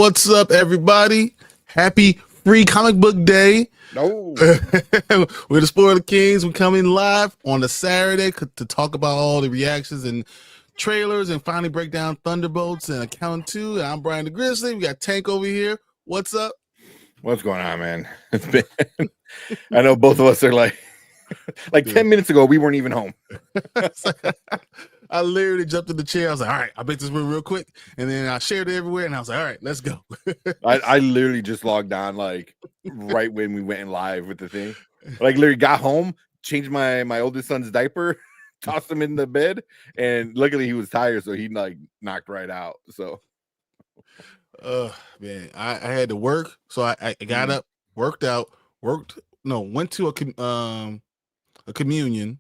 What's up, everybody? Happy Free Comic Book Day. No. We're the Spoiler Kings. We're coming live on a Saturday to talk about all the reactions and trailers and finally break down Thunderbolts and Accountant 2. And I'm Brian the Grizzly. We got Tank over here. What's up? What's going on, man? It's been I know both of us are like 10 minutes ago, we weren't even home. I literally jumped in the chair. I was like, all right, I'll make this real quick. And then I shared it everywhere and I was like, all right, let's go. I literally just logged on like right when we went in live with the thing. Like literally got home, changed my oldest son's diaper, tossed him in the bed, and luckily he was tired, so he like knocked right out. So man, I had to work. So I got up, worked out, went to a communion.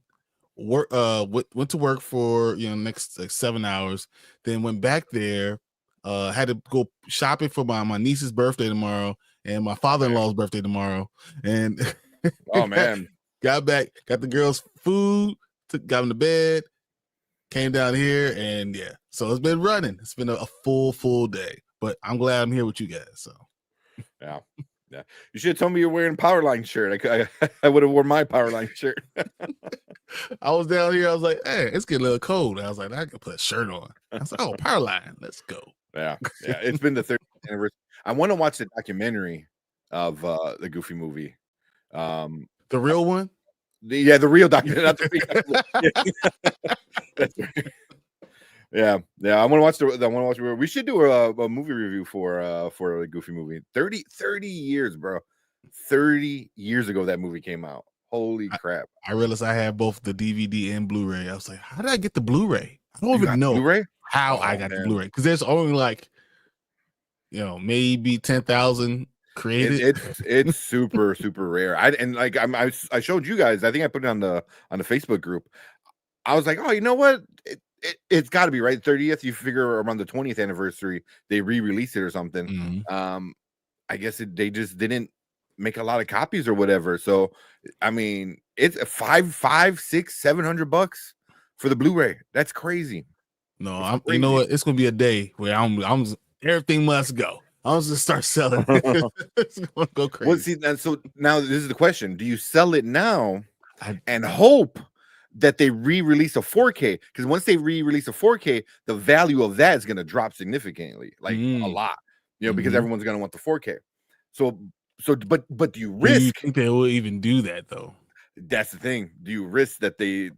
Went to work for next like 7 hours, then went back there, had to go shopping for my niece's birthday tomorrow and my father-in-law's birthday tomorrow, and oh man, got back, got the girls food, got them to bed, came down here, and yeah, so it's been running. It's been a full day, but I'm glad I'm here with you guys. So yeah. You should have told me you're wearing Powerline shirt. I would have worn my Powerline shirt. I was down here. I was like, hey, it's getting a little cold. I was like, I can put a shirt on. I was like, oh, Powerline, let's go. Yeah. It's been the 30th anniversary. I want to watch the documentary of the Goofy movie. The real one? The real documentary. Not the That's right. Yeah. I want to watch the. We should do a movie review for a Goofy movie. 30 years, bro. 30 years ago that movie came out. Holy crap! I realized I had both the DVD and Blu-ray. I was like, how did I get the Blu-ray? I don't even know Blu-ray? How I got the Blu-ray, because there's only like maybe 10,000 created. It's super rare. I showed you guys. I think I put it on the Facebook group. I was like, oh, you know what? It's got to be right. 30th. You figure around the 20th anniversary, they re-released it or something. I guess they just didn't make a lot of copies or whatever. So, I mean, it's $500, $600, $700 for the Blu-ray. That's crazy. No, you know what? It's gonna be a day where I'm everything must go. I'm just gonna start selling. It's gonna go crazy. Well, see, so now this is the question: do you sell it now and hope that they re-release a 4K? Because once they re-release a 4K, the value of that is going to drop significantly, like a lot, because everyone's going to want the 4K. So, but do you risk? Do you think they will even do that though? That's the thing. Do you risk that they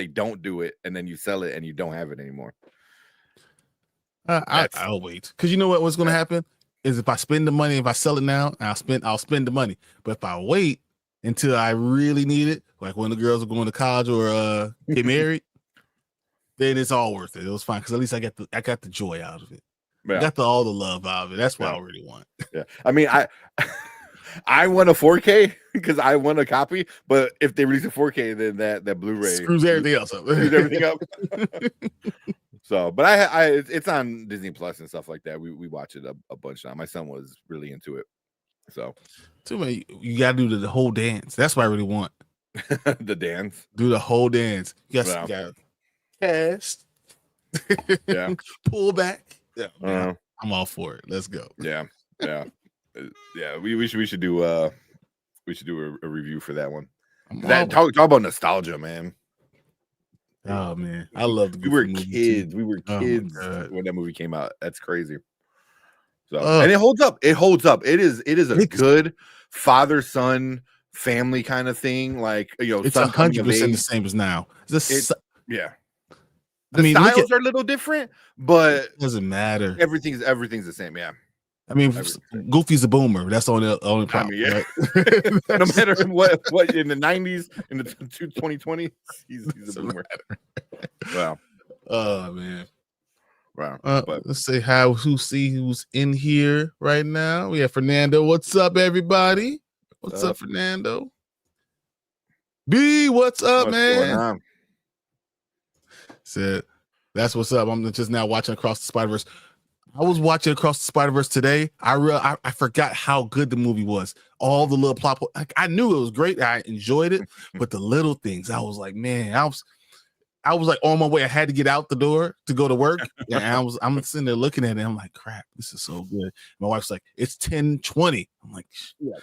don't do it and then you sell it and you don't have it anymore? I'll wait, because you know what's going to happen is if I spend the money, if I sell it now, I'll spend the money. But if I wait until I really need it, like when the girls are going to college or get married, then it's all worth it. It was fine because at least I got the joy out of it. Yeah. I got all the love out of it. That's what I really want. Yeah, I mean, I want a 4K because I want a copy. But if they release a 4K, then that Blu-ray screws everything else up. Screws everything up. So, but it's on Disney Plus and stuff like that. We watch it a bunch now. My son was really into it. So, too many. You gotta do the whole dance. That's what I really want. The dance. Do the whole dance. You gotta cast. Yeah. Pull back. Yeah. I'm all for it. Let's go. Yeah. We should do a review for that one. Talk about nostalgia, man. Oh man, I love the We were kids when that movie came out. That's crazy. So and it holds up. It is a good father-son family kind of thing. Like it's 100% the same as now. Yeah. The styles are a little different, but it doesn't matter. Everything's the same. Yeah. I mean, Goofy's a boomer. That's the only problem. I mean, yeah. Right? No matter what in the 90s, in the 2020s, he's a boomer. Wow. Oh man. Wow. Let's say hi. Who's in here right now? We have Fernando. What's up, everybody? What's up, Fernando? B, what's up, man? Said that's what's up. I'm just now watching Across the Spider-Verse. I was watching Across the Spider-Verse today. I forgot how good the movie was. All the little plot. I knew it was great. I enjoyed it, but the little things, I was like, man, I was like on my way. I had to get out the door to go to work. And I'm sitting there looking at it. I'm like, crap, this is so good. My wife's like, it's 10:20. I'm like, Yeah,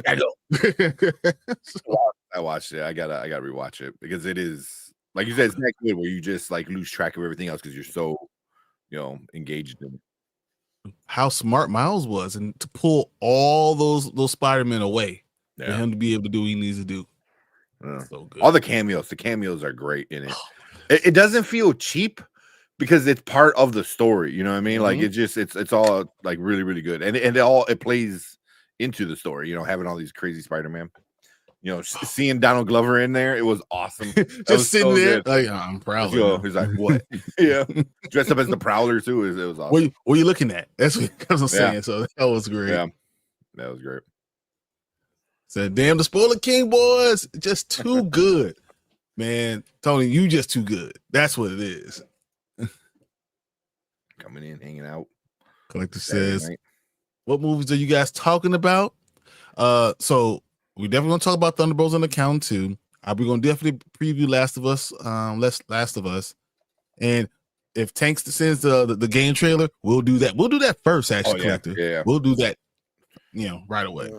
I go. I watched it. I gotta rewatch it because it is, like you said, it's not good where you just like lose track of everything else because you're so, engaged in it. How smart Miles was, and to pull all those Spider-Men away for him to be able to do what he needs to do. So good. All the cameos are great in it. It doesn't feel cheap because it's part of the story. You know what I mean? Like it's all like really, really good, and it plays into the story. Having all these crazy Spider-Man. Seeing Donald Glover in there, it was awesome. Just sitting there, like, I'm proud. He's like, what? Yeah, dressed up as the Prowler too. It was awesome. What are you looking at? That's what I was saying. So that was great. Yeah, that was great. Said, damn, the Spoiler King boys, just too good, man. Tony, you just too good. That's what it is. Coming in, hanging out. Collector says, what movies are you guys talking about? So we definitely gonna talk about Thunderbolts Accountant 2. We're gonna definitely preview Last of Us. And if Tanks sends the game trailer, we'll do that. We'll do that first, actually, Collector. Yeah. We'll do that, right away.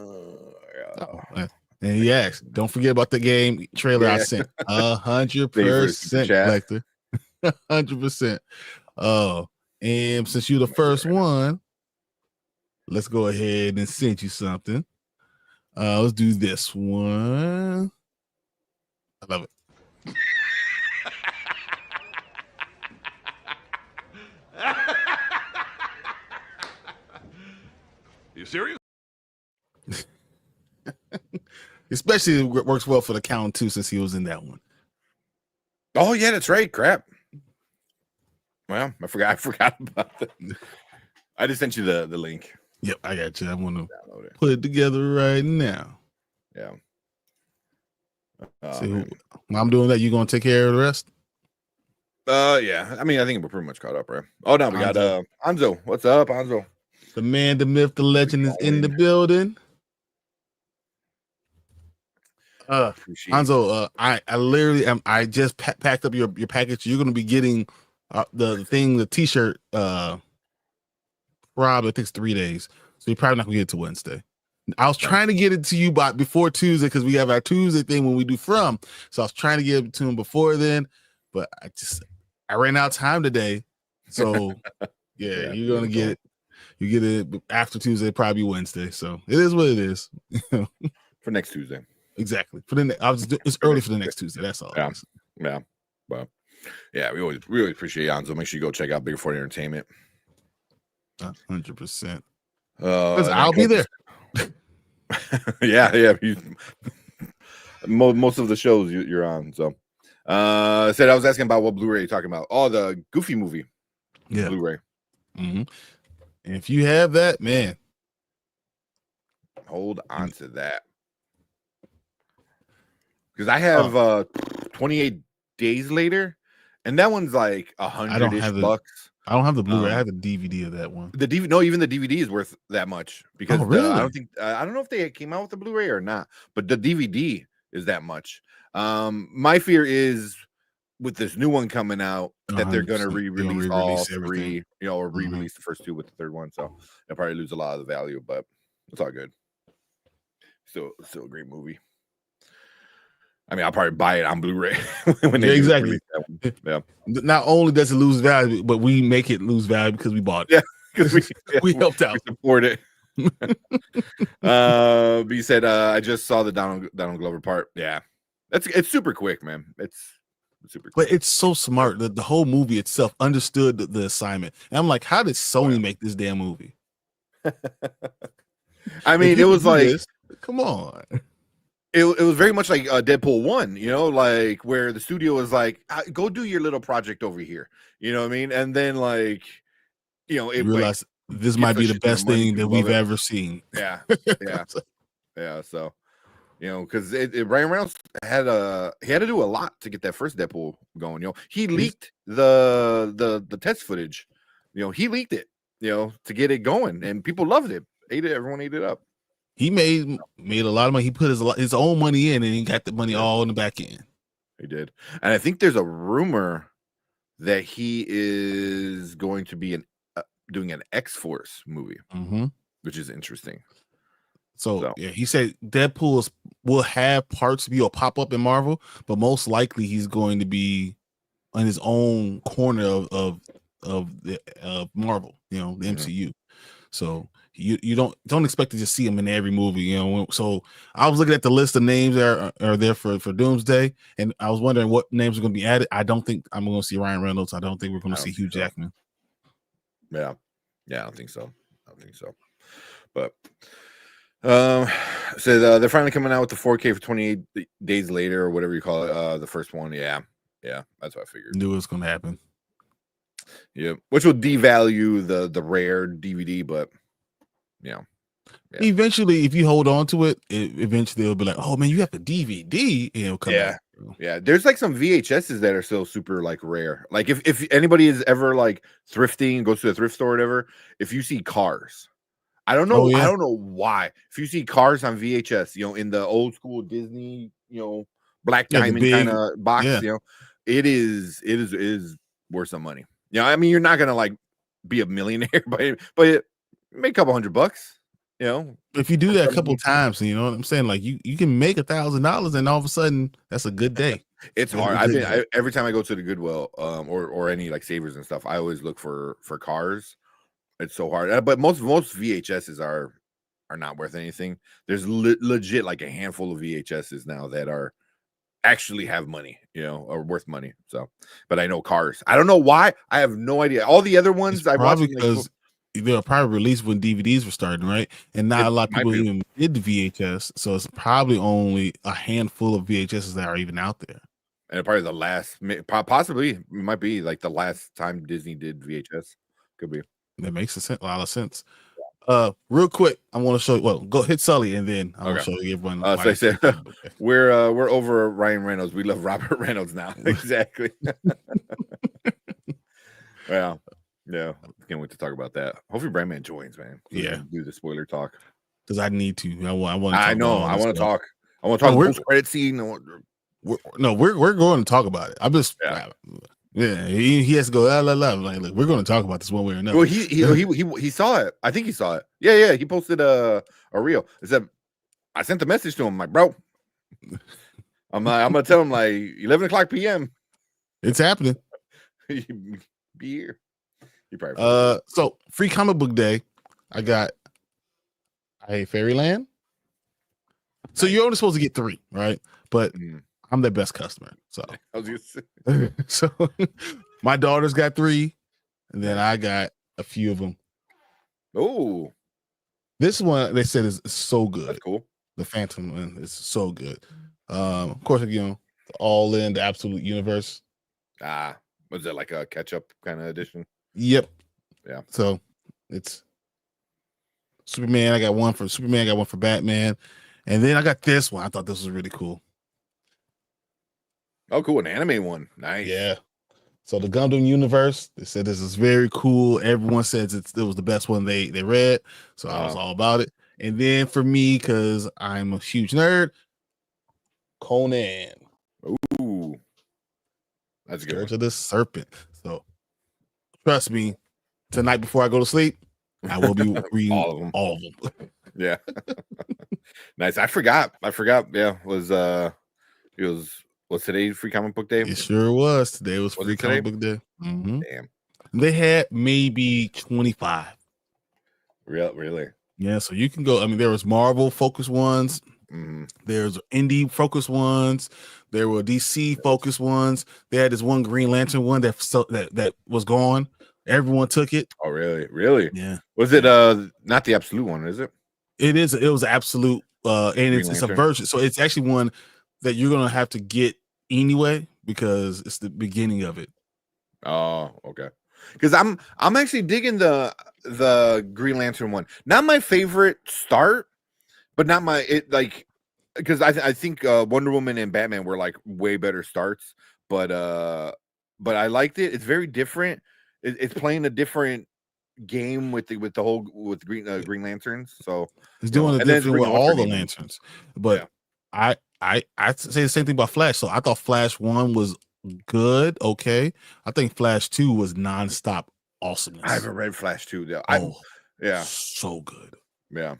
And he asked, don't forget about the game trailer I sent. 100%, Collector. 100%. Oh, and since you're the first one, let's go ahead and send you something. Let's do this one. I love it. You serious? Especially it works well for the Count too, since he was in that one. Oh yeah, that's right. Crap. Well, I forgot about that. I just sent you the link. Yep, I got you. I want to put it together right now. Yeah. See, while I'm doing that, you gonna take care of the rest? Yeah. I mean, I think we're pretty much caught up, right? Oh no, we got Anzo. What's up, Anzo? The man, the myth, the legend is in the building. Anzo, I literally am. I just packed up your package. You're gonna be getting the t-shirt. Probably it takes 3 days, so you're probably not gonna get it to Wednesday. I was trying to get it to you before Tuesday because we have our Tuesday thing when we do From. So I was trying to get it to him before then, but I ran out of time today. So yeah, you're gonna get it. You get it after Tuesday, probably Wednesday. So it is what it is. For next Tuesday. Exactly. It's early for the next Tuesday. That's all. Yeah. Well, yeah, we always appreciate Anzo. Make sure you go check out Big 40 Entertainment. 100%. I'll be there. yeah. Most of the shows you're on. So, said I was asking about what Blu-ray you're talking about. Oh, the Goofy movie. Yeah, Blu-ray. Mm-hmm. And if you have that, man, hold on to that. Because I have 28 Days Later, and that one's like $100-ish. I don't have the Blu-ray. I have the DVD of that one. Even the DVD is worth that much because really? I don't know if they came out with the Blu-ray or not, but the DVD is that much. My fear is with this new one coming out that they're going to re-release all three, or re-release the first two with the third one. So they'll probably lose a lot of the value, but it's all good. Still a great movie. I mean, I'll probably buy it on Blu-ray when they exactly. That one. Yeah. Not only does it lose value, but we make it lose value because we bought it. Yeah, because we helped out. We support it. But you said I just saw the Donald Glover part. Yeah, it's super quick, man. It's super quick. But it's so smart that the whole movie itself understood the assignment. And I'm like, how did Sony make this damn movie? I mean, it was like, come on. It was very much like Deadpool 1, like where the studio was like, go do your little project over here. You know what I mean? And then it realized this might be the best thing that we've ever seen. Yeah. Yeah. So, because Ryan Reynolds he had to do a lot to get that first Deadpool going. He leaked the test footage. He leaked it, to get it going, and people loved it. Everyone ate it up. He made a lot of money. He put his own money in, and he got the money all in the back end. He did. And I think there's a rumor that he is going to be doing an X-Force movie, which is interesting. So yeah, he said Deadpool will have parts be or pop up in Marvel, but most likely he's going to be on his own corner of Marvel, the MCU. So you don't expect to just see him in every movie, So I was looking at the list of names that are there for Doomsday, and I was wondering what names are going to be added. I don't think I'm going to see Ryan Reynolds. I don't think we're going to see Hugh Jackman. Yeah, I don't think so. But so they're finally coming out with the 4K for 28 days later, or whatever you call it. The first one, yeah, that's what I figured. Knew it was going to happen. Yeah, which will devalue the rare DVD, but eventually, if you hold on to it, eventually it'll be like, oh man, you have the DVD, and it'll come out. Yeah, there's like some VHSs that are still super like rare. Like if anybody is ever like thrifting, goes to a thrift store or whatever, if you see Cars, I don't know why. If you see Cars on VHS, in the old school Disney, black diamond kind of box, it is worth some money. I mean, you're not gonna like be a millionaire, but make a couple $100. If you do that a couple of times, you know what I'm saying? Like you can make $1,000, and all of a sudden that's a good day. It's hard. Every time I go to the Goodwill, or any like Savers and stuff, I always look for Cars. It's so hard, but most VHSs are not worth anything. There's legit like a handful of VHSs now that are actually have money, are worth money. So, but I know Cars. I don't know why. I have no idea. All the other ones I watched because they were probably released when DVDs were starting, right? And not a lot of people even did the VHS, so it's probably only a handful of VHSs that are even out there. And probably the last, possibly might be like the last time Disney did VHS. Could be. That makes a lot of sense. Real quick, I want to show you. Well, go hit Sully, and then I want to show you everyone. So I said we're over Ryan Reynolds. We love Robert Reynolds now. Exactly. Well, yeah, can't wait to talk about that. Hopefully, Brandman joins, man. Do the spoiler talk because I need to. I want. I know. I want to talk. I want to talk. Post credit scene. We're going to talk about it. I'm just. Yeah, he has to go. Like, we're going to talk about this one way or another. Well, he saw it. I think he saw it. Yeah. He posted a reel. It said, I sent the message to him, like, bro. I'm gonna tell him like 11:00 p.m. It's happening. Be here. You probably. So free comic book day. I got Fairyland. So you're only supposed to get 3, right? But I'm their best customer. So I was gonna say. So my daughter's got 3, and then I got a few of them. Oh, this one they said is so good. That's cool. The Phantom one is so good. Of course, all in the Absolute Universe. Was it like a catch-up kind of edition? Yep. Yeah. So it's Superman. I got one for Superman. I got one for Batman, and then I got this one. I thought this was really cool. Oh, cool. An anime one. Nice. Yeah. So the Gundam universe, they said this is very cool. Everyone says it was the best one they read. So I was all about it. And then for me, because I'm a huge nerd, Conan. Ooh. That's good. Scourge of the Serpent. So trust me, tonight before I go to sleep, I will be reading all of them. Yeah. Nice. I forgot. Yeah. Was today free comic book day? It sure was. Today was free comic book day. Damn. They had maybe 25. Really? Yeah, so you can go. I mean, there was Marvel focused ones. There's indie focused ones. There were DC focused ones. They had this one Green Lantern one that was gone. Everyone took it. Oh, really? Yeah. Was it not the Absolute one, is it? It is. It was Absolute, and it's a version. So it's actually one that you're gonna have to get anyway because it's the beginning of it. Oh, okay. Because I'm actually digging the Green Lantern one. Not my favorite start, but not because I think Wonder Woman and Batman were like way better starts. But I liked it. It's very different. It's playing a different game with Green Lanterns. So it's doing it different with all the lanterns. But I say the same thing about Flash. So I thought Flash 1 was good, okay. I think Flash 2 was nonstop awesomeness. I haven't read Flash 2 though. Yeah, so good. Yeah.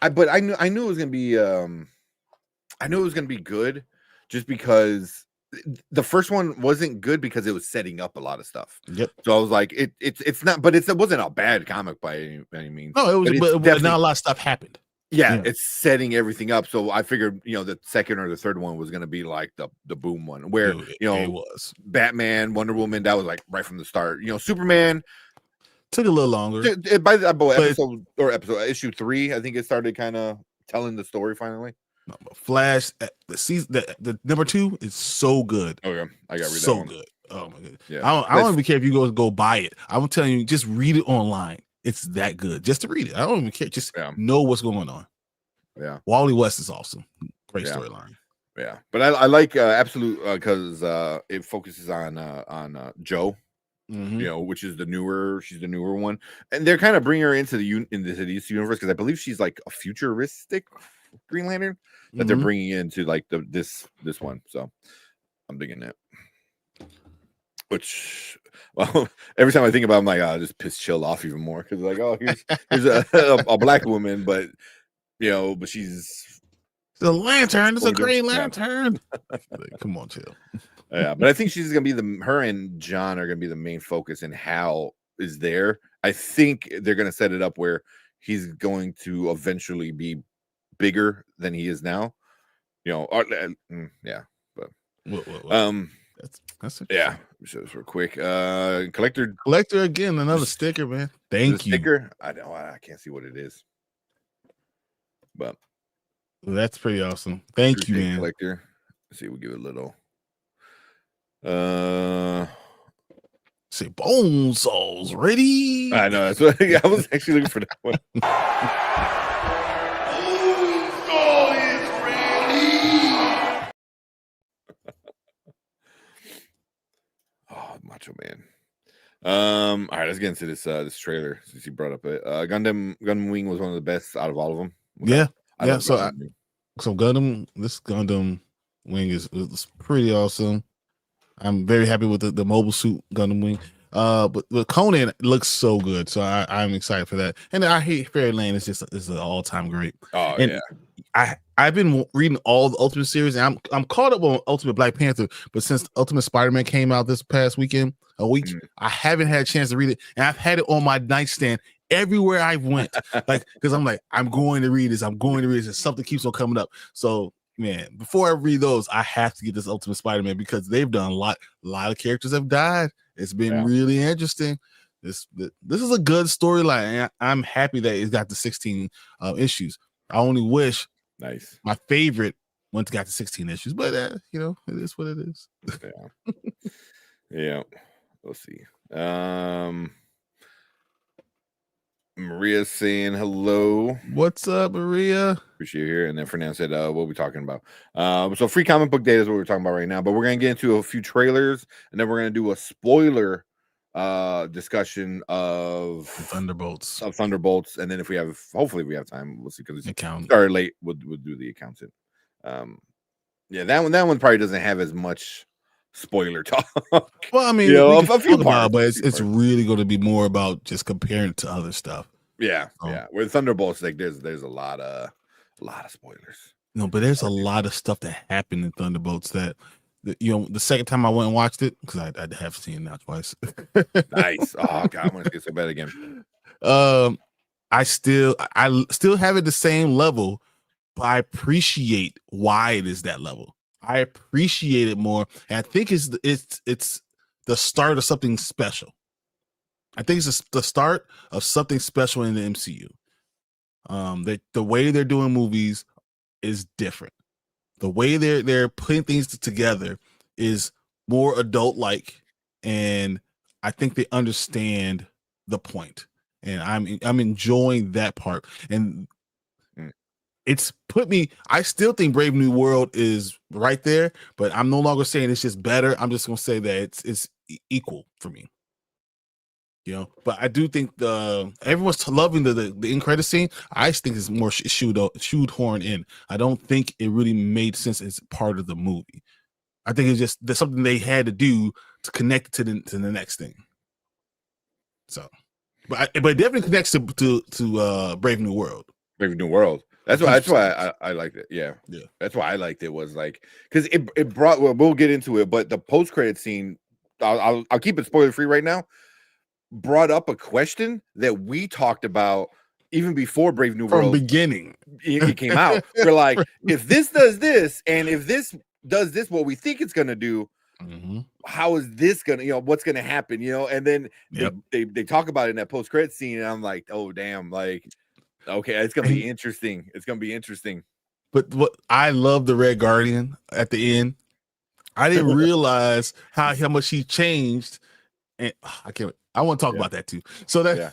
But I knew it was gonna be good just because the first one wasn't good because it was setting up a lot of stuff. Yep. So I was like, it's not, but it wasn't a bad comic by any means. No, it was, but not a lot of stuff happened. Yeah, it's setting everything up. So I figured, the second or the third one was going to be like the boom one, where it was Batman, Wonder Woman. That was like right from the start. Superman took a little longer. By the issue 3, I think it started kind of telling the story finally. No, but Flash, the season, the number 2 is so good. Okay, I got to read so that one. good. Oh my god, yeah. I don't even care if you go buy it. I'm telling you, just read it online. It's that good. Just to read it. I don't even care. Just know what's going on. Yeah. Wally West is awesome. Great storyline. Yeah. But I like Absolute because it focuses on Joe, which is she's the newer one. And they're kind of bringing her into this universe because I believe she's like a futuristic Green Lantern that they're bringing into like this one. So I'm digging that. Which, well, every time I think about it, I'm like, oh, just piss Chill off even more because like, oh, here's a black woman, but but she's a lantern. It's a Green Lantern. Come on, Chill. Yeah, but I think she's gonna be her and John are gonna be the main focus, and Hal is there. I think they're gonna set it up where he's going to eventually be bigger than he is now. Yeah, but that's yeah. Show this real quick. Collector again, another sticker, man. Thank you. Sticker. I know. I can't see what it is, but that's pretty awesome. Thank you, man. Collector. Let's see. We'll give it a little. Say Bone Souls ready. I know. That's what I was actually looking for that one. Macho Man. All right, let's get into this trailer since you brought up it. Gundam Wing was one of the best out of all of them. So Gundam Wing is pretty awesome. I'm very happy with the mobile suit Gundam Wing. But Conan looks so good, so I'm excited for that. And I hate Fairyland is an all-time great. Oh, and I've been reading all the Ultimate series, and I'm caught up on Ultimate Black Panther, but since Ultimate Spider-Man came out this past week, I haven't had a chance to read it, and I've had it on my nightstand everywhere I went, because I'm like, I'm going to read this, and something keeps on coming up. So, man, before I read those, I have to get this Ultimate Spider-Man because they've done a lot of characters have died. It's been really interesting. This is a good storyline. I'm happy that it's got the 16 issues. I only wish my favorite one got to 16 issues, but it is what it is. Yeah. Let's see. Maria's saying hello. What's up, Maria? Appreciate you here. And then Fernando said, what are we talking about? So free comic book day is what we're talking about right now, but we're going to get into a few trailers, and then we're going to do a spoiler discussion of Thunderbolts. And then hopefully we have time, we'll see, because it started late, we'll do the Accountant. That one probably doesn't have as much spoiler talk. Well, I mean, a few parts, but it's really going to be more about just comparing it to other stuff. Yeah. With Thunderbolts, like there's a lot of spoilers. No, but there's a lot of stuff that happened in Thunderbolts that the second time I went and watched it, because I have seen it now twice. Nice. Oh god, I want to get so bad again. I still have it the same level, but I appreciate why it is that level. I appreciate it more, and I think it's the start of something special. I think it's the start of something special in the MCU. The way they're doing movies is different. The way they're putting things together is more adult-like, and I think they understand the point. And I'm enjoying that part. And it's put me. I still think Brave New World is right there, but I'm no longer saying it's just better. I'm just gonna say that it's equal for me. You know, but I do think everyone's loving the end credit scene. I just think it's more shoehorn in. I don't think it really made sense as part of the movie. I think it's just there's something they had to do to connect it to the next thing. So, but it definitely connects to Brave New World. Brave New World. That's why I liked it. Yeah. That's why I liked it, was like, because it brought. Well, we'll get into it, but the post credit scene, I'll keep it spoiler free right now, brought up a question that we talked about even before Brave New World. From beginning, it came out. We're like, if this does this, and if this does this, what we think it's gonna do, how is this gonna, what's gonna happen, And then they talk about it in that post credit scene, and I'm like, oh damn, like, okay, it's gonna be interesting. It's gonna be interesting. But what I love the Red Guardian at the end. I didn't realize how much he changed, and I want to talk about that too. So that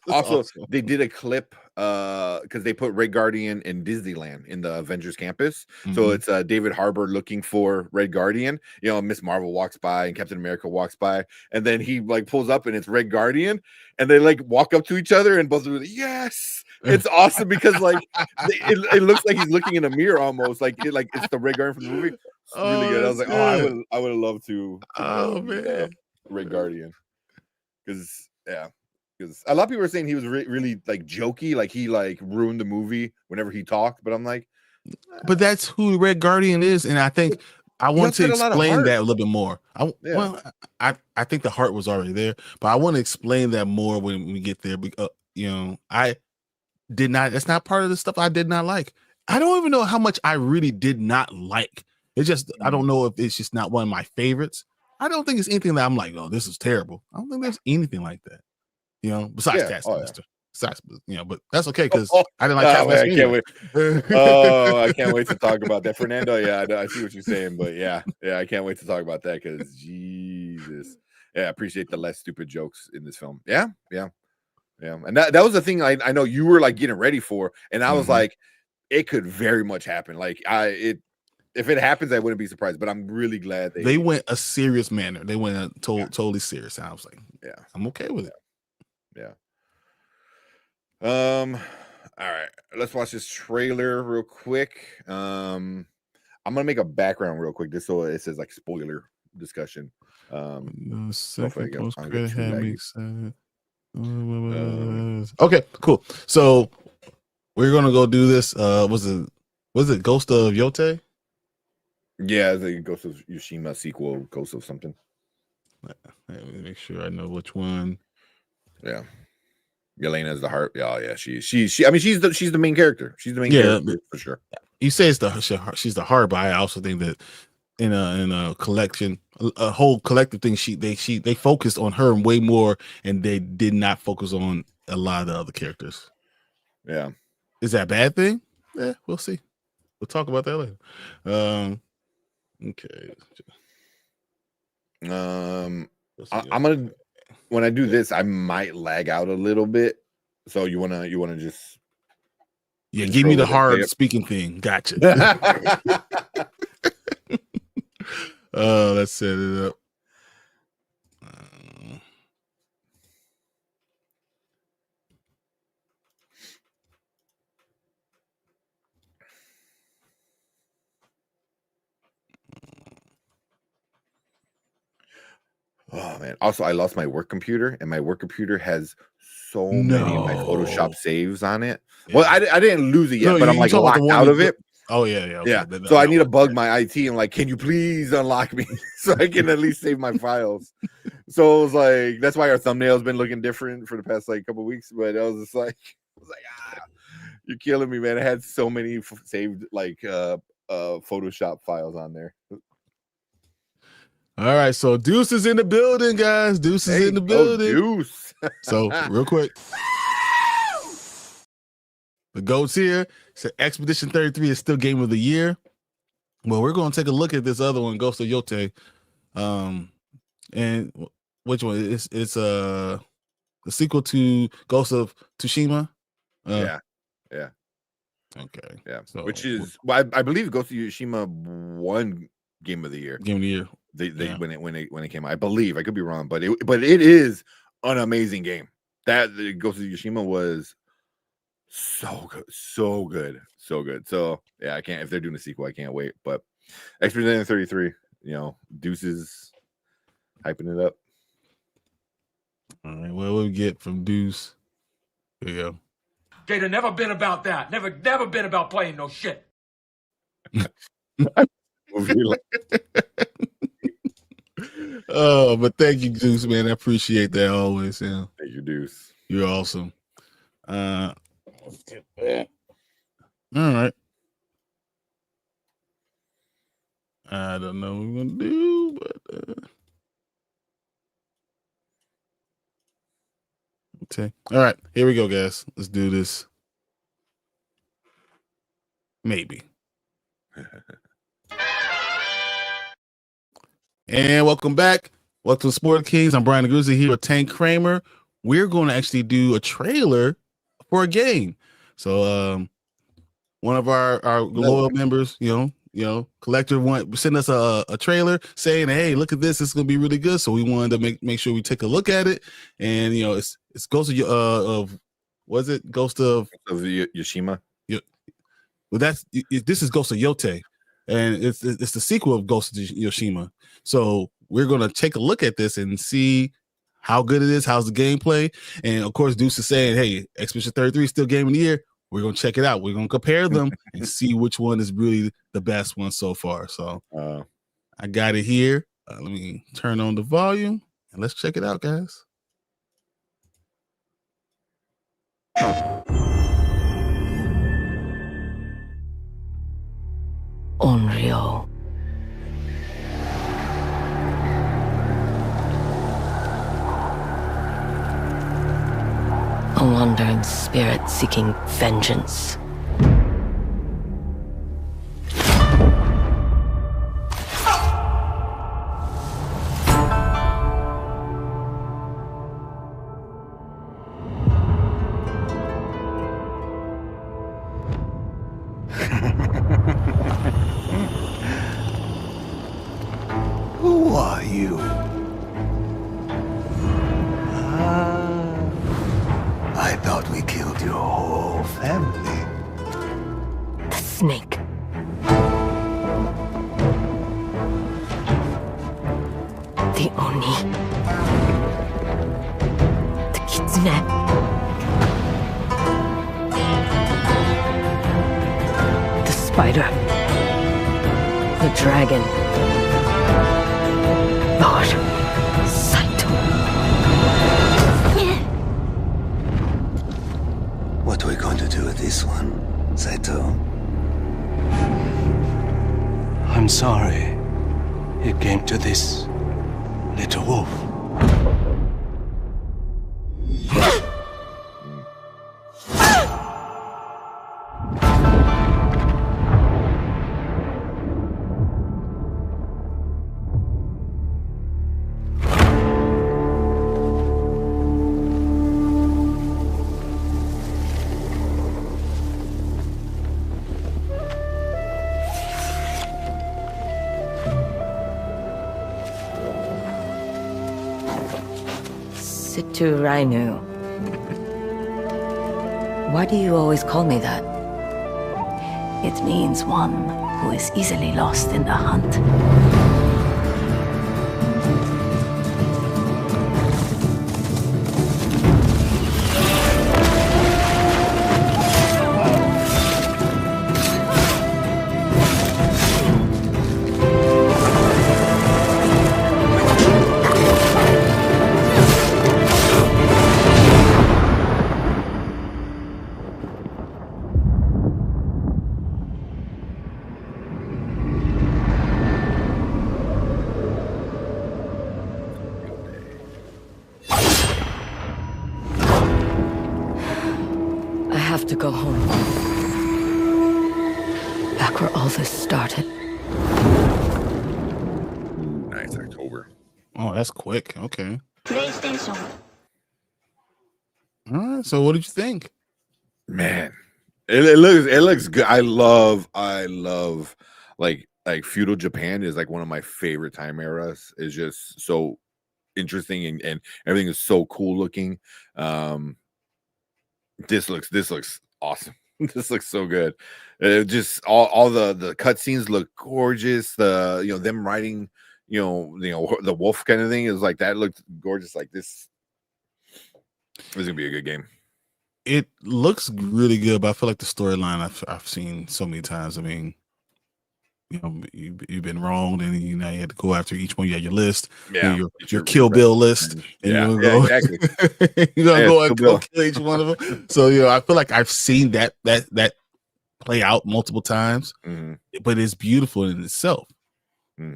Also, awesome. They did a clip because they put Red Guardian in Disneyland in the Avengers campus. So it's David Harbour looking for Red Guardian. Miss Marvel walks by and Captain America walks by, and then he like pulls up and it's Red Guardian, and they like walk up to each other and both are like, yes. It's awesome because like it looks like he's looking in a mirror almost, like it's the Red Guardian from the movie. It's really good. I was like, good. I would have loved to. Man, Red Guardian, because a lot of people are saying he was really like jokey, like he like ruined the movie whenever he talked. But I'm like, but that's who Red Guardian is, and I think I want to explain that a little bit more. Well, I think the heart was already there, but I want to explain that more when we get there. I did not. That's not part of the stuff I did not like. I don't even know how much I really did not like. It's just I don't know if it's just not one of my favorites. I don't think it's anything that I'm like, oh, this is terrible. I don't think there's anything like that. Besides Taskmaster. But that's okay because I didn't like Taskmaster. I can't wait. Oh, I can't wait to talk about that, Fernando. Yeah, I see what you're saying, but yeah, I can't wait to talk about that because Jesus, I appreciate the less stupid jokes in this film. Yeah, and that was the thing I know you were like getting ready for, and I was like, it could very much happen. Like if it happens, I wouldn't be surprised. But I'm really glad they went a serious manner. They went a totally serious. And I was like, I'm okay with it. Yeah. All right, let's watch this trailer real quick. I'm gonna make a background real quick just so it says like spoiler discussion. The second post credit had me excited. Okay, cool. So we're gonna go do this. Was it Ghost of Yote? Yeah, the Ghost of Tsushima sequel, Ghost of something. Let me make sure I know which one. Yeah. Yelena is the heart. Oh yeah, I mean, she's the main character. She's the main character for sure. You say she's the heart, but I also think that in a collection, a whole collective thing, they focused on her way more, and they did not focus on a lot of the other characters. Yeah, is that a bad thing? Yeah, we'll see. We'll talk about that later. Okay. I'm gonna. When I do this, I might lag out a little bit. So you wanna just give me the hard speaking thing. Gotcha. Let's set it up. Oh man! Also, I lost my work computer, and my work computer has so many of my Photoshop saves on it. Yeah. Well, I didn't lose it yet, but I'm like locked out of it. Oh yeah. Okay. So I need to bug my IT and like, can you please unlock me so I can at least save my files? So it was like, that's why our thumbnail's been looking different for the past like couple of weeks. But I was just like, you're killing me, man. I had so many saved like Photoshop files on there. All right, so Deuce is in the building, guys. Deuce is in the building. Deuce. So real quick, the GOAT's here. So Expedition 33 is still game of the year. Well, we're going to take a look at this other one, Ghost of Yote. And which one? It's the sequel to Ghost of Tsushima. Yeah. Okay. Yeah. So, which is, well, I believe Ghost of Tsushima won Game of the Year. when it came out. I believe, I could be wrong, but it is an amazing game. That Ghost of Tsushima was so good. So yeah, I can't, if they're doing a sequel, I can't wait. But Expedition 33, Deuce's hyping it up. All right, what we get from Deuce? Here you go. Gator never been about that. Never been about playing no shit. Oh, but thank you, Deuce, man. I appreciate that always. Yeah. Thank you, Deuce. You're awesome. Let's get that. All right. I don't know what we're gonna do, but okay. All right, here we go, guys. Let's do this. Maybe. And welcome back. Welcome to Sport Kings. I'm Brian the Grizzly here with Tank Kramer. We're going to actually do a trailer for a game. So one of our loyal members, collector sent us a trailer saying, hey, look at this. It's going to be really good. So we wanted to make sure we take a look at it. And, it's Ghost of was it Ghost of Yoshima? Well, this is Ghost of Yote. And it's the sequel of Ghost of Yoshima. So we're going to take a look at this and see how good it is. How's the gameplay? And of course, Deuce is saying, hey, Expedition 33 is still game of the year. We're going to check it out. We're going to compare them and see which one is really the best one so far. So I got it here. Let me turn on the volume and let's check it out, guys. Unreal. A wandering spirit seeking vengeance. Who are you? I thought we killed your whole family. The snake. The Oni. The Kitsune. The spider. The dragon. Lord Saito. What are we going to do with this one, Saito? I'm sorry it came to this, little wolf. Situ Rainu. Why do you always call me that? It means one who is easily lost in the hunt. I have to go home. Back where all this started. Nice, October. Oh, that's quick. Okay. PlayStation. All right. So what did you think? Man, it looks good. I love like like feudal Japan is like one of my favorite time eras. It's just so interesting and everything is so cool looking. This looks awesome. This looks so good. Just all the cutscenes look gorgeous. The them riding the wolf kind of thing is like that looked gorgeous. Like this is gonna be a good game. It looks really good, but I feel like the storyline I've seen so many times. I mean, you've been wronged, and you had to go after each one. You had your list, your Kill Bill list, and you're gonna go, exactly. You're gonna go and go kill each one of them. So I feel like I've seen that play out multiple times, but it's beautiful in itself.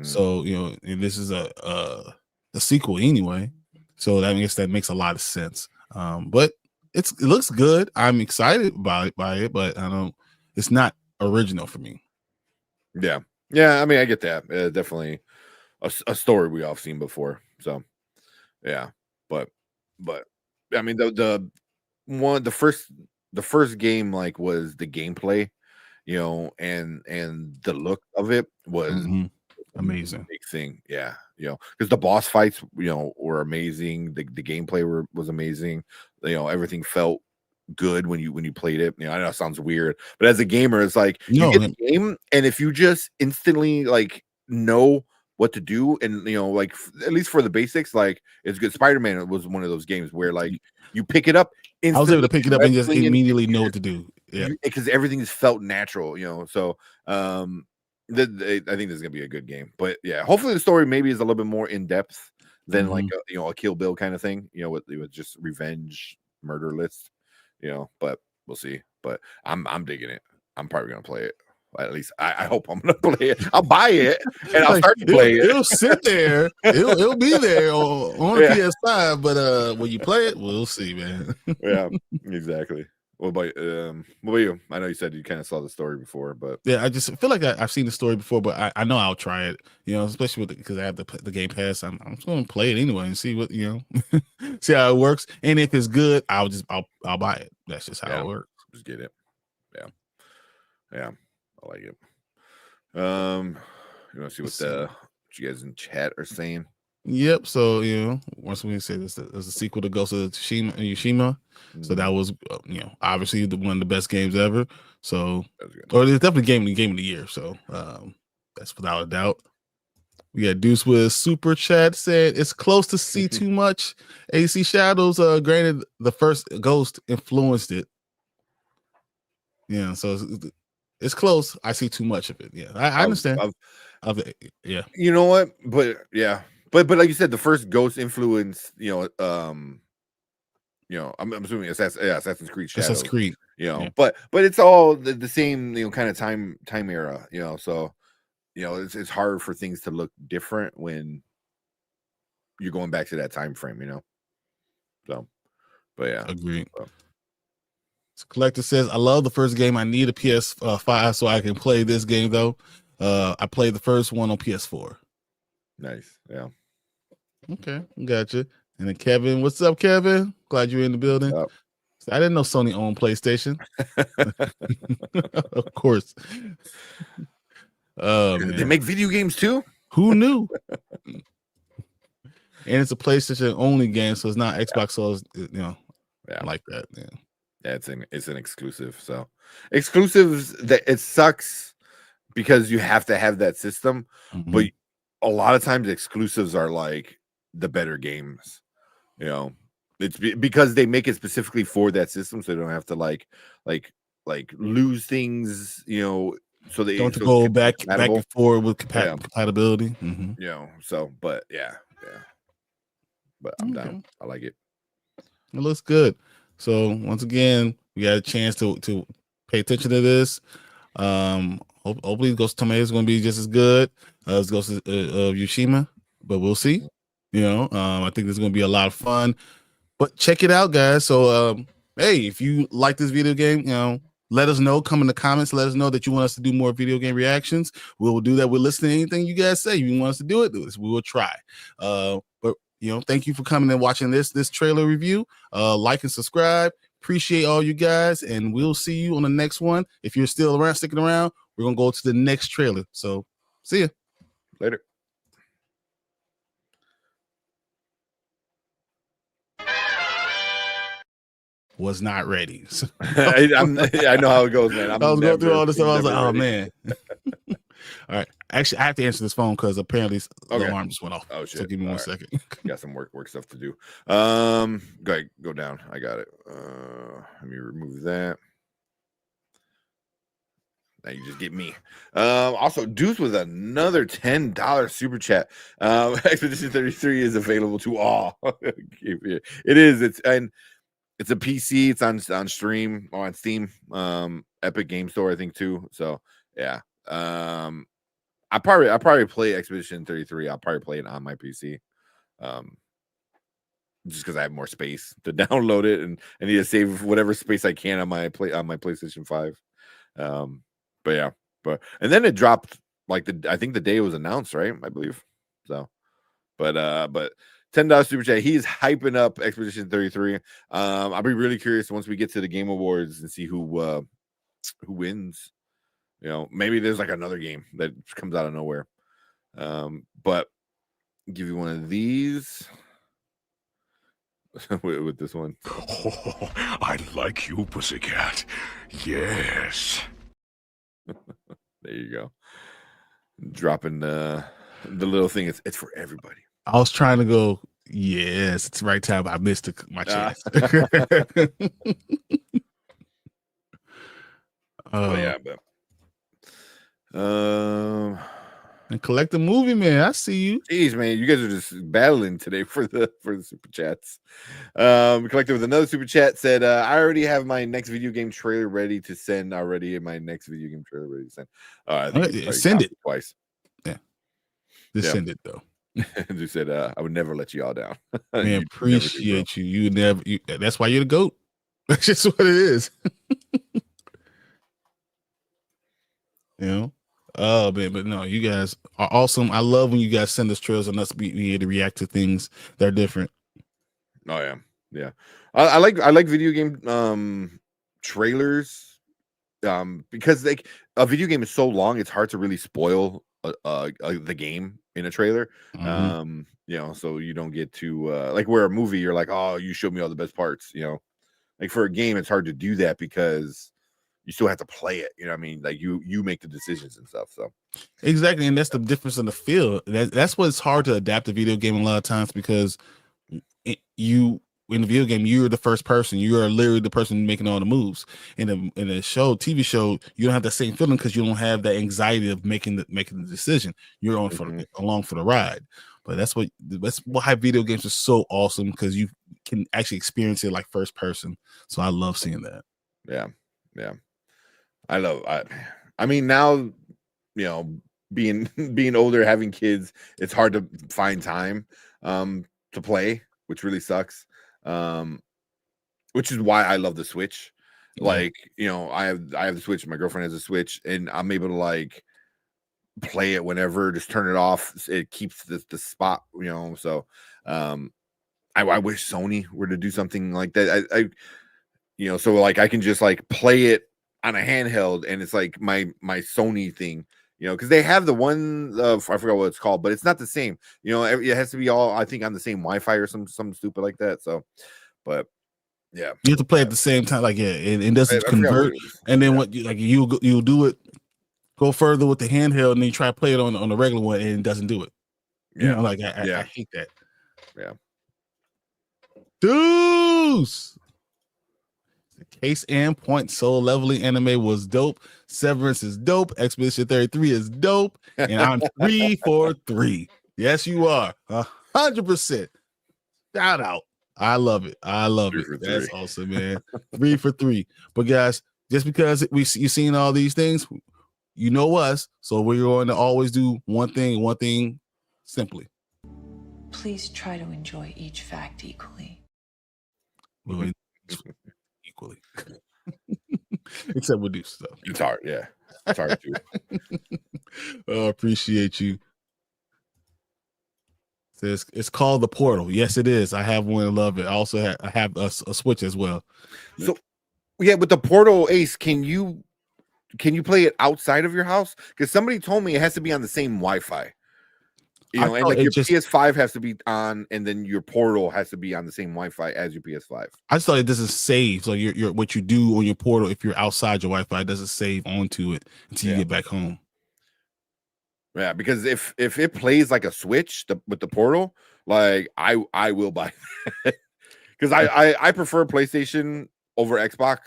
So and this is a sequel anyway, so that makes a lot of sense. But it looks good. I'm excited by it, but it's not original for me. Yeah. I mean, I get that. Definitely a story we all seen before. So, yeah, but I mean, the first game like was the gameplay, and the look of it was amazing. Big thing, yeah, because the boss fights, were amazing. The gameplay was amazing. Everything felt good when you played it. I know it sounds weird, but as a gamer, it's like you get the game, and if you just instantly like know what to do, and like at least for the basics, like it's good. Spider-Man was one of those games where like you pick it up instantly. I was able to pick it up and just immediately know what to do. Yeah, because everything is felt natural. So I think this is gonna be a good game. But yeah, hopefully the story maybe is a little bit more in depth than like a Kill Bill kind of thing. With just revenge murder list. But we'll see. But I'm digging it. I'm probably gonna play it. At least I hope I'm gonna play it. I'll buy it and I'll start to play it. It'll sit there. It'll be there on PS5. But when you play it, we'll see, man. Yeah, exactly. What about you? I know you said you kind of saw the story before, but yeah, I just feel like I've seen the story before, but I know I'll try it. Especially because I have the Game Pass. I'm just going to play it anyway and see what see how it works. And if it's good, I'll buy it. That's just how it works. Just get it. Yeah, I like it. You want to see what you guys in chat are saying? Yep. So once we say this, there's a sequel to Ghost of Tsushima. So that was obviously one of the best games ever. So or it's definitely game of the year. So that's without a doubt. We got Deuce with Super Chat said it's close to see too much. AC Shadows, granted the first Ghost influenced it. Yeah, so it's close. I see too much of it. Yeah, I understand. Yeah. You know what? But yeah. But like you said, the first Ghost influence, I'm assuming Assassin's Creed Shadows. Assassin's Creed. But it's all the same, kind of time era, so it's hard for things to look different when you're going back to that time frame, So, but yeah. Agreed. So Collector says, I love the first game. I need a PS5 so I can play this game though. I played the first one on PS4. Nice. Yeah. Okay, gotcha. And then Kevin, what's up, Kevin? Glad you're in the building. Yep. I didn't know Sony owned PlayStation. Of course. They make video games too. Who knew? And it's a PlayStation only game, so it's not Xbox. So it's, like that. Yeah, it's an exclusive. So exclusives, that it sucks because you have to have that system, but a lot of times exclusives are like the better games. It's because they make it specifically for that system, so they don't have to like lose things. So they don't go back and forth with compatibility. So but but I'm down. I like it. It looks good. So once again, we got a chance to pay attention to this. Hopefully Ghost of Tomatoes is going to be just as good as Ghost of Tsushima, but we'll see. I think this is going to be a lot of fun. But check it out, guys. So hey, if you like this video game, let us know. Come in the comments. Let us know that you want us to do more video game reactions. We'll do that. We'll listen to anything you guys say. If you want us to do it, we will try. But thank you for coming and watching this trailer review. Like and subscribe. Appreciate all you guys, and we'll see you on the next one. If you're still around, sticking around, we're gonna go to the next trailer. So See ya. Later. Was not ready. So, I know how it goes, man. I was going through all this stuff. I was like, oh man. All right. Actually, I have to answer this phone because apparently the alarm just went off. Oh shit. So give me 1 second. Got some work stuff to do. Go down. I got it. Let me remove that. Now you just get me. Also, Deuce with another $10 super chat. Expedition 33 is available to all. It is. It's a PC. It's on stream or on Steam. Epic Game Store, I think too. So yeah. I probably play Expedition 33. I'll probably play it on my PC. Just because I have more space to download it and I need to save whatever space I can on my PlayStation 5. But yeah, and then it dropped I think the day it was announced, right? I believe so. But $10 super chat. He's hyping up Expedition 33. I'll be really curious once we get to the Game Awards and see who wins. Maybe there's like another game that comes out of nowhere. But I'll give you one of these with this one. Oh, I like you, pussycat. Yes. There you go. Dropping the little thing. It's for everybody. I was trying to go, yes, it's the right time. I missed my chance. Yeah, but and collect the movie, man. I see you. Jeez, man, you guys are just battling today for the super chats. Collected with another super chat said, I already have my next video game trailer ready to send already. My next video game trailer ready to send. I think send it twice. Yeah, just send it though. You said, I would never let y'all down. Man, appreciate you. You never. That's why you're the GOAT. That's just what it is. Oh man, but no, you guys are awesome. I love when you guys send us trailers and us be able to react to things that are different. Oh yeah. I like video game trailers because a video game is so long, it's hard to really spoil the game in a trailer. So you don't get to where a movie you're like, oh, you showed me all the best parts. Like for a game, it's hard to do that because you still have to play it. I mean, like you make the decisions and stuff. So exactly, and that's the difference in the feel. That's what's hard to adapt a video game a lot of times because you in the video game you're the first person. You are literally the person making all the moves. In a show, TV show, you don't have the same feeling because you don't have that anxiety of making the decision. You're on along for the ride. But that's why video games are so awesome because you can actually experience it like first person. So I love seeing that. Yeah. I mean, now, being older, having kids, it's hard to find time to play, which really sucks. Which is why I love the Switch. I have the Switch, my girlfriend has a Switch, and I'm able to play it whenever, just turn it off. It keeps the spot, so I wish Sony were to do something like that. So I can just play it on a handheld, and it's like my Sony thing, because they have the one I forgot what it's called, but it's not the same. It has to be all, I think, on the same Wi-Fi or something stupid like that. So, but yeah, you have to play at the same time. It doesn't convert. And then what you'll do it, go further with the handheld, and then you try to play it on the regular one, and it doesn't do it. I hate that. Yeah. Deuce. Case and point. Soul Leveling anime was dope. Severance is dope. Expedition 33 is dope. And I'm 3 for 3. Yes, you are 100%. Shout out. I love it. That's awesome, man. 3 for 3. But guys, just because you've seen all these things, you know us. So we're going to always do one thing simply. Please try to enjoy each fact equally. Equally. Except with Deuce stuff. It's hard, yeah. It's hard to. Appreciate you. Says it's called The Portal. Yes, it is. I have one and love it. I also have a Switch as well. So yeah, with the Portal, Ace, can you can you play it outside of your house? Because somebody told me it has to be on the same Wi-Fi. You know, and like your PS5 has to be on, and then your Portal has to be on the same Wi-Fi as your PS5. I just thought it doesn't save. So your what you do on your Portal, if you're outside your Wi-Fi, it doesn't save onto it until you get back home. Yeah, because if it plays like a Switch with the Portal, like I will buy that. Because I prefer PlayStation over Xbox,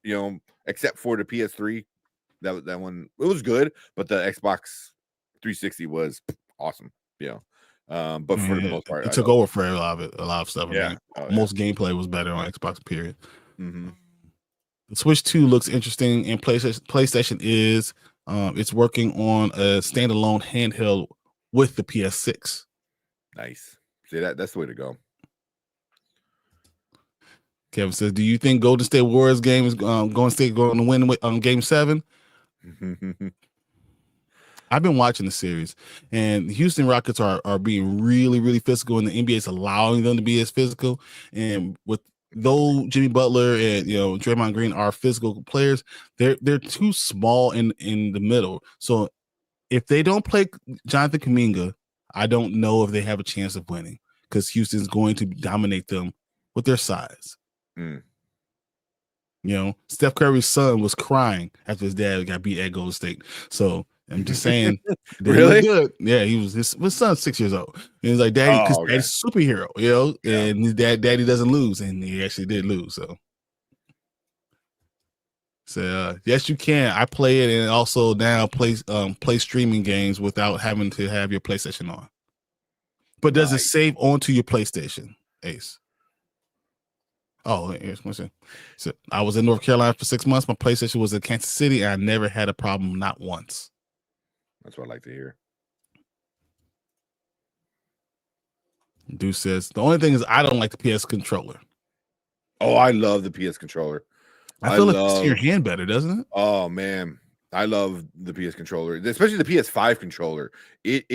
you know, except for the PS3. That one, it was good, but the Xbox 360 was awesome. Yeah. But for the most part, it took over for a lot of stuff. Yeah. I mean, most gameplay was better on Xbox, period. Mm-hmm. The Switch 2 looks interesting, and PlayStation is it's working on a standalone handheld with the PS6. Nice. See, that's the way to go. Kevin says, "Do you think Golden State Warriors game is Golden State going to win with Game 7?" I've been watching the series, and the Houston Rockets are being really, really physical, and the NBA is allowing them to be as physical. And though Jimmy Butler and Draymond Green are physical players, they're too small in the middle. So if they don't play Jonathan Kuminga, I don't know if they have a chance of winning, because Houston's going to dominate them with their size. Steph Curry's son was crying after his dad got beat at Golden State. So I'm just saying, really good. Yeah, he was his son's 6 years old. And he was like, "Daddy, because Daddy's a superhero, and his Daddy doesn't lose," and he actually did lose. So yes, you can. I play it, and also now play streaming games without having to have your PlayStation on. But does it save onto your PlayStation, Ace? Oh, here's one. So I was in North Carolina for 6 months. My PlayStation was in Kansas City, and I never had a problem, not once. That's what I like to hear. Dude says the only thing is I don't like the PS controller. Oh, I love the PS controller. I feel like it's in your hand better, doesn't it? Oh man, I love the PS controller, especially the PS5 controller. It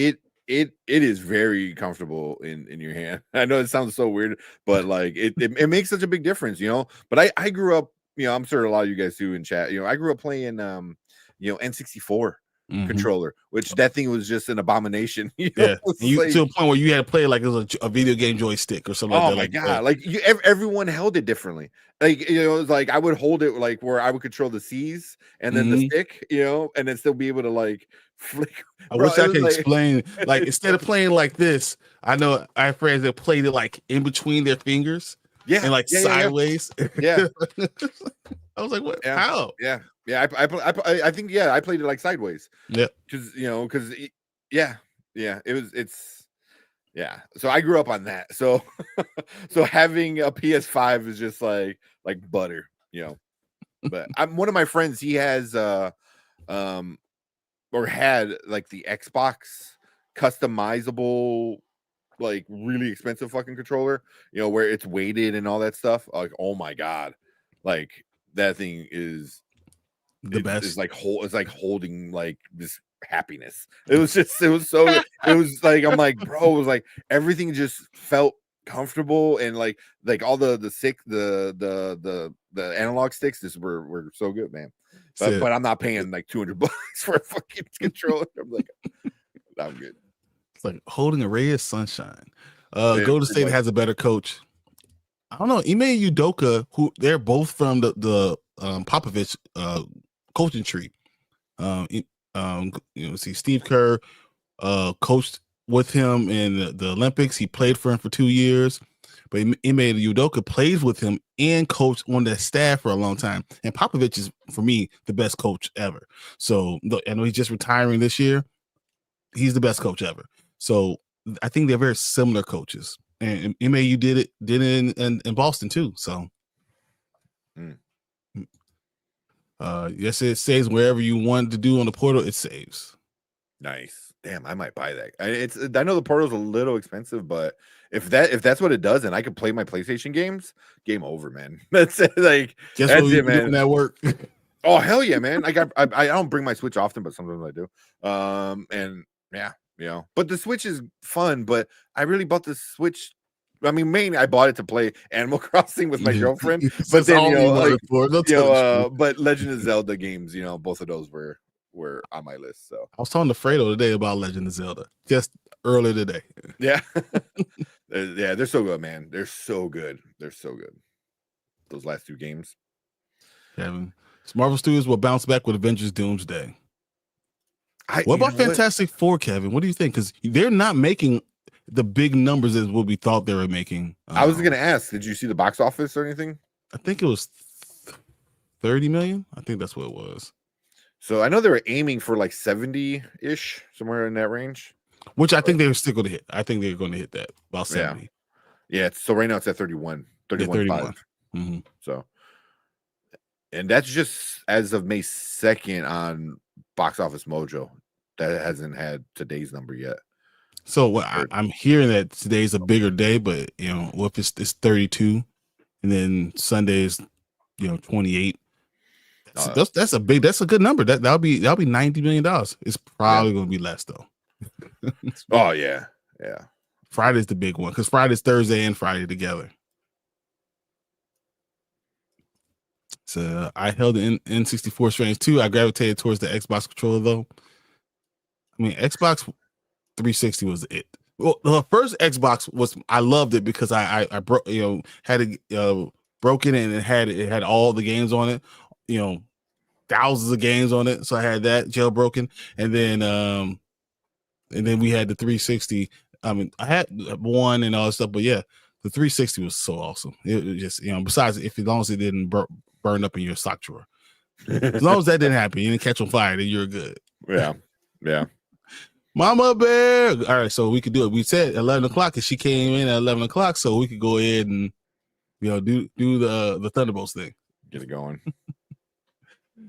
is very comfortable in your hand. I know it sounds so weird, but like it makes such a big difference, But I grew up, I'm sure a lot of you guys do in chat. I grew up playing N64 controller, which that thing was just an abomination. To a point where you had to play like it was a video game joystick or something. Oh like that. My god! Like everyone held it differently. Like it was like I would hold it like where I would control the C's and then the stick, and then still be able to like flick. I wish I could explain. Like instead of playing like this, I know I have friends that played it like in between their fingers. Yeah, and like sideways. Yeah. I was like, what? How? Yeah. I think I played it like sideways. Yeah. Because So I grew up on that. So so having a PS5 is just like butter, But one of my friends, he has or had like the Xbox customizable, like really expensive fucking controller, where it's weighted and all that stuff. Like, oh my god, like that thing is the best. It's like holding like this happiness. It was so good. It was like, I'm like, bro, it was like everything just felt comfortable, and like all the analog sticks just were so good, man. But I'm not paying like $200 for a fucking controller. I'm like, I'm good. It's like holding a ray of sunshine. Golden State has a better coach. I don't know. Ime Udoka, who they're both from the Popovich coaching tree. See Steve Kerr coached with him in the Olympics. He played for him for 2 years, but Ime Udoka plays with him and coached on the staff for a long time. And Popovich is, for me, the best coach ever. So I know he's just retiring this year. He's the best coach ever. So I think they're very similar coaches. And Ime, did it in Boston too. So yes, it saves wherever you want to do on the portal. It saves. Nice. Damn, I might buy that. I know the portal's a little expensive, but if that's what it does, and I can play my PlayStation games, game over, man. That's it. Like, guess that's what it, man. Doing that work. Oh hell yeah, man! I don't bring my Switch often, but sometimes I do. And yeah, but the Switch is fun. But I really bought the Switch I mean, mainly I bought it to play Animal Crossing with my girlfriend, That's but then all we bought it for. Don't tell the truth. but Legend of Zelda games, both of those were on my list. So I was talking to Fredo today about Legend of Zelda just earlier today. yeah, yeah, they're so good, man. They're so good. They're so good. Those last 2 games. Kevin, Marvel Studios will bounce back with Avengers Doomsday. What about Fantastic Four, Kevin? What do you think? Because they're not making the big numbers as what we thought they were making. I was going to ask, did you see the box office or anything? I think it was 30 million. I think that's what it was. So I know they were aiming for like 70-ish, somewhere in that range. Which I think they were still going to hit. I think they're going to hit that, about 70. Yeah. So right now it's at 31. 31. Mm-hmm. So, and that's just as of May 2nd on Box Office Mojo. That hasn't had today's number yet. So I'm hearing that today's a bigger day, but if it's 32, and then Sunday is 28. That's a good number. That'll be $90 million. It's probably going to be less though. Oh yeah. Friday's the big one because Friday's Thursday and Friday together. So I held the N64 Strange 2. I gravitated towards the Xbox controller though. I mean, Xbox 360 was it. Well, the first Xbox I loved it because I broke had it broken and it had all the games on it. Thousands of games on it. So I had that jailbroken, and then we had the 360. I mean, I had one and all that stuff, but yeah, the 360 was so awesome. It was just besides as long as it didn't burn up in your sock drawer, as long as that didn't happen, you didn't catch on fire, then you're good. Yeah. Mama Bear. All right, so we could do it. We said 11 o'clock, and she came in at 11 o'clock, so we could go ahead and do the Thunderbolts thing. Get it going.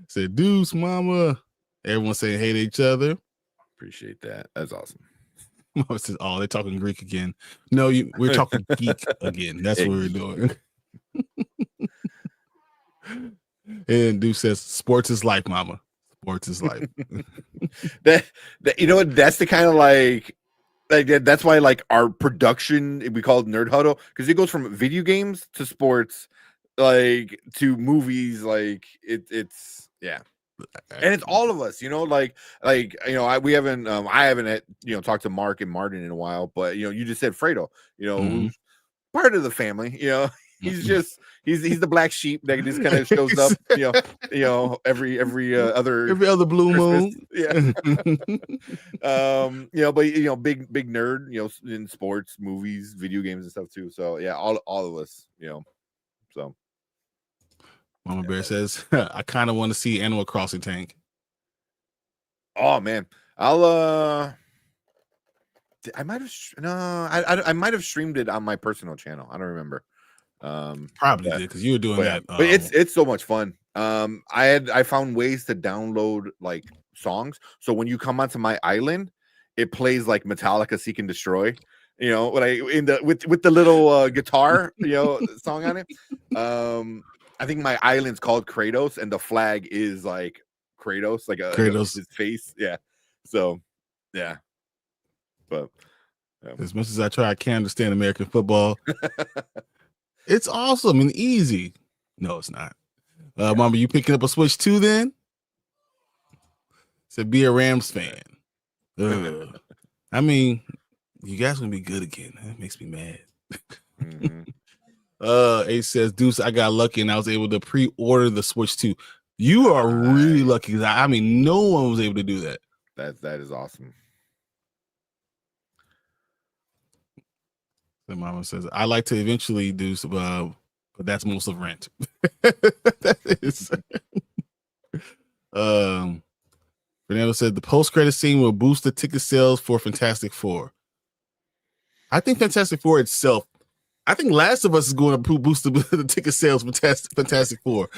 Said deuce, mama. Everyone saying hey to each other. Appreciate that. That's awesome. Mama says, "Oh, they're talking Greek again." No, we're talking geek again. That's what we're doing. And Deuce says, "Sports is life, mama. Sports is life." that that's the kind of like that's why like our production, we call it Nerd Huddle, because it goes from video games to sports, like to movies, like it's yeah. And it's all of us, we haven't I haven't talked to Mark and Martin in a while, but you just said Fredo, who's part of the family, he's just he's the black sheep that just kind of shows up, every other blue moon. Yeah. But big nerd, in sports, movies, video games and stuff too. So yeah, all of us, so Mama Bear says, I kind of want to see Animal Crossing Tank. Oh man, I might have streamed it on my personal channel. I don't remember. Probably did because you were doing that. But it's so much fun. I found ways to download like songs, so when you come onto my island, it plays like Metallica Seek and Destroy. With the little guitar, song on it. I think my island's called Kratos, and the flag is like Kratos, like Kratos' his face. Yeah. So, yeah. But as much as I try, I can't understand American football. It's awesome and easy. No, it's not. Mama, you picking up a Switch 2 then? Said be a Rams fan. I mean, you guys gonna be good again. That makes me mad. Mm-hmm. Ace says, Deuce, I got lucky and I was able to pre-order the Switch 2. You are really lucky. I mean, no one was able to do that. That is awesome. The mama says, I like to eventually do, but that's most of rent. That is. Fernando said the post-credit scene will boost the ticket sales for Fantastic Four. I think Fantastic Four itself. I think Last of Us is going to boost the ticket sales for Fantastic Four.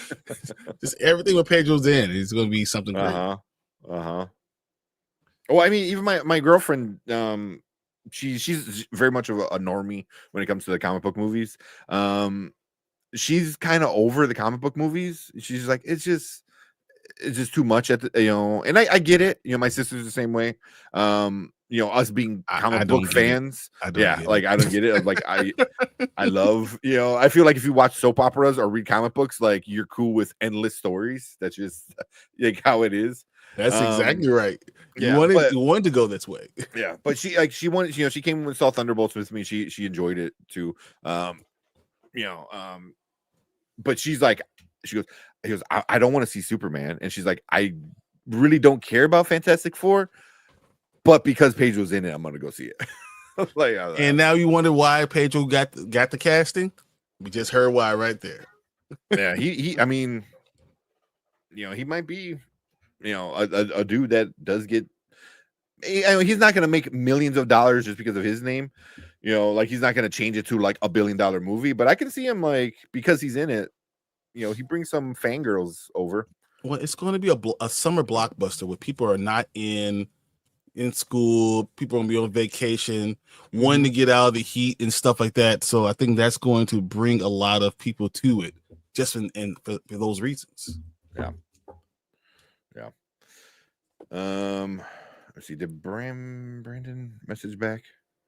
Just everything with Pedro's in is going to be something great. Well, I mean, even my girlfriend, she's very much of a normie when it comes to the comic book movies. She's kind of over the comic book movies. She's like, it's just too much and I get it. My sister's the same way. us being I comic don't book get it. fans. I don't get like it. I don't get it. Like I love, I feel like if you watch soap operas or read comic books, like you're cool with endless stories. That's just like how it is. That's exactly right. yeah, You wanted to go this way. Yeah, but she wanted, she came and saw Thunderbolts with me. She enjoyed it too. But she's like, he goes, I don't want to see Superman, and she's like, I really don't care about Fantastic Four, but because Pedro was in it, I'm gonna go see it. Like, and now you wonder why Pedro got the casting. We just heard why right there. Yeah, he I mean, he might be, a dude that does get. I mean, he's not going to make millions of dollars just because of his name, like he's not going to change it to like $1 billion movie. But I can see him, like, because he's in it, he brings some fangirls over. Well, it's going to be a summer blockbuster where people are not in school, people are going to be on vacation, wanting to get out of the heat and stuff like that. So I think that's going to bring a lot of people to it, just for those reasons. Yeah. Let's see. Did Brandon message back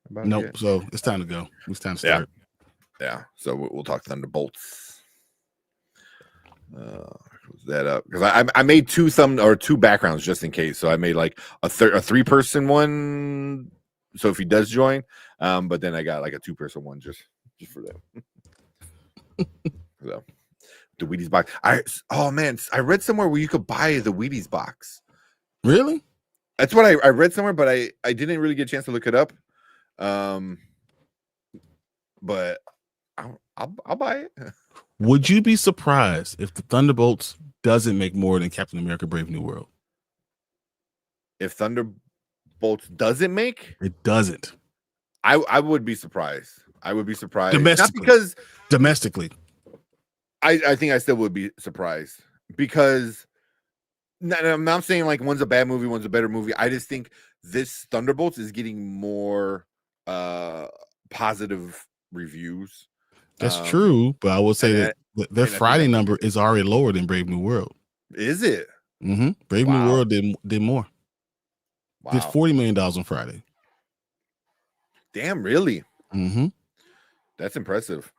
about Nope. it? So it's time to go. It's time to start. Yeah. So we'll talk Thunderbolts. Close that up because I made two backgrounds just in case. So I made like a 3-person one. So if he does join, but then I got like a 2-person one just for that. So the Wheaties box. I read somewhere where you could buy the Wheaties box. Really? That's what I read somewhere, but I didn't really get a chance to look it up. But I'll buy it. Would you be surprised if the Thunderbolts doesn't make more than Captain America: Brave New World? If Thunderbolts doesn't make, it doesn't. I would be surprised. I would be surprised. Domestically. Not because domestically. I think I still would be surprised because I'm not saying like one's a bad movie, one's a better movie. I just think this Thunderbolts is getting more positive reviews. That's true, but I will say that their Friday number is already lower than Brave New World. Is it? Mm-hmm. Brave New World did more. Wow. Did $40 million on Friday. Damn, really? Mm-hmm. That's impressive.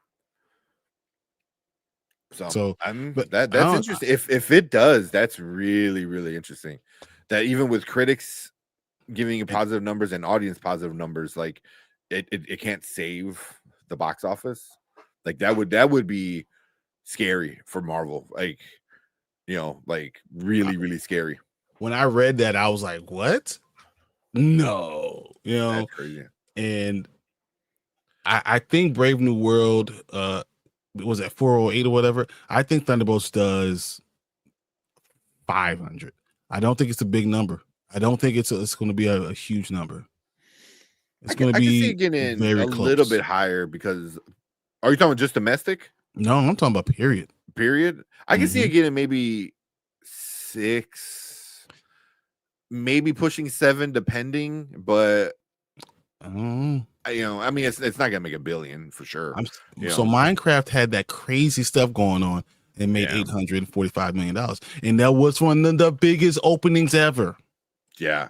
So but that's interesting. If it does, that's really, really interesting. That even with critics giving you positive numbers and audience positive numbers, like it can't save the box office. Like that would be scary for Marvel. Like, like really, really scary. When I read that, I was like, what? No, That's crazy. And I think Brave New World was at 408 or whatever. I think Thunderbolts does 500. I don't think it's a big number. I don't think it's going to be a huge number. It's going to be see it getting very a close. Little bit higher because are you talking just domestic? No, I'm talking about period. I can see it getting maybe 6, maybe pushing 7, depending. But I mean, it's not gonna make $1 billion for sure. So Minecraft had that crazy stuff going on and made $845 million, and that was one of the biggest openings ever. Yeah.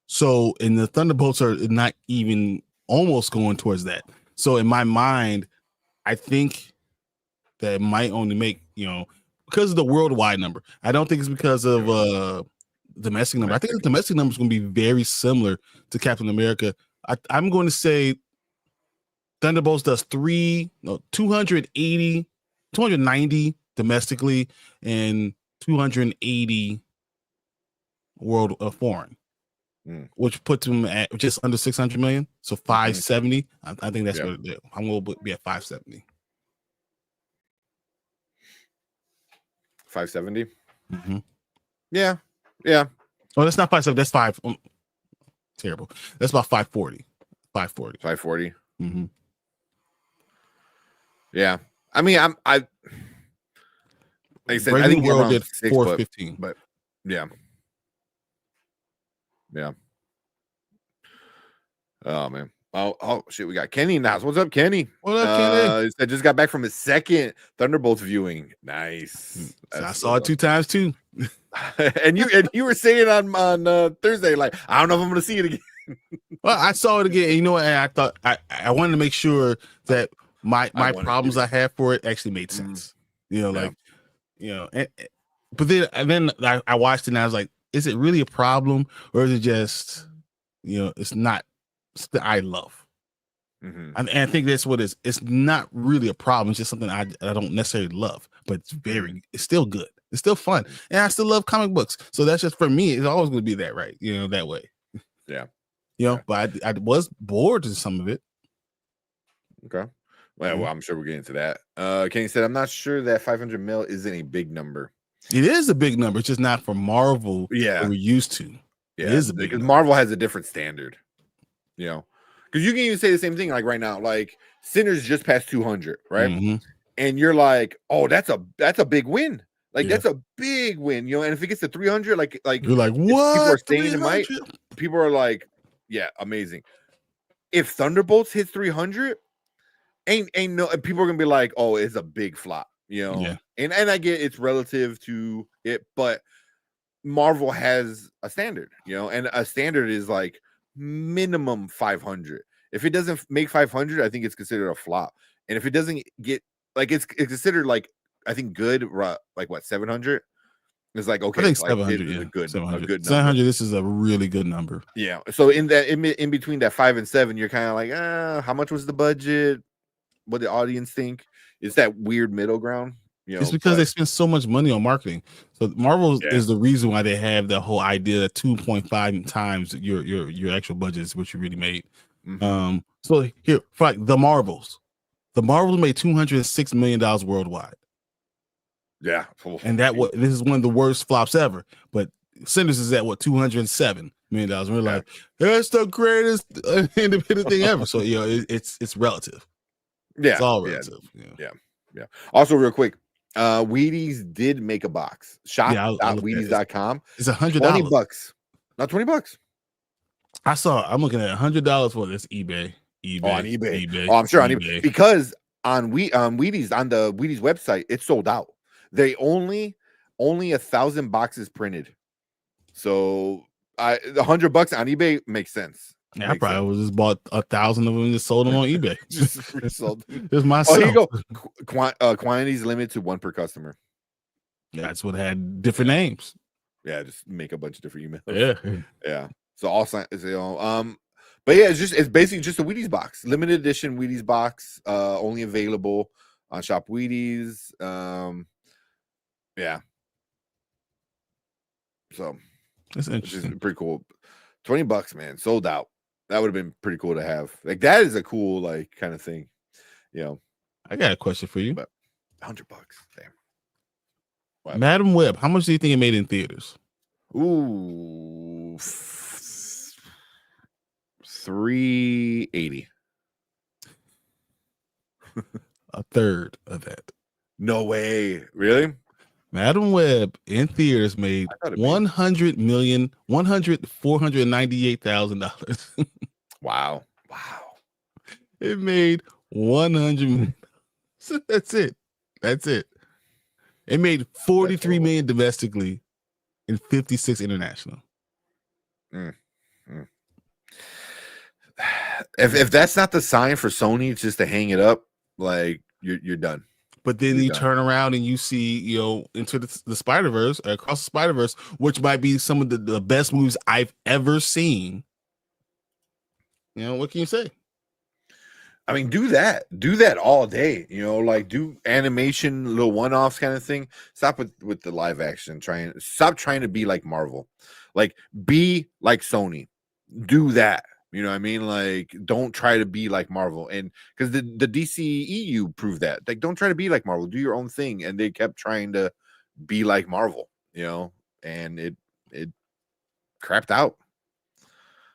So, and the Thunderbolts are not even almost going towards that. So, in my mind, I think that it might only make, because of the worldwide number. I don't think it's because of domestic number. I think the domestic number is going to be very similar to Captain America. I'm going to say Thunderbolts does 290 domestically and 280 world foreign, which puts them at just under 600 million. So 570. I think that's what I'm going to be at 570. 570. Mm-hmm. Yeah. Oh, that's not 570. That's 5. Terrible. That's about 540. 540. Mm-hmm. Yeah. I mean, like I said, Brave I think New World around did 6, 415. but yeah. Oh man. Oh shit, we got Kenny in the house. What's up, Kenny? What up, Kenny? I just got back from his second Thunderbolts viewing. Nice. So I saw it 2 times too. and you were saying on Thursday, like, I don't know if I'm gonna see it again. Well, I saw it again. And you know what? And I thought I wanted to make sure that my problems I have for it actually made sense. You know, like but then I watched it and I was like, is it really a problem or is it just it's not I love. And I think that's what it is. It's not really a problem. It's just something I don't necessarily love, but it's still good. It's still fun. And I still love comic books. So that's just for me. It's always going to be that, right? That way. Yeah. But I was bored to some of it. Okay. Well, I'm sure we'll get into that. Kenny said, I'm not sure that 500 mil is any big number. It is a big number. It's just not for Marvel. Yeah. We're used to. Yeah. It is a big because number. Marvel has a different standard. Because you can even say the same thing like right now. Like Sinners just passed 200, right? And you're like, oh, that's a big win. Like that's a big win, and if it gets to 300, like you're like, what? People are saying it might. People are like, yeah, amazing. If Thunderbolts hits 300, ain't no, and people are gonna be like, oh, it's a big flop, Yeah. And I get it's relative to it, but Marvel has a standard, and a standard is like minimum 500. If it doesn't make 500, I think it's considered a flop, and if it doesn't get like it's considered like. I think good, like what 700 is like okay. I think like, 700 is a good 700. 700. This is a really good number. Yeah. So in between that 5 and 7, you're kind of like, how much was the budget? What the audience think? It's that weird middle ground. It's because they spend so much money on marketing. So Marvel is the reason why they have the whole idea that 2.5 times your actual budget is what you really made. So here, for like the Marvels made $206 million worldwide. Yeah, and this is one of the worst flops ever. But Sinners is at $207 million. We're like, that's the greatest independent thing ever. So it's relative. Yeah, it's all relative. Yeah. Also, real quick, Wheaties did make a box. Shop.wheaties.com. It's $100. $20. Not $20. I'm looking at $100 for this eBay. On eBay. Oh, I'm sure on eBay because on Wheaties on the Wheaties website, it's sold out. They only 1,000 boxes printed, so $100 on eBay makes sense. Yeah, I probably just bought 1,000 of them and just sold them on eBay. Just resold. There's myself. Oh, here you go. Quantities limited to 1 per customer. Yeah, that's what had different names. Yeah, just make a bunch of different emails. Yeah. So all sign, but yeah, it's basically just a Wheaties box, limited edition Wheaties box, only available on Shop Wheaties. Yeah. So that's interesting. Which is pretty cool. $20, man, sold out. That would have been pretty cool to have. Like that is a cool like kind of thing. I got a question for you. But $100, damn. Wow. Madam Web, how much do you think it made in theaters? Ooh, 380. A third of that. No way, really? Madam Web in theaters made $498,000. Wow. It made 100 million. So that's it. It made 43 million domestically and 56 international. If that's not the sign for Sony just to hang it up, like you're done. But then you turn around and you see, into the Spider-Verse, Across the Spider-Verse, which might be some of the best movies I've ever seen. What can you say? I mean, do that all day, like do animation, little one-offs kind of thing. Stop with the live action. Stop trying to be like Marvel, like be like Sony. Do that. You know what I mean? Like, don't try to be like Marvel. And because the DCEU proved that. Like, don't try to be like Marvel. Do your own thing. And they kept trying to be like Marvel, and it crapped out.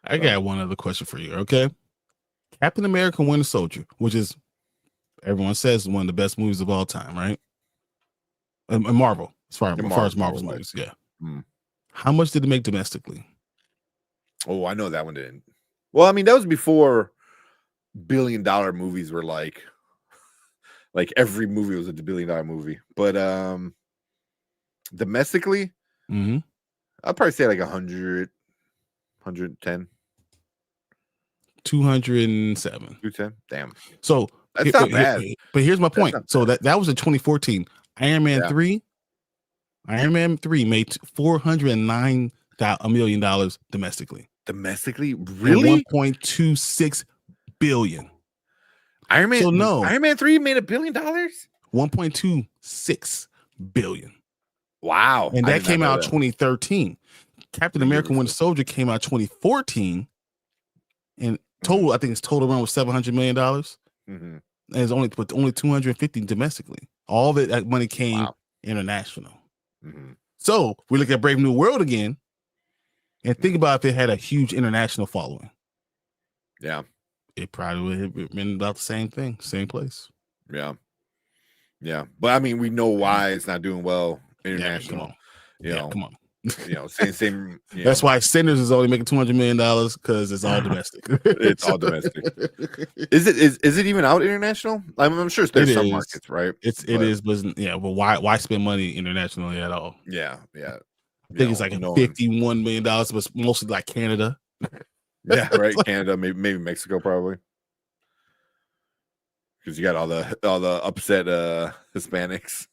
I got one other question for you, okay? Captain America Winter Soldier, which is, everyone says, one of the best movies of all time, right? And Marvel, as far as Marvel's movies, yeah. How much did it make domestically? Oh, I know that one didn't. Well, I mean, that was before billion-dollar movies were like every movie was a billion-dollar movie. But domestically, I'd probably say like 100, 110. 207. 210. Damn, So that's not bad. But here's my That's point. not So that was in 2014. Iron Man Yeah. 3. Iron Man 3 made $409 million domestically. Domestically, And really? 1.26 billion. Iron Man. So no. Iron Man 3 made $1 billion. 1.26 billion. Wow, And I that did not came know out that. 2013. Captain The year America Winter before. Soldier came out 2014. And total, I think it's total around was $700 million. Mhm. And it's only 250 domestically. All that money came Wow. international. Mhm. So we look at Brave New World again and think about if it had a huge international following. Yeah, It probably would have been about the same thing, same place. yeah, yeah. But I mean, we know why it's not doing well Yeah, international. come on. You know, Come on. same. You That's know, why Sinners is only making $200 million because it's all domestic. It's all domestic. Is it even out international? I'm sure there's some is. markets, right? It is, but yeah, but why spend money internationally at all? Yeah. I think it's like $51 million, but it's mostly like Canada. Yeah, right. Canada, maybe Mexico, probably. Because you got all the upset Hispanics,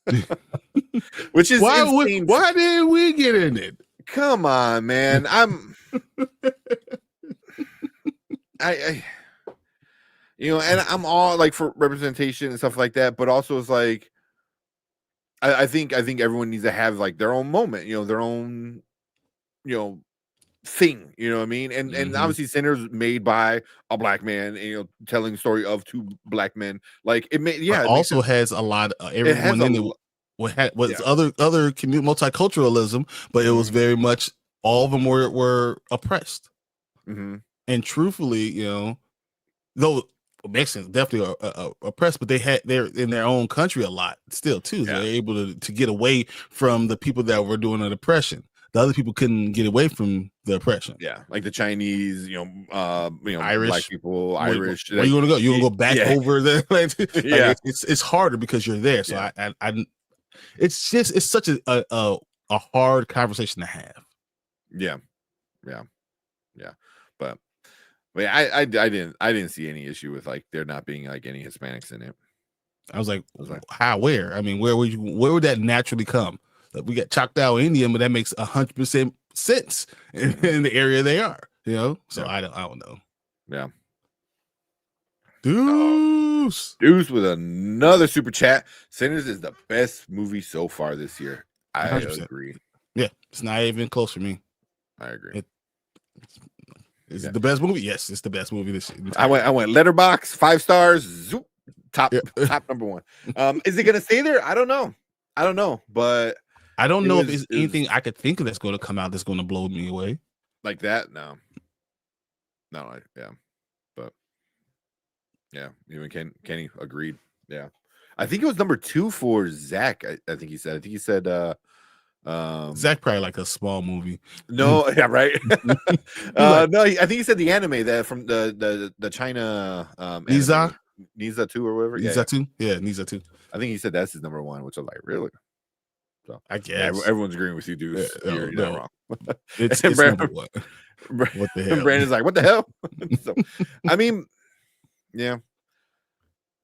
which is insane. Why didn't we get in it? Come on, man. I and I'm all like for representation and stuff like that, but also it's like I think everyone needs to have like their own moment, their own thing, you know what I mean? And obviously Sinners made by a black man, and telling the story of two black men, like it made It also has a lot of everyone in it was other multiculturalism, but it was very much all of them were oppressed. Mm-hmm. And truthfully, though Mexicans definitely are oppressed, but they're in their own country a lot still too. So they're able to get away from the people that were doing the oppression. The other people couldn't get away from the oppression. Yeah, like the Chinese, Irish black people, Irish. Where you gonna go? You gonna go back over there? It's harder because you're there. So it's such a hard conversation to have. Yeah. But I didn't see any issue with like there not being like any Hispanics in it. I was like, how? Where? I mean, where would that naturally come? Like, we got Choctaw Indian, but that makes 100% sense in the area they are. So I don't know. Yeah. Deuce with another super chat. Sinners is the best movie so far this year. I 100%. agree. Yeah, it's not even close for me. I agree. Is it the best movie? Yes, it's the best movie this year. I went Letterbox 5 stars. Zoop, top number one. Is it gonna stay there? I don't know, but I don't know if there's anything I could think of that's going to come out that's going to blow me away like that. No, but yeah, even Kenny agreed. Yeah, I think it was number 2 for Zach. I think he said. Zach probably like a small movie. No, yeah, right. No, I think he said the anime that from the China Niza 2 or whatever. Niza 2? Yeah, Niza 2. I think he said that's his number 1, which I was like, really? So I guess everyone's agreeing with you, dude. You're not wrong. It's Brandon, what the hell? Brandon's like, what the hell? So, I mean, yeah.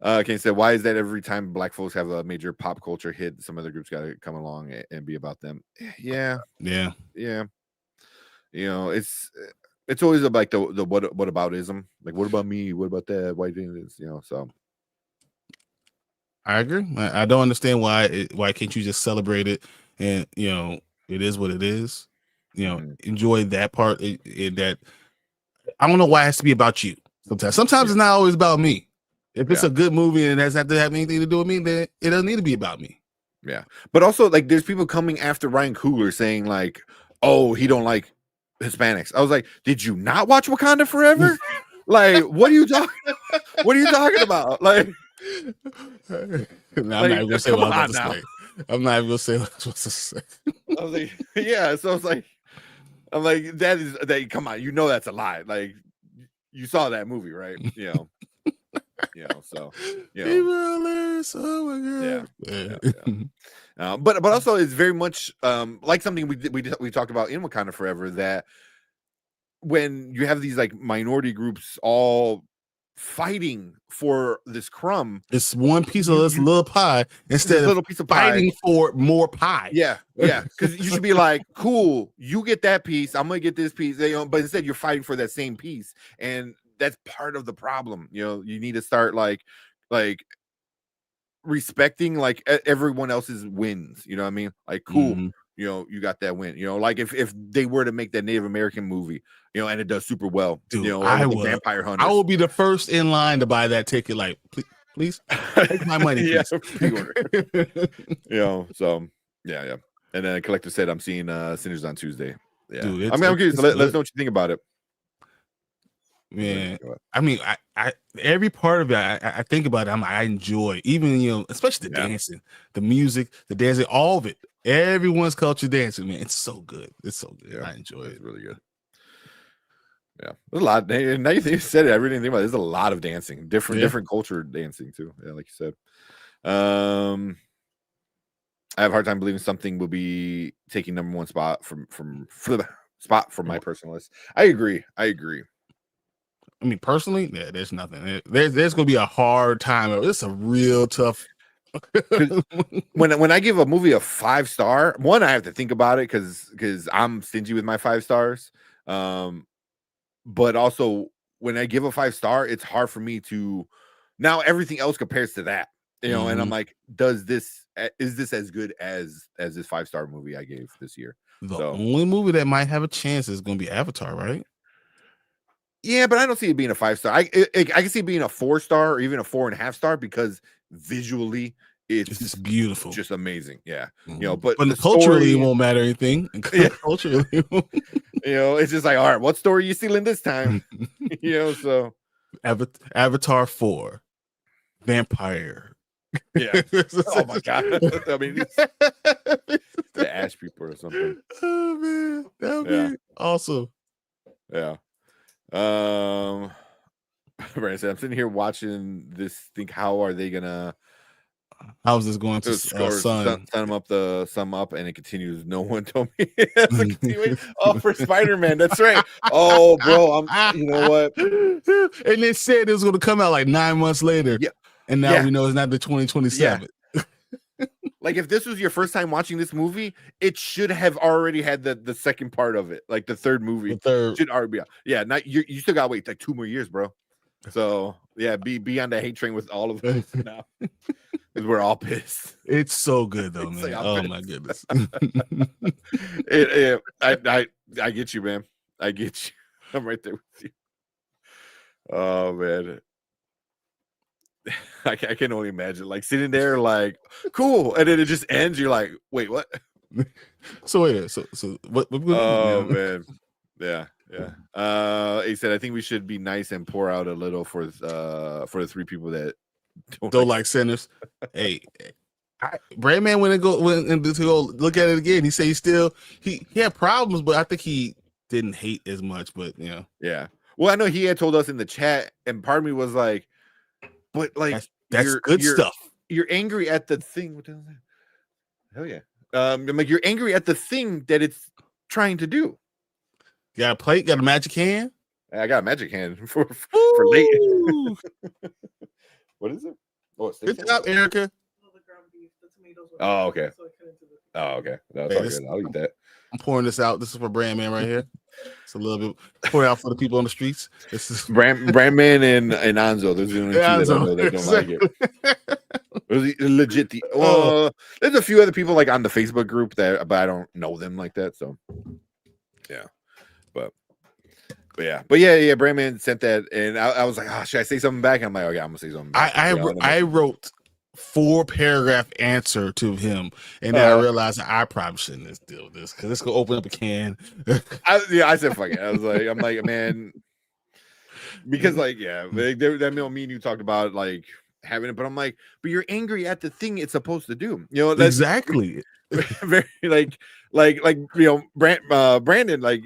Kenny said, why is that every time black folks have a major pop culture hit, some other groups got to come along and be about them? Yeah. It's always like the what aboutism. Like, what about me? What about that? Why didn't this? So I agree. I don't understand why can't you just celebrate it and it is what it is. Enjoy that part. In that, I don't know why it has to be about you. Sometimes it's not always about me. If it's a good movie and it doesn't have to have anything to do with me, then it doesn't need to be about me. Yeah, but also like there's people coming after Ryan Coogler saying like, "Oh, he don't like Hispanics." I was like, "Did you not watch Wakanda Forever? Like, what are you talking? What are you talking about? Like." I'm not even gonna say what I was about to say. I'm not even gonna say what I was supposed to say. I was like, yeah. So I was like, I'm like, that. Come on, that's a lie. Like, you saw that movie, right? So oh my god. Yeah. But also it's very much like something we talked about in Wakanda Forever, that when you have these like minority groups all fighting for this crumb, it's one piece of this little pie instead this of little piece of pie. fighting for more pie. Yeah, because you should be like, cool, you get that piece, I'm gonna get this piece, but instead you're fighting for that same piece, and that's part of the problem. You need to start like respecting like everyone else's wins. You know what I mean? Like, cool. Mm-hmm. You got that win. Like if they were to make that Native American movie, and it does super well, dude, I would. Vampire Hunters. I will be the first in line to buy that ticket. Like, please take my money, please. Pre-order. So yeah. And then Collector said, I'm seeing Sinners on Tuesday. Yeah, dude, I'm curious. Let us know what you think about it. Man, I mean, I every part of it, I think about it. I enjoy, even especially the dancing, the music, the dancing, all of it. Everyone's culture dancing, man. It's so good. It's so good. Yeah, I enjoy it. It's really good. Yeah, there's a lot. Now you said it, I really didn't think about it. There's a lot of dancing, different culture dancing too. Yeah, like you said. I have a hard time believing something will be taking number one spot from my personal list. I agree. I mean, personally, yeah, there's nothing. There's gonna be a hard time. It's a real tough. when I give a movie a 5-star, one, I have to think about it because I'm stingy with my 5 stars. But also when I give a 5-star, it's hard for me to now everything else compares to that. And I'm like, is this as good as this 5-star movie I gave this year? The only movie that might have a chance is going to be Avatar, right? Yeah, but I don't see it being a 5-star. I can see it being a 4-star or even a 4.5-star because visually it's just beautiful, just amazing. Yeah, but culturally it won't matter anything. Culturally, it's just like, all right, what story are you stealing this time? So Avatar 4, Vampire. Yeah. Oh my god. I mean, the Ash people or something. Oh man, that would be awesome. Yeah. Brandon said, I'm sitting here watching this. Think, how are they gonna? How's this going to sum up, and it continues. No one told me. For Spider-Man, that's right. Oh, bro, you know what? And they said it was going to come out like 9 months later. Yeah, and now we know it's not the 2027. Yeah. Like if this was your first time watching this movie, it should have already had the second part of it, like the third movie. Should already be out. Yeah, not you still gotta wait like 2 more years, bro. So yeah, be on the hate train with all of us now. Because we're all pissed. It's so good though, man. Like, oh my goodness. I get you, man. I get you. I'm right there with you. Oh man. I can only imagine like sitting there like cool, and then it just ends. You're like, wait, what? So what? Oh man, yeah. He said, I think we should be nice and pour out a little for the 3 people that don't like Sinners. Hey, Brandman went to go look at it again. He said he had problems, but I think he didn't hate as much. But yeah. Well, I know he had told us in the chat, and part of me was like, but like that's good stuff. You're angry at the thing. What the hell is that? Hell yeah. I'm like, you're angry at the thing that it's trying to do. You got a plate? Got a magic hand? I got a magic hand for late. What is it? Oh, it's good job, Erica. Oh, okay. Oh, okay. That's all good. I'll eat that. I'm pouring this out. This is for Brandman right here. It's a little bit pour it out for the people on the streets. This is Brandman and Anzo. Those are the only 2 that I know that don't like it. Legit. There's a few other people like on the Facebook group but I don't know them like that. So yeah, but yeah. Brandman sent that, and I was like, oh, should I say something back? I'm like, okay, I'm gonna say something back. I wrote 4-paragraph answer to him, and then I realized I probably shouldn't deal with this because it's gonna open up a can. I said fuck it. I'm like, man, because like, yeah, that me and you talked about like having it, but I'm like, but you're angry at the thing it's supposed to do. That's exactly very like Brandon, like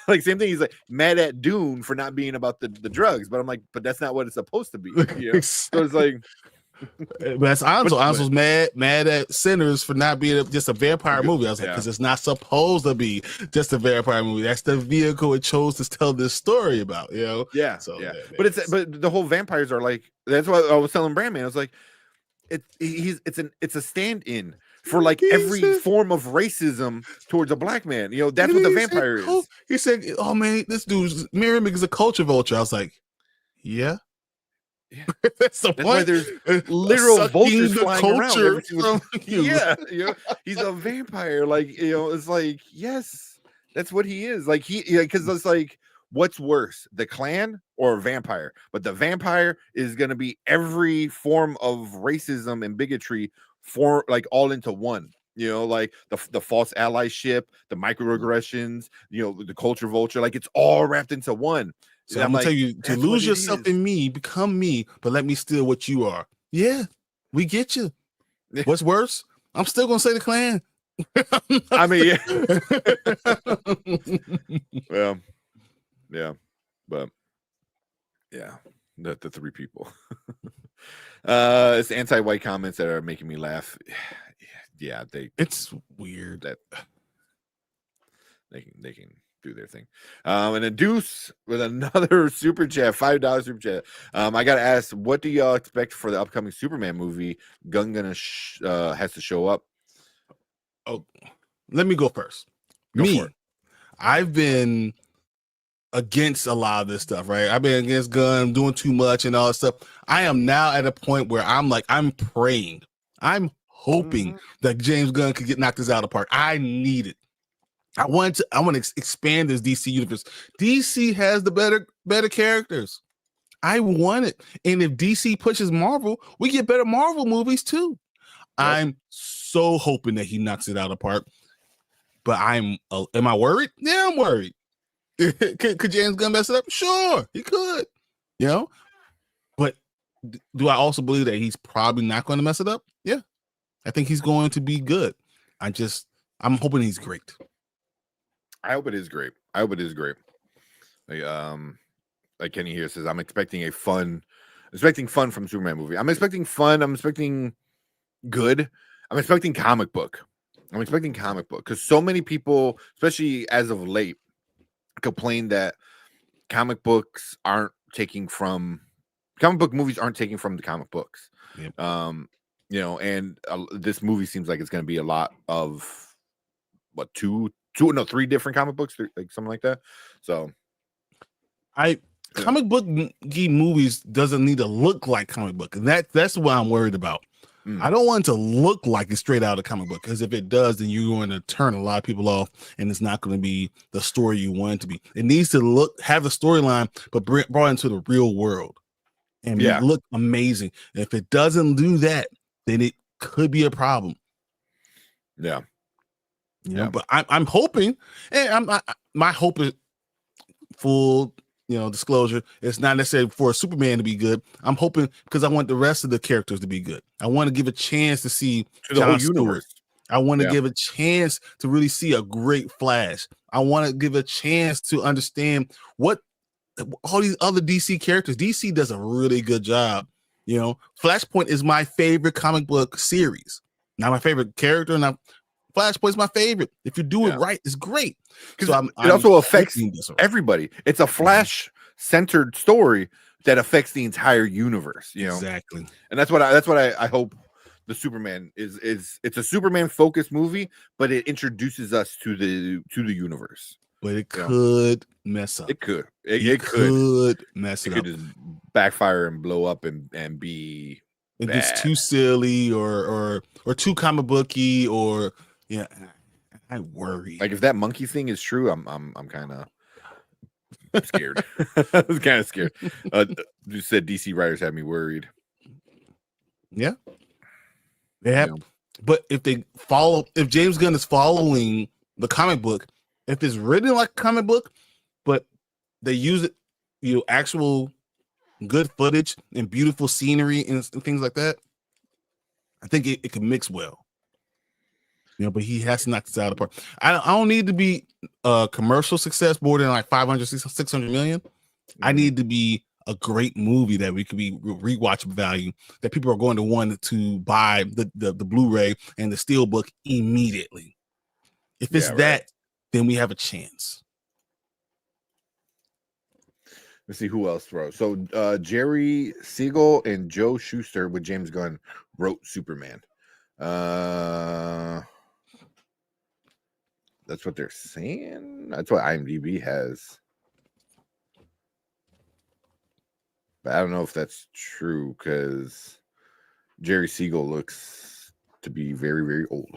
like same thing. He's like mad at Dune for not being about the drugs, but I'm like, but that's not what it's supposed to be. So it's like. But that's Anso. Anso's mad at Sinners for not being just a vampire movie. I was like, because it's not supposed to be just a vampire movie. That's the vehicle it chose to tell this story about, you know? Yeah. So yeah. But the whole vampires are like, that's what I was telling Brandman. I was like, it's a stand-in for like every form of racism towards a black man. You know, that's what the vampire is. He said, "Oh man, this dude's Miriam is a culture vulture." I was like, "Yeah, that's the point. Why there's literal vultures flying around. Yeah, you know, he's a vampire. Like, you know, it's like, yes, that's what he is. Like because it's like, what's worse, the Klan or a vampire? But the vampire is going to be every form of racism and bigotry for like all into one. You know, like the false allyship, the microaggressions, you know, the culture vulture, like it's all wrapped into one. So I'm gonna tell you to lose yourself in me, become me, but let me steal what you are. Yeah, we get you. What's worse? I'm still gonna say the Klan. I mean, well, yeah, but yeah, the three people. It's anti-white comments that are making me laugh. Yeah, it's weird that they can do their thing. And a Deuce with another super chat, $5 super chat. I gotta ask, what do y'all expect for the upcoming Superman movie? Gunn has to show up. Oh, let me go first. I've been against a lot of this stuff, right? I've been against Gunn doing too much and all that stuff. I am now at a point where I'm praying, I'm hoping that James Gunn could get knocked this out of the park. I need it. I want to expand this DC universe. DC has the better characters. I want it. And if DC pushes Marvel, we get better Marvel movies too. Yep. I'm so hoping that he knocks it out of the park. But am I worried? Yeah, I'm worried. Could James Gunn mess it up? Sure, he could. You know? But do I also believe that he's probably not going to mess it up? Yeah. I think he's going to be good. I'm hoping he's great. I hope it is great. Like Kenny here says, I'm expecting fun from Superman movie. I'm expecting fun. I'm expecting good. I'm expecting comic book because so many people, especially as of late, complain that comic book movies aren't taking from the comic books. Yep. You know, and this movie seems like it's going to be a lot of three different comic books, like something like that. So comic book movies doesn't need to look like comic book, and that's what I'm worried about. I don't want it to look like it's straight out of comic book, because if it does, then you're going to turn a lot of people off, and it's not going to be the story you want it to be. It needs to have the storyline, but brought into the real world and look amazing. And if it doesn't do that, then it could be a problem. Yeah. You know, but I'm hoping, and my hope is full, you know, disclosure. It's not necessarily for Superman to be good. I'm hoping because I want the rest of the characters to be good. I want to give a chance to see the whole universe. I want to give a chance to really see a great Flash. I want to give a chance to understand what all these other DC characters. DC does a really good job. You know, Flashpoint is my favorite comic book series. Not my favorite character, not Flashpoint's my favorite. If you do it right, it's great. Because it also affects everybody. It's a Flash-centered story that affects the entire universe. You know, exactly. And that's what I hope the Superman is. It's a Superman-focused movie, but it introduces us to the universe. But it could mess up. It could. It could mess it up. It could just backfire and blow up and be. If it's too silly or too comic booky or. Yeah, I worry. Like if that monkey thing is true, I'm kind of scared. I was kind of scared. You said DC writers had me worried. Yeah, they have. Yeah. But if James Gunn is following the comic book, if it's written like a comic book, but they use it, you know, actual good footage and beautiful scenery and things like that, I think it can mix well. You know, but he has to knock this out of the park. I don't need to be a commercial success more than like 500, 600 million. I need to be a great movie that we could be rewatchable value, that people are going to want to buy the Blu-ray and the Steelbook immediately. If it's that, then we have a chance. Let's see who else wrote. So Jerry Siegel and Joe Shuster with James Gunn wrote Superman. That's what they're saying. That's what IMDb has. But I don't know if that's true because Jerry Siegel looks to be very, very old.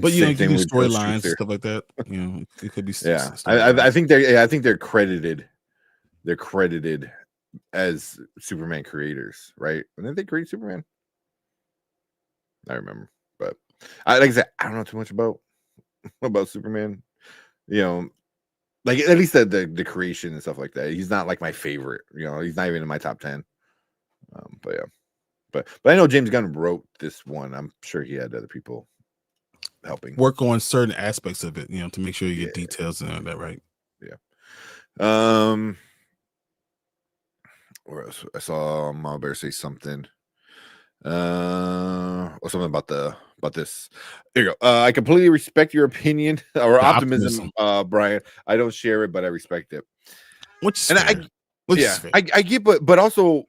But you can do storylines and stuff like that. You know, it could be. I think they're credited. They're credited as Superman creators, right? And then they create Superman. I remember, but like I said, I don't know too much about Superman. You know, like at least the creation and stuff like that. He's not like my favorite. You know, he's not even in my top 10. But yeah, but I know James Gunn wrote this one. I'm sure he had other people helping work on certain aspects of it, you know, to make sure you get details and all that right. Yeah. Or else I saw Mama Bear say something. Or something about this. There you go. I completely respect your opinion or optimism, Brian. I don't share it, but I respect it. Which is fair. I get, but also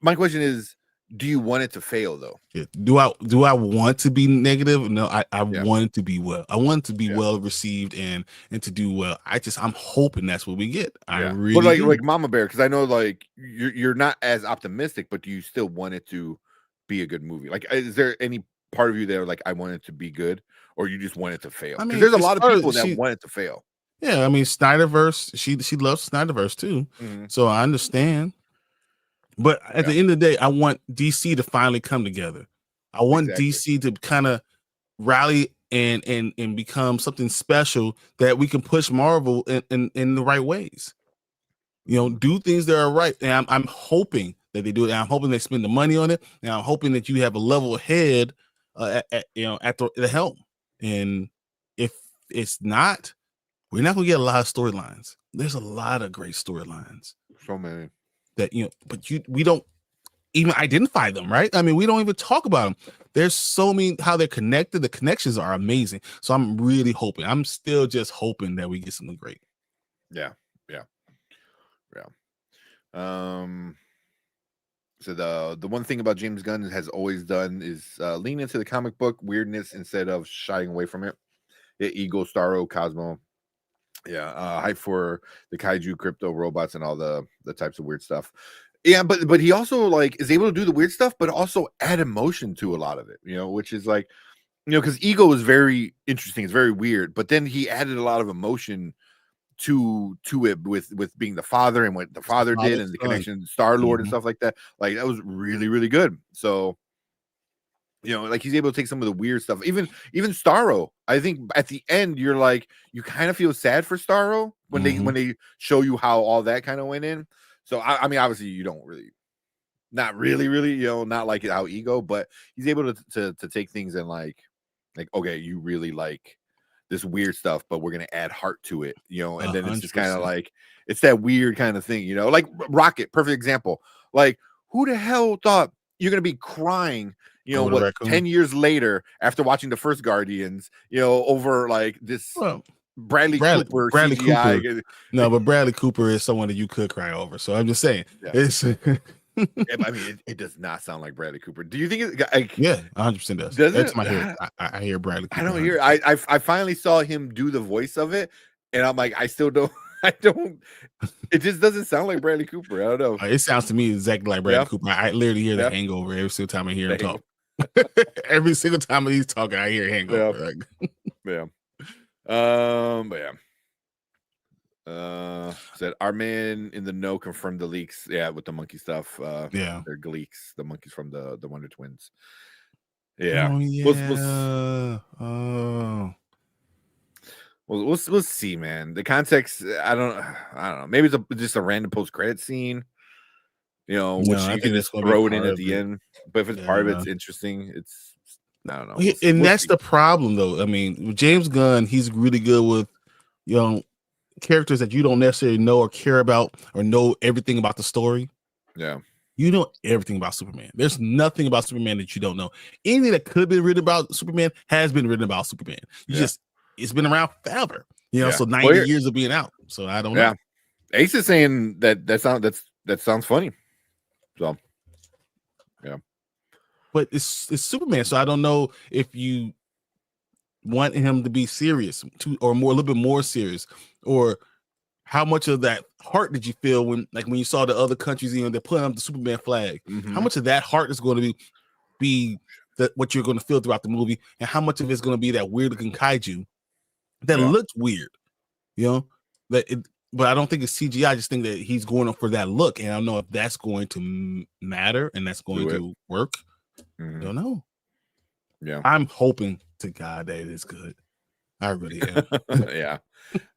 my question is, do you want it to fail though? Yeah. Do I want to be negative? No, I want it to be well. I want it to be well received and to do well. I'm hoping that's what we get. I really but do. like Mama Bear, because I know like you're not as optimistic, but do you still want it to be a good movie? Like, is there any part of you there like I want it to be good, or you just want it to fail? Because there's a lot of people that want it to fail. Yeah, I mean Snyderverse. She loves Snyderverse too, so I understand. But at the end of the day, I want DC to finally come together. I want DC to kind of rally and become something special that we can push Marvel in the right ways. You know, do things that are right. And I'm hoping that they do it. And I'm hoping they spend the money on it. And I'm hoping that you have a level head at the helm. And if it's not, we're not gonna get a lot of storylines. There's a lot of great storylines. So many. That but we don't even identify them, right? I mean, we don't even talk about them. There's so many how they're connected. The connections are amazing. So I'm really hoping. I'm still just hoping that we get something great. Yeah. So the one thing about James Gunn has always done is lean into the comic book weirdness instead of shying away from it. Ego, Starro, Cosmo. Hype for the kaiju, crypto, robots, and all the types of weird stuff. Yeah, but he also like is able to do the weird stuff, but also add emotion to a lot of it. You know, which is like, you know, because Ego is very interesting, it's very weird, but then he added a lot of emotion to it with being the father and what the father did and the connection to Star-Lord and stuff like that. Like that was really, really good. So, you know, like he's able to take some of the weird stuff. Even Starro, I think at the end you're like you kind of feel sad for Starro when they show you how all that kind of went in. So I mean, obviously you don't really, not really, you know, not like how Ego, but he's able to take things and like okay, you really like this weird stuff, but we're gonna add heart to it, you know, and then 100%. It's just kind of like it's that weird kind of thing, you know, like Rocket, perfect example. Like who the hell thought you're gonna be crying? You know what? 10 years later, after watching the first Guardians, you know, over like this Bradley Cooper. No, but Bradley Cooper is someone that you could cry over. So I'm just saying, it's. I mean, it does not sound like Bradley Cooper. Do you think it? Like, 100% does. That's my head. I hear Bradley Cooper. I don't hear. I finally saw him do the voice of it, and I'm like, I still don't. I don't. It just doesn't sound like Bradley Cooper. I don't know. It sounds to me exactly like Bradley Cooper. I literally hear the Hangover every single time I hear him talk. Every single time he's talking, I hear Hangover. Said our man in the know confirmed the leaks. Yeah, with the monkey stuff. They're gleeks, the monkeys from the Wonder Twins. Yeah. We'll see, man. The context, I don't know. Maybe it's just a random post credit scene. You know, which you can just throw it in at the end. But if it's part of it, it's interesting. It's I don't know. And that's the problem, though. I mean, James Gunn, he's really good with, you know, characters that you don't necessarily know or care about or know everything about the story. Yeah. You know everything about Superman. There's nothing about Superman that you don't know. Anything that could have been written about Superman has been written about Superman. It's been around forever. So 90 years of being out. So I don't know. Ace is saying that sounds funny. So yeah. But it's Superman. So I don't know if you want him to be serious or a little bit more serious, or how much of that heart did you feel when you saw the other countries, they're putting up the Superman flag? Mm-hmm. How much of that heart is going to be what you're going to feel throughout the movie, and how much of it's going to be that weird looking kaiju that looks weird, but I don't think it's CGI. I just think that he's going up for that look, and I don't know if that's going to matter and that's going to work. Mm-hmm. I don't know. Yeah, I'm hoping to God that it is good. I really am.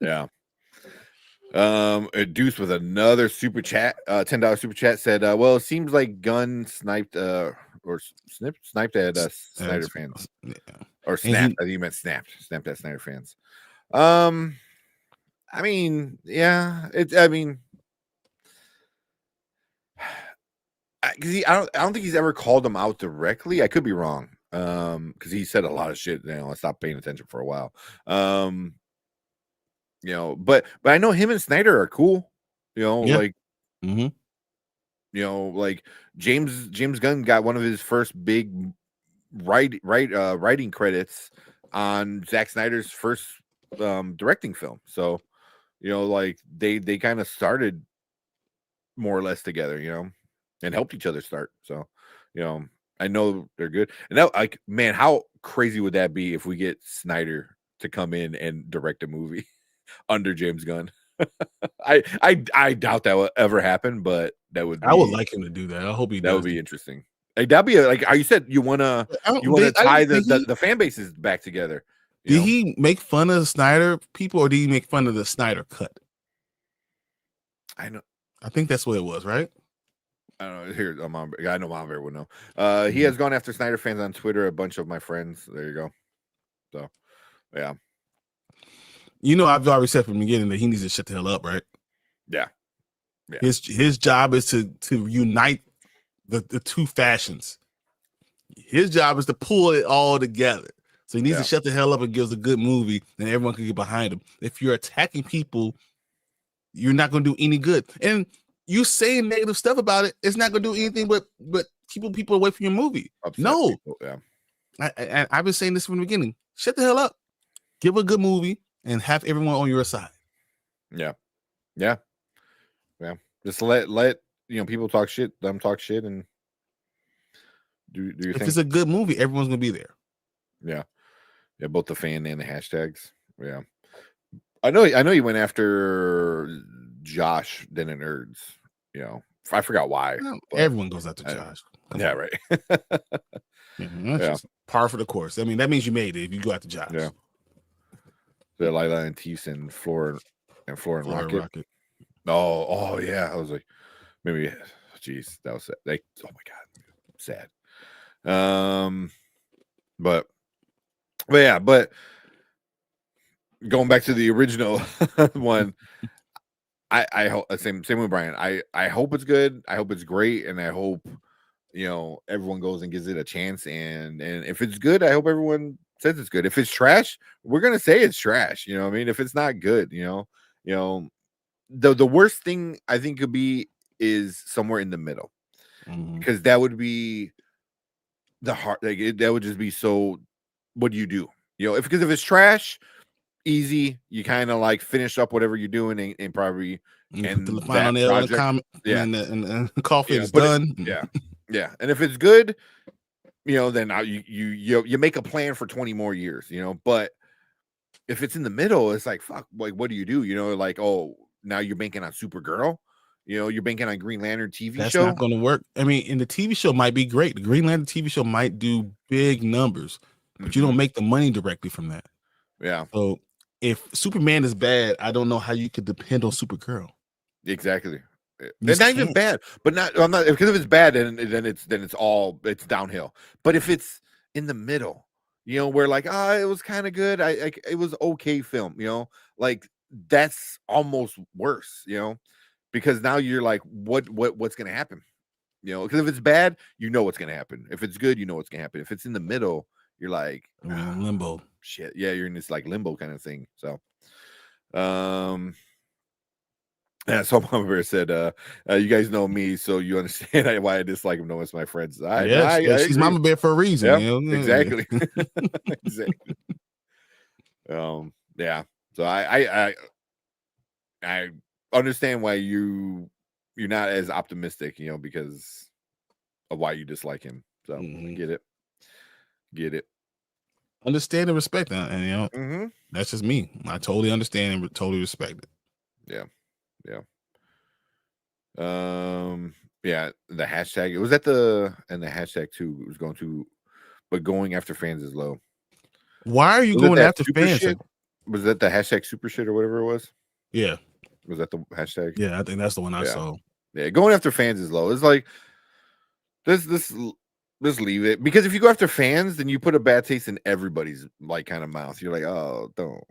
yeah. Deuce with another super chat, $10 super chat said, well, it seems like Gunn sniped at Snyder fans. Or snapped. I think you meant snapped at Snyder fans. I mean, yeah, I don't think he's ever called them out directly. I could be wrong. Because he said a lot of shit. I stopped paying attention for a while. But I know him and Snyder are cool. Like James Gunn got one of his first big writing credits on Zack Snyder's first directing film. So they kind of started more or less together, and helped each other start. So I know they're good. And that, man, how crazy would that be if we get Snyder to come in and direct a movie under James Gunn? I doubt that will ever happen, but that would. I would like him to do that. I hope he does. That would be interesting. That'd be you said you wanna tie the fan bases back together. Did he make fun of the Snyder people, or did he make fun of the Snyder cut? I think that's what it was, right? I don't know. Here, I know Mom Bear would know. He has gone after Snyder fans on Twitter. A bunch of my friends. There you go. So, yeah. I've already said from the beginning that he needs to shut the hell up, right? Yeah. His job is to unite the two fashions. His job is to pull it all together. So he needs to shut the hell up and give us a good movie, and everyone can get behind him. If you're attacking people, you're not going to do any good. And you saying negative stuff about it, it's not going to do anything but keep people away from your movie. Upset no. People, yeah. I've been saying this from the beginning. Shut the hell up. Give a good movie and have everyone on your side. Yeah. Just let people talk shit, them talk shit, and do your thing. If it's a good movie, everyone's gonna be there. Yeah, both the fan and the hashtags. Yeah, I know you went after Josh then in Nerds. I forgot why. Everyone goes after Josh. Yeah, right. That's just par for the course. I mean, that means you made it if you go after Josh. Yeah. The Lila and Teefs and Floor and Rocket. Oh yeah. I was like, maybe. Jeez, that was sad. Oh my god, sad. But going back to the original one, I hope same with Brian. I hope it's good. I hope it's great, and I hope everyone goes and gives it a chance. And if it's good, I hope everyone says it's good. If it's trash, we're gonna say it's trash. I mean, if it's not good, the worst thing I think could be is somewhere in the middle, because that would be the hard. That would just be so. What do you do? Because if it's trash, easy, you kind of finish up whatever you're doing and probably and put the final nail in the comment, and the coffee is done. Yeah. And if it's good, then you make a plan for 20 more years. But if it's in the middle, it's like fuck. What do you do? Oh, now you're banking on Supergirl. You're banking on Green Lantern TV That's show. That's not going to work. I mean, and the TV show might be great. The Green Lantern TV show might do big numbers, but you don't make the money directly from that. Yeah. So if Superman is bad, I don't know how you could depend on Supergirl. Exactly. It's not even bad, but I'm not because if it's bad, then it's downhill. But if it's in the middle, where it was kind of good, it was okay film, that's almost worse, because now you're like, what's gonna happen? Because if it's bad, what's gonna happen. If it's good, what's gonna happen. If it's in the middle, you're like, limbo. Shit. Yeah, you're in this like limbo kind of thing. So yeah, so Mama Bear said, you guys know me, so you understand why I dislike him. No one's my friends. I she's agree. Mama Bear for a reason. Yep, exactly. Exactly. Yeah. So I understand why you're not as optimistic, because of why you dislike him. So get it. Understand and respect that, and that's just me. I totally understand and totally respect it. Yeah. Yeah, the hashtag, it was at the hashtag too, it was going to, but going after fans is low. Why are you going after fans? Shit? Was that the hashtag super shit or whatever it was? Yeah. Was that the hashtag? Yeah, I think that's the one I saw. Yeah, going after fans is low. It's like let's leave it, because if you go after fans, then you put a bad taste in everybody's like kind of mouth. You're like, oh, don't,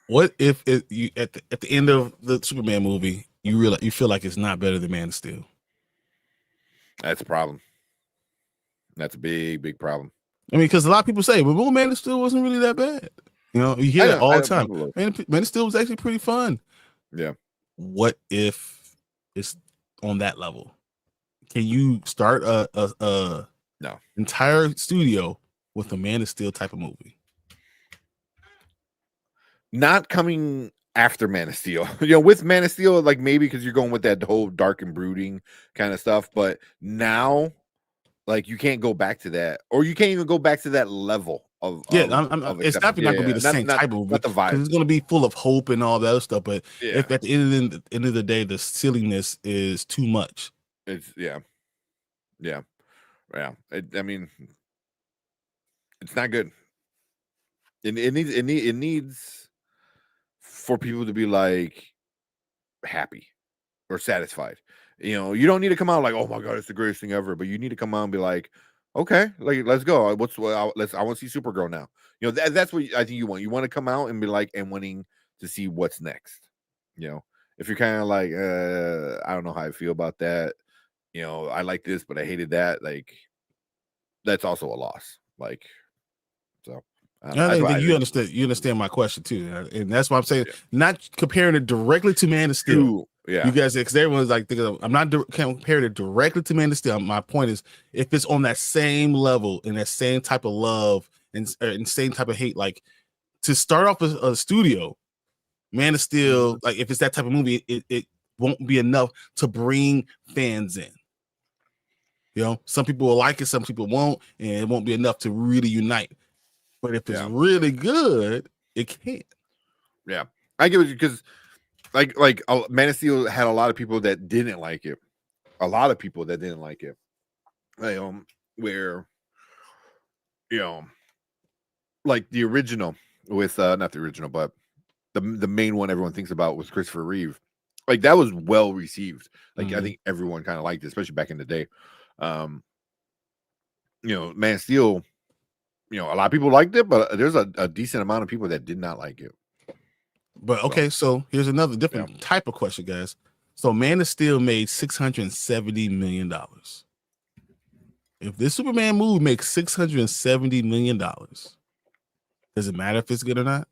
What if you at the end of the Superman movie, you feel like it's not better than Man of Steel? That's a problem. That's a big problem. I mean, because a lot of people say, well, Man of Steel wasn't really that bad. You hear that all the time. Man of Steel was actually pretty fun. Yeah. What if it's on that level? Can you start a entire studio with a Man of Steel type of movie? Not coming after Man of Steel, with Man of Steel, like maybe because you're going with that whole dark and brooding kind of stuff, but now, like, you can't go back to that, or you can't even go back to that level of it's definitely not going to be the same type of, not the vibe. It's going to be full of hope and all that other stuff, but if at the end of the day the silliness is too much, it's I mean, it's not good. It needs for people to be like happy or satisfied. You don't need to come out like, oh my god, it's the greatest thing ever, but you need to come out and be like, okay, like, let's go. I want to see Supergirl now. That's what I think you want. You want to come out and be like, and wanting to see what's next. If you're kind of like, I don't know how I feel about that. I like this, but I hated that. Like, that's also a loss. Like, so. I think you understand my question too, and that's why I'm saying not comparing it directly to Man of Steel. Yeah, you guys, because everyone's like, I'm not comparing it directly to Man of Steel. My point is, if it's on that same level and that same type of love and same type of hate, like to start off a studio, Man of Steel, like if it's that type of movie, it won't be enough to bring fans in. Some people will like it, some people won't, and it won't be enough to really unite. But if it's really good, it can't. Yeah, I get it, because like Man of Steel had a lot of people that didn't like it. Where like the original with not the original, but the main one everyone thinks about was Christopher Reeve. Like, that was well received. Like, I think everyone kind of liked it, especially back in the day. Man of Steel, a lot of people liked it, but there's a decent amount of people that did not like it. But okay, so here's another different type of question, guys. So Man of Steel made $670 million. If this Superman movie makes $670 million, does it matter if it's good or not?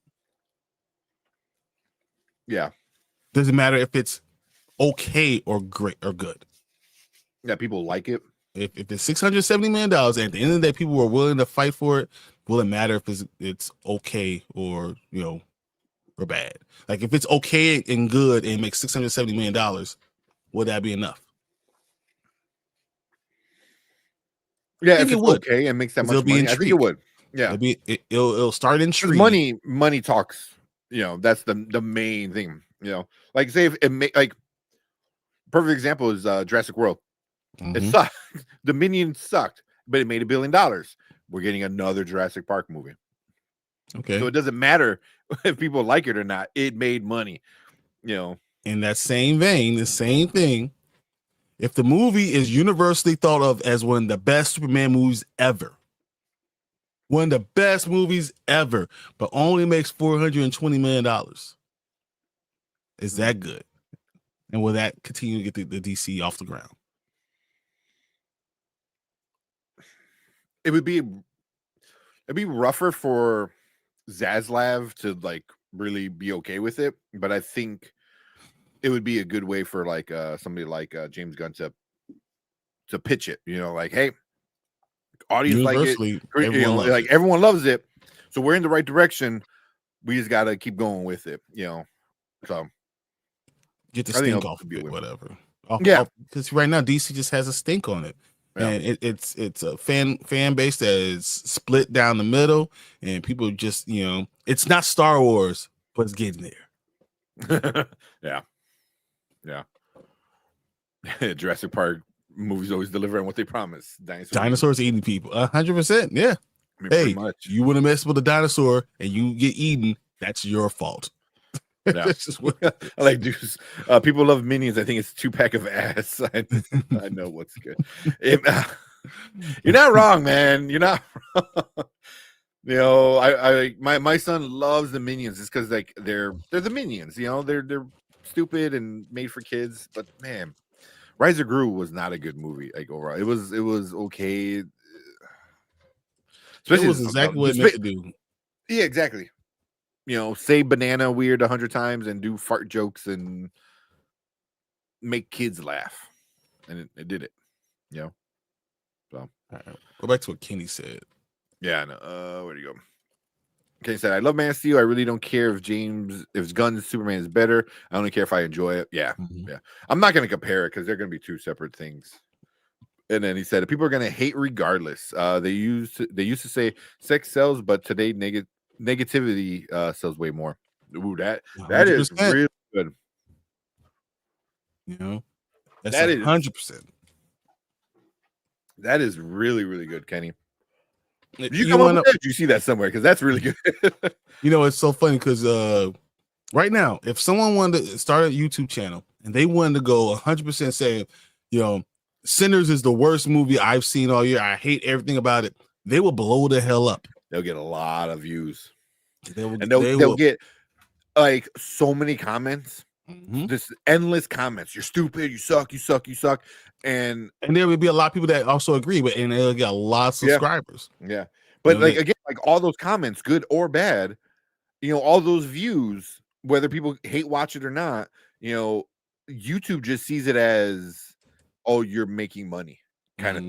Yeah. Does it matter if it's okay or great or good? Yeah, people like it. If it's $670 million, and at the end of the day, people were willing to fight for it, will it matter if it's okay or or bad? Like, if it's okay and good and makes $670 million, would that be enough? Yeah, if it's okay and makes that much money, I think it would. Yeah, it'll start intrigue. Money talks. That's the main thing. Like, say if it like, perfect example is Jurassic World. It sucked. Dominion sucked, but it made $1 billion. We're getting another Jurassic Park movie. Okay, so it doesn't matter if people like it or not. It made money. In that same vein, the same thing. If the movie is universally thought of as one of the best Superman movies ever, One of the best movies ever, but only makes $420 million. Is that good? And will that continue to get the DC off the ground? It'd be rougher for Zaslav to like really be okay with it, but I think it would be a good way for like somebody like James Gunn to pitch it. You know, like, hey, audience like it, like everyone loves it, so we're in the right direction. We just gotta keep going with it. You know, so get the stink off of it, whatever. Yeah, because right now DC just has a stink on it. Yeah. And it's a fan base that is split down the middle, and people just, you know, it's not Star Wars, but it's getting there. yeah. Jurassic Park movies always deliver on what they promise. Dinosaurs eating people, 100%. Yeah. I mean, hey, you want to mess with a dinosaur and you get eaten, that's your fault. Yeah. I like dudes. People love Minions. I think it's 2-pack of ass. I know what's good. You're not wrong, man. You're not wrong. You know, my son loves the Minions. It's because like they're the Minions. You know, they're stupid and made for kids. But man, Rise of Gru was not a good movie. Like overall, it was okay. Especially it was exactly what it meant to do. Yeah, exactly. You know, say banana weird 100 times and do fart jokes and make kids laugh, and it did it. You know, so go back to what Kenny said. Yeah, I know. Where'd you go? Kenny said, "I love Man of Steel. I really don't care if Gunn's Superman is better. I only care if I enjoy it." Yeah, yeah. I'm not going to compare it because they're going to be two separate things. And then he said, "People are going to hate regardless. They used to say sex sells, but today negativity sells way more." Ooh, that 100%. Is really good. You know, that's 100%. That is really, really good, Kenny. Did you see that somewhere? Because that's really good. You know, it's so funny because right now, if someone wanted to start a YouTube channel and they wanted to go 100% saying, you know, Sinners is the worst movie I've seen all year, I hate everything about it, they will blow the hell up. They'll get a lot of views. They'll get like so many comments, just endless comments. You're stupid. You suck. You suck. You suck. And there would be a lot of people that also agree, but and they'll get a lot of subscribers. Yeah. But like again, like all those comments, good or bad, you know, all those views, whether people hate watch it or not, you know, YouTube just sees it as, oh, you're making money, kind of.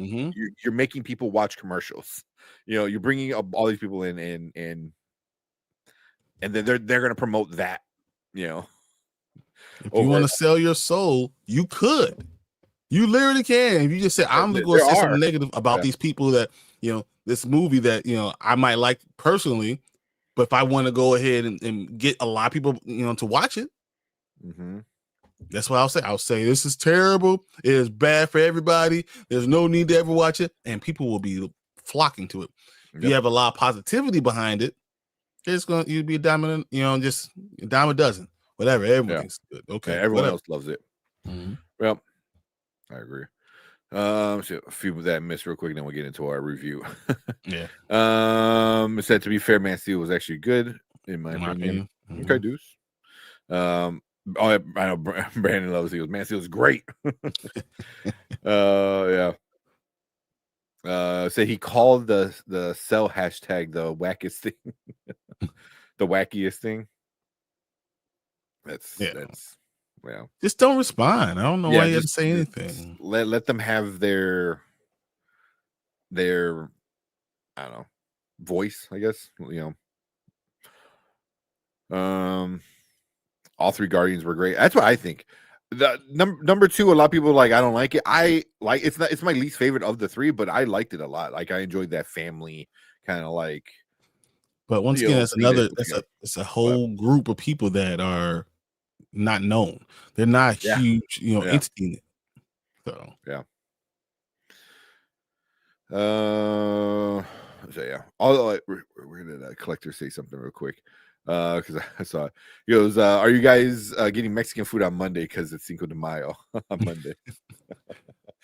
You're making people watch commercials. You know, you're bringing up all these people in, and then they're going to promote that. You know, if you want to sell your soul, you could. You literally can. If you just say, I'm going to say something negative about these people that, you know, this movie that, you know, I might like personally, but if I want to go ahead and get a lot of people, you know, to watch it, that's what I'll say. I'll say, this is terrible. It is bad for everybody. There's no need to ever watch it. And people will be flocking to it. If you have a lot of positivity behind it, you'd be a diamond, you know, just a dime a dozen, whatever. Everything's good. Okay. Everyone else loves it. Well, I agree. So a few that I missed real quick, and then we'll get into our review. It said, to be fair, Man of Steel was actually good in my opinion. Okay, Deuce. I know Brandon loves it. Man of Steel is great. Say he called the sell hashtag the wackest thing. The wackiest thing. That's well, just don't respond. I don't know why you have to say anything. Let them have their I don't know, voice, I guess. You know, all three Guardians were great. That's what I think. The number two, a lot of people I don't like it. I like it's my least favorite of the three, but I liked it a lot. Like I enjoyed that family kind of like. But once again, it's another. It's a whole group of people that are not known. They're not huge, you know, entity. So Although we're gonna collector say something real quick. Because I saw it. He goes, are you guys getting Mexican food on Monday? Because it's Cinco de Mayo on Monday.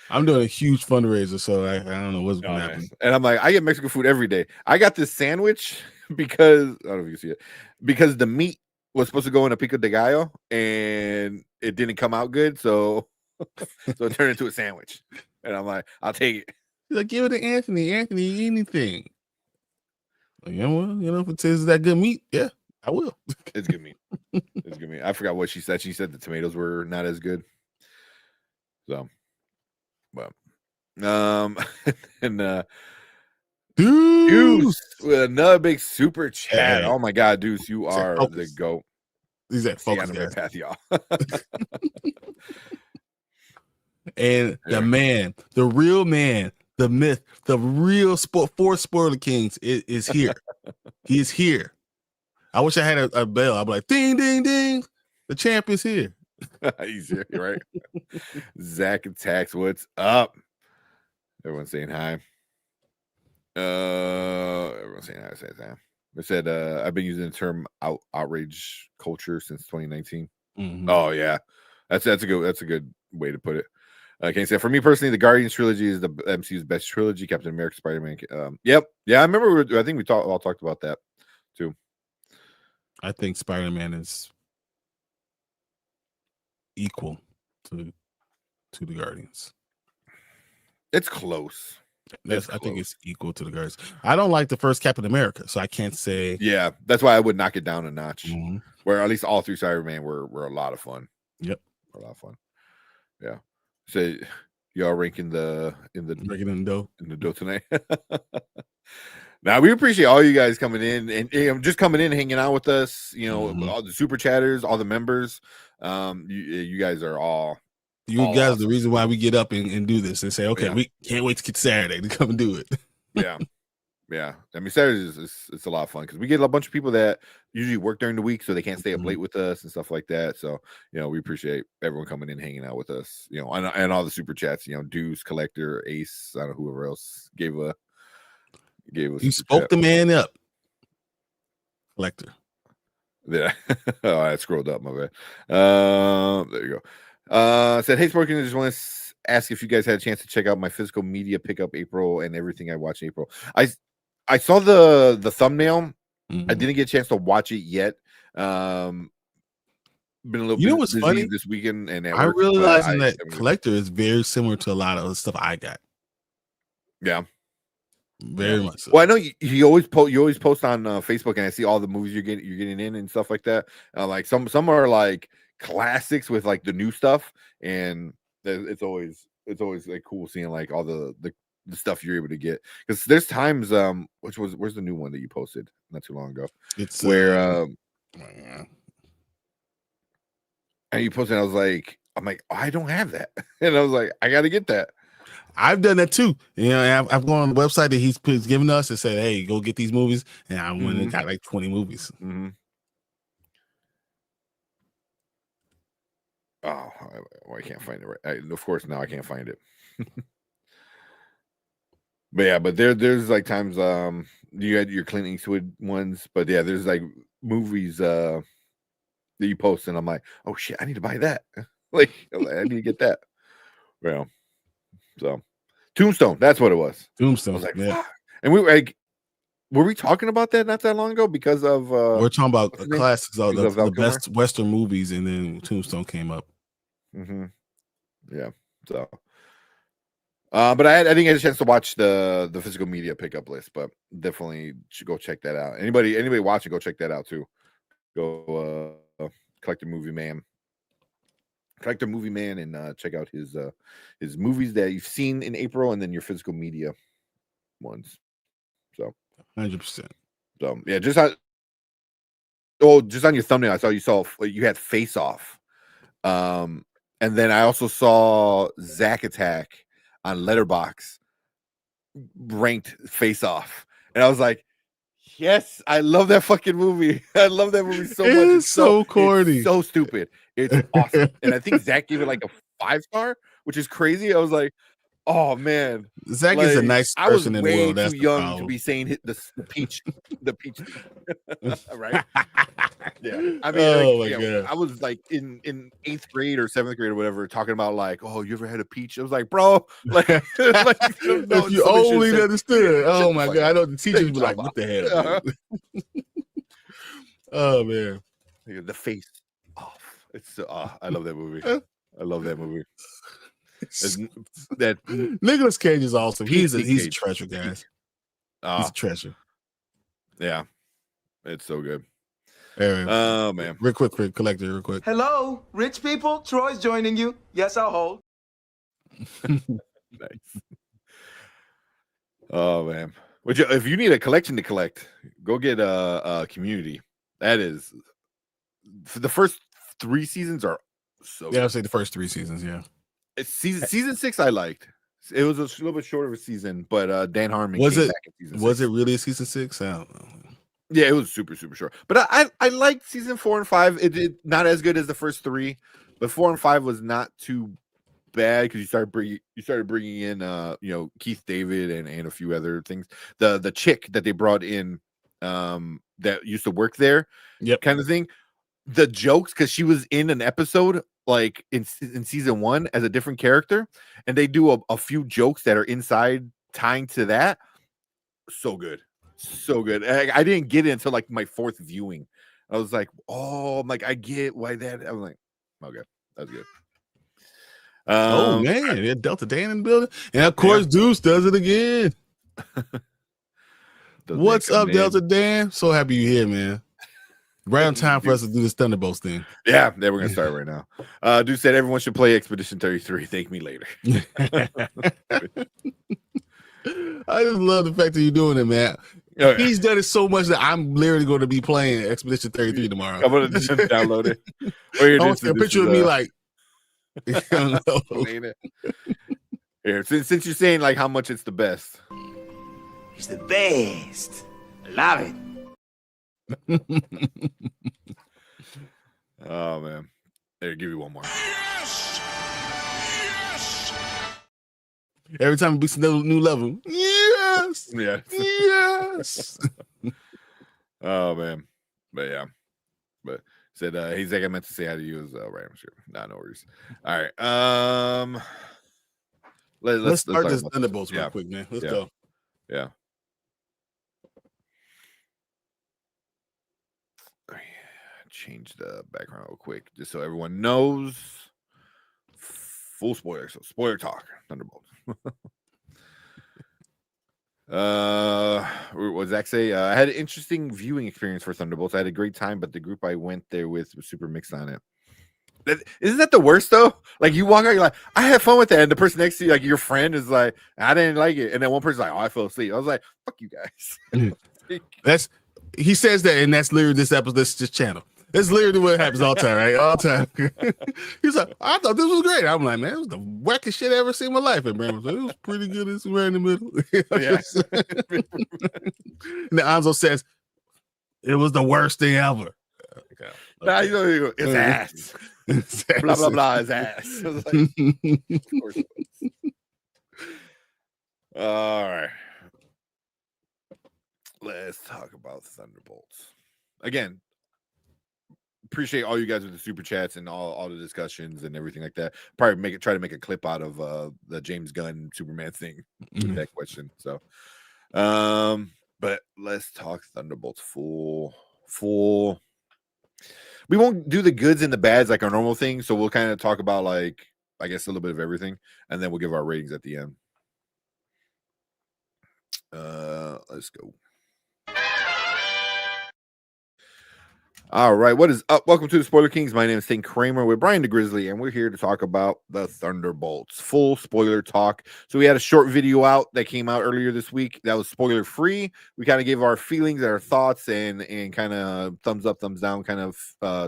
I'm doing a huge fundraiser, so I don't know what's going to happen. And I'm like, I get Mexican food every day. I got this sandwich because I don't know if you see it, because the meat was supposed to go in a pico de gallo and it didn't come out good, so it turned into a sandwich. And I'm like, I'll take it. He's like, give it to Anthony. Anthony, anything. Like, yeah, well, if it tastes that good meat, yeah, I will. It's good meat. It's good meat. I forgot what she said. She said the tomatoes were not as good. So, but and Deuce with another big super chat. Hey. Oh my god, Deuce, you are the GOAT. He's at focus, guys. Path, y'all. And the man, the real man, the myth, the real four spoiler kings is here. He is here. I wish I had a bell. I'd be like, ding, ding, ding. The champ is here. He's here, right? Zach Attacks, what's up? Everyone's saying hi. Everyone's saying hi. They said I've been using the term outrage culture since 2019. Mm-hmm. Oh yeah, that's a good way to put it. Okay, so for me personally, the Guardians trilogy is the MCU's best trilogy. Captain America, Spider-Man. Yep, yeah, I remember. I think we all talked about that too. I think Spider-Man is equal to the Guardians. It's close. I think it's equal to the Guardians. I don't like the first Captain America, so I can't say. Yeah, that's why I would knock it down a notch. Mm-hmm. Where at least all three Spider-Man were a lot of fun. Yep, a lot of fun. Yeah. So y'all ranking in the dough tonight. Now we appreciate all you guys coming in and just coming in, hanging out with us. All the super chatters, all the members. You guys are all. You guys are the reason why we get up and do this and say, okay, we can't wait to get Saturday to come and do it. Yeah. I mean, Saturdays it's a lot of fun because we get a bunch of people that usually work during the week, so they can't stay up late with us and stuff like that. So, we appreciate everyone coming in, hanging out with us, and all the super chats, Deuce, Collector, Ace, I don't know, whoever else gave us. You spoke the man up, Collector. Yeah. Oh, I scrolled up, my bad. There you go. Said, hey, Sporkin, I just want to ask if you guys had a chance to check out my physical media pickup April and everything I watched in April. I saw the thumbnail. I didn't get a chance to watch it yet. Been a little bit what's busy funny this weekend, and I realized that Collector is very similar to a lot of the stuff I got. Yeah, very much so. Well, I know you always post on Facebook, and I see all the movies you're getting in and stuff like that. Like some are like classics with like the new stuff, and it's always like cool seeing like all the stuff you're able to get, because there's times where's the new one that you posted not too long ago? It's where and you posted, I'm like, oh, I don't have that. And I was like, I got to get that. I've done that too. I've gone on the website that he's given us and said, hey, go get these movies. And I went and got like 20 movies. Mm-hmm. Oh, I can't find it right. Of course, now I can't find it. But there's like times you had your Clint Eastwood ones, but yeah, there's like movies that you post, and I'm like, oh shit, I need to buy that. Like, I need to get that. Well, so Tombstone, that's what it was. Tombstone. I was like, yeah. fuck. And were we talking about that not that long ago? Because of we're talking about classics, the best Western movies, and then Tombstone came up. Mm-hmm. Yeah. So, but I didn't get a chance to watch the physical media pickup list, but definitely should go check that out. Anybody watching, go check that out too. Go Collector Movie Man, and check out his movies that you've seen in April, and then your physical media ones. So 100%. So yeah, just on your thumbnail, I saw you had Face Off, and then I also saw Zack Attack on Letterboxd ranked Face Off, and I was like, yes, I love that fucking movie. I love that movie so much. It's so corny, it's so stupid. It's awesome, and I think Zach gave it like a 5-star, which is crazy. I was like, oh man, Zach is a nice person in the world. I was way too young to be saying the peach, right? Yeah. I mean, Oh like, my yeah, God. I was like in 8th grade or 7th grade or whatever, talking about like, oh, you ever had a peach? I was like, bro, like, like If you somebody should only have said, understood. shut Oh the my fuck God. I up. know the What teachers you would be talking like, what about? the hell, dude? Oh man. The face off. It's I love that movie. I love that movie. That Nicolas Cage is awesome. He's a Cage. treasure, guys. He's a treasure. Yeah, it's so good. Anyway, Oh man, real quick, collector, real quick. Hello, rich people. Troy's joining you. Yes, I'll hold. nice. Oh man, which if you need a collection to collect, go get a Community. That is for the first 3 seasons are so. Yeah, I'd say the first 3 seasons. Yeah, it's season 6 I liked. It was a little bit shorter of a season, but Dan Harmon was came it? Back in season 6. Was it really season 6? I don't know. Yeah, it was super short. But I liked season 4 and 5. It did not as good as the first 3, but 4 and 5 was not too bad because you started bringing in Keith David and a few other things. The chick that they brought in that used to work there, kind of thing. The jokes, because she was in an episode like in season 1 as a different character, and they do a few jokes that are inside tying to that. So good. I didn't get it until like my 4th viewing. I was like, oh, I'm like, I get why that. I'm like, okay, that's good. Oh man, yeah, Delta Dan in the building, and of course Deuce does it again. What's up, Delta Dan? So happy you're here, man. Right on time for us to do this Thunderbolts thing. Yeah, we're gonna start right now. Deuce said everyone should play Expedition 33. Thank me later. I just love the fact that you're doing it, man. Oh, yeah. He's done it so much that I'm literally going to be playing Expedition 33 tomorrow. I'm going to download it. I want to see a picture of me like, Here, since you're saying like how much it's the best. It's the best. I love it. Oh man. There, give you one more. Yes! Yes! Every time it beats a new level. Yes. Yeah. Yes. Oh man. But yeah. But said he's like, I meant to say how to use right. I'm sure. Nah, no worries. All right. Let's start this Thunderbolts real quick, man. Let's go. Yeah. Change the background real quick just so everyone knows. Full spoiler, so spoiler talk. Thunderbolts. What does Zach say? I had an interesting viewing experience for Thunderbolts. I had a great time, but the group I went there with was super mixed on it. Isn't that the worst though? Like you walk out, you're like, I had fun with that, and the person next to you, like your friend, is like, I didn't like it, and then one person's like, oh, I fell asleep. I was like, fuck you guys. He says that, and that's literally this episode, this channel. That's literally what happens all the time, right? All the time. He's like, I thought this was great. I'm like, man, it was the wackest shit I ever seen in my life. And Brandon was like, it was pretty good. It's right in the middle. And then Anzo says, it was the worst thing ever. Okay. Nah, you know, it's ass. Blah, blah, blah, it's ass. Like, of course it was. All right. Let's talk about Thunderbolts. Again, appreciate all you guys with the super chats and all the discussions and everything like that. Probably try to make a clip out of the James Gunn Superman thing with that question. So but let's talk Thunderbolts full. We won't do the goods and the bads like our normal thing, so we'll kind of talk about like I guess a little bit of everything, and then we'll give our ratings at the end. Let's go. All right, what is up? Welcome to the Spoiler Kings. My name is St. Kramer with Brian the Grizzly, and we're here to talk about the Thunderbolts. Full spoiler talk. So we had a short video out that came out earlier this week that was spoiler free. We kind of gave our feelings, our thoughts, and kind of thumbs up, thumbs down, kind of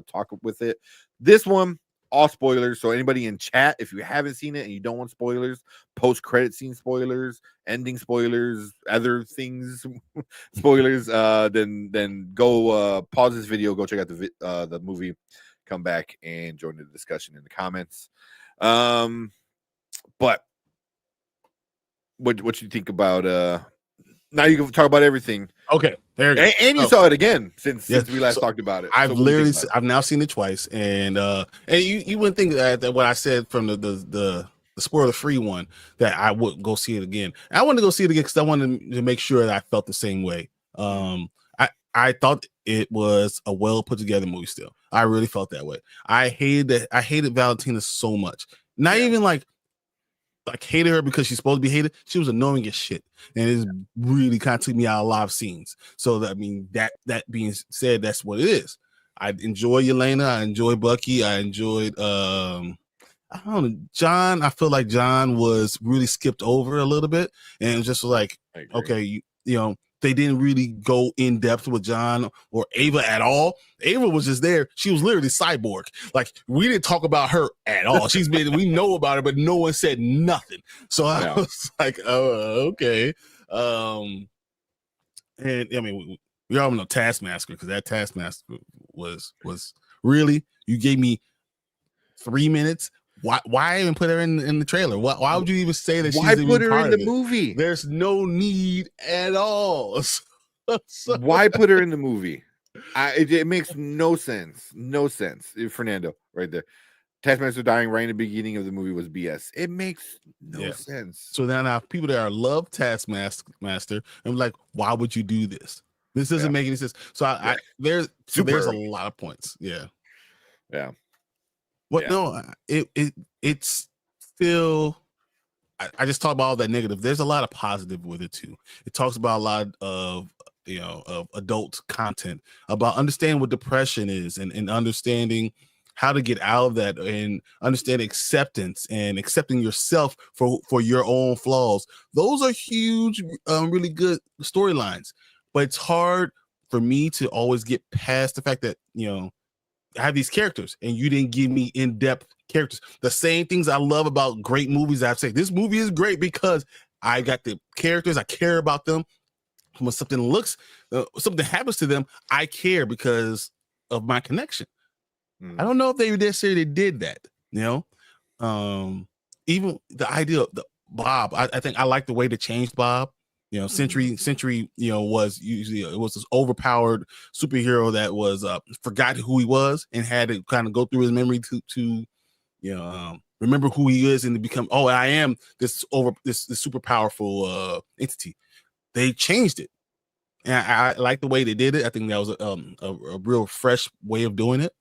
talk with it. This one, all spoilers. So anybody in chat, if you haven't seen it and you don't want spoilers, post-credit scene spoilers, ending spoilers, other things spoilers, then go pause this video, go check out the movie, come back and join the discussion in the comments. But what you think about Now you can talk about everything. Okay, there you go. And you saw it again since we last talked about it. I've So what do you literally, think about it? I've now seen it twice, and you wouldn't think that what I said from the spoiler free one that I would go see it again. I wanted to go see it again because I wanted to make sure that I felt the same way. I thought it was a well put together movie. Still, I really felt that way. I hated Valentina so much. Not even like hated her because she's supposed to be hated. She was annoying as shit, and it really kind of took me out of a lot of scenes. So that, I mean, that being said, that's what it is. I enjoy Yelena. I enjoy Bucky. I enjoyed I don't know, John. I feel like John was really skipped over a little bit, and it was just like, okay, you know, they didn't really go in depth with John or Ava at all. Ava was just there. She was literally cyborg. Like, we didn't talk about her at all. We know about her, but no one said nothing. So I was like, oh, okay. And I mean, we all know Taskmaster, because that Taskmaster was really, you gave me 3 minutes. Why even put her in the trailer? Why would you even say that? Why she's put her in the it? movie? There's no need at all. Why put her in the movie? It makes no sense. No sense. Fernando, right there. Taskmaster dying right in the beginning of the movie was BS. It makes no sense. So now people that are love Taskmaster, I'm like, why would you do this? This doesn't make any sense. So there's a lot of points. Yeah. What? No, it's still. I just talked about all that negative. There's a lot of positive with it too. It talks about a lot of of adult content, about understanding what depression is, and understanding how to get out of that, and understand acceptance and accepting yourself for your own flaws. Those are huge, really good storylines. But it's hard for me to always get past the fact that I have these characters and you didn't give me in-depth characters. The same things I love about great movies. I've said this movie is great because I got the characters. I care about them. When something something happens to them, I care because of my connection. I don't know if they necessarily did that. Even the idea of Bob. I think I like the way they changed Bob. Sentry, was usually it was this overpowered superhero that was forgot who he was and had to kind of go through his memory to remember who he is and to become, I am this super powerful entity. They changed it, and I like the way they did it. I think that was a real fresh way of doing it.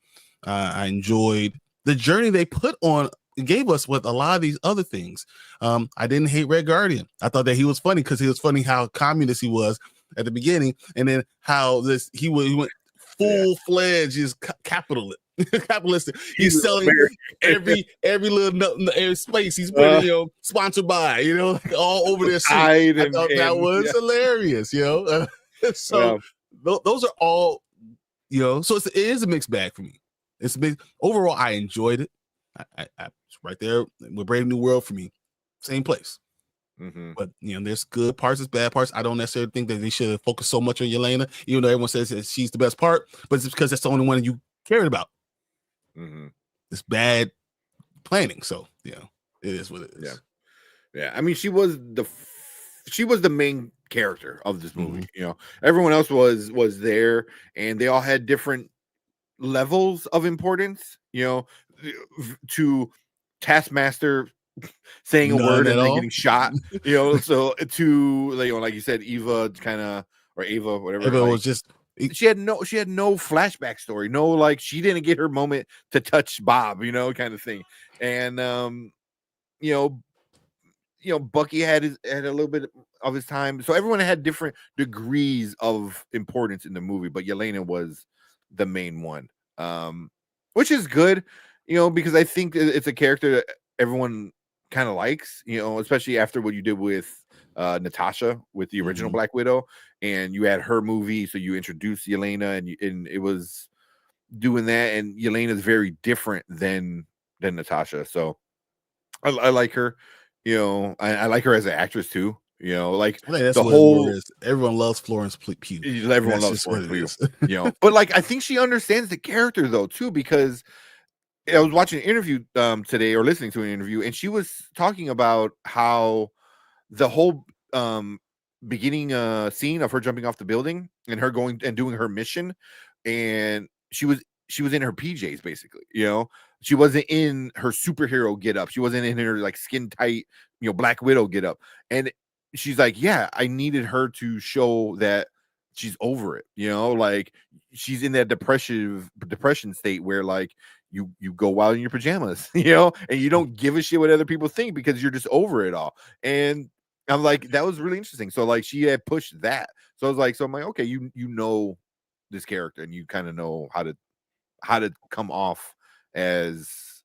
I enjoyed the journey they put on. Gave us with a lot of these other things. I didn't hate Red Guardian. I thought that he was funny because he was funny how communist he was at the beginning, and then how he went full-fledged is capitalistic. He's selling every little space he's putting, sponsored by, like all over this. I thought that was hilarious, So those are all, so it is a mixed bag for me. It's overall, I enjoyed it. I right there with Brave New World for me, same place. But there's good parts, there's bad parts. I don't necessarily think that they should have focused so much on Yelena, even though everyone says that she's the best part, but it's because that's the only one you cared about. It's bad planning, so it is what it is. Yeah. I mean, she was the main character of this movie. Everyone else was there, and they all had different levels of importance. To Taskmaster saying a word and then getting shot, so to like you said, Eva or Ava, whatever. Ava was just she had no flashback story, no she didn't get her moment to touch Bob, kind of thing. And Bucky had a little bit of his time, so everyone had different degrees of importance in the movie, but Yelena was the main one, which is good. Because I think it's a character that everyone kind of likes, especially after what you did with Natasha with the original Black Widow, and you had her movie, so you introduced Yelena, and it was doing that, and Yelena is very different than Natasha, so I like her. I like her as an actress too. The whole everyone loves Florence Pugh. Everyone loves Florence Pugh. But I think she understands the character though too, because I was watching an interview today, or listening to an interview, and she was talking about how the whole beginning scene of her jumping off the building and her going and doing her mission, and she was in her PJs basically, she wasn't in her superhero get up, she wasn't in her like skin tight, Black Widow get up, and she's like, yeah, I needed her to show that she's over it, like she's in that depression state where like you go out in your pajamas, and you don't give a shit what other people think because you're just over it all. And I'm like, that was really interesting. So like she had pushed that. So I was like, I'm like, okay, you know this character and you kind of know how to come off as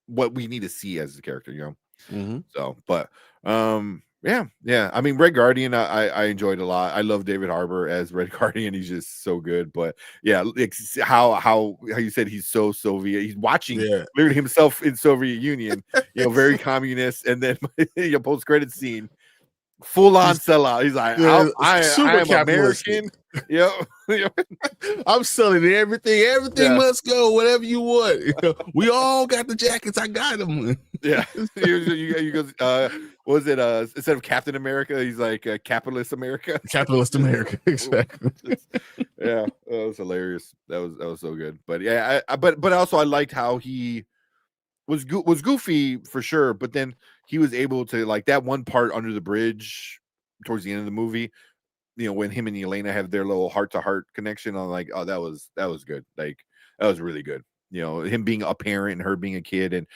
what we need to see as a character, So, but yeah. I mean, Red Guardian, I enjoyed a lot. I love David Harbour as Red Guardian. He's just so good. But yeah, it's how you said he's so Soviet. He's watching literally himself in Soviet Union, very communist. And then post credit scene, full on sellout. He's like, I am American. I'm selling everything. Everything must go. Whatever you want. We all got the jackets. I got them. Yeah. You go. Was it instead of Captain America, he's like Capitalist America. Capitalist America. Exactly. Yeah, that was hilarious. That was so good. But yeah, but also I liked how he was goofy for sure. But then he was able to, like, that one part under the bridge towards the end of the movie, when him and Elena have their little heart-to-heart connection, I'm like, oh, that was good. Like, that was really good. Him being a parent and her being a kid, and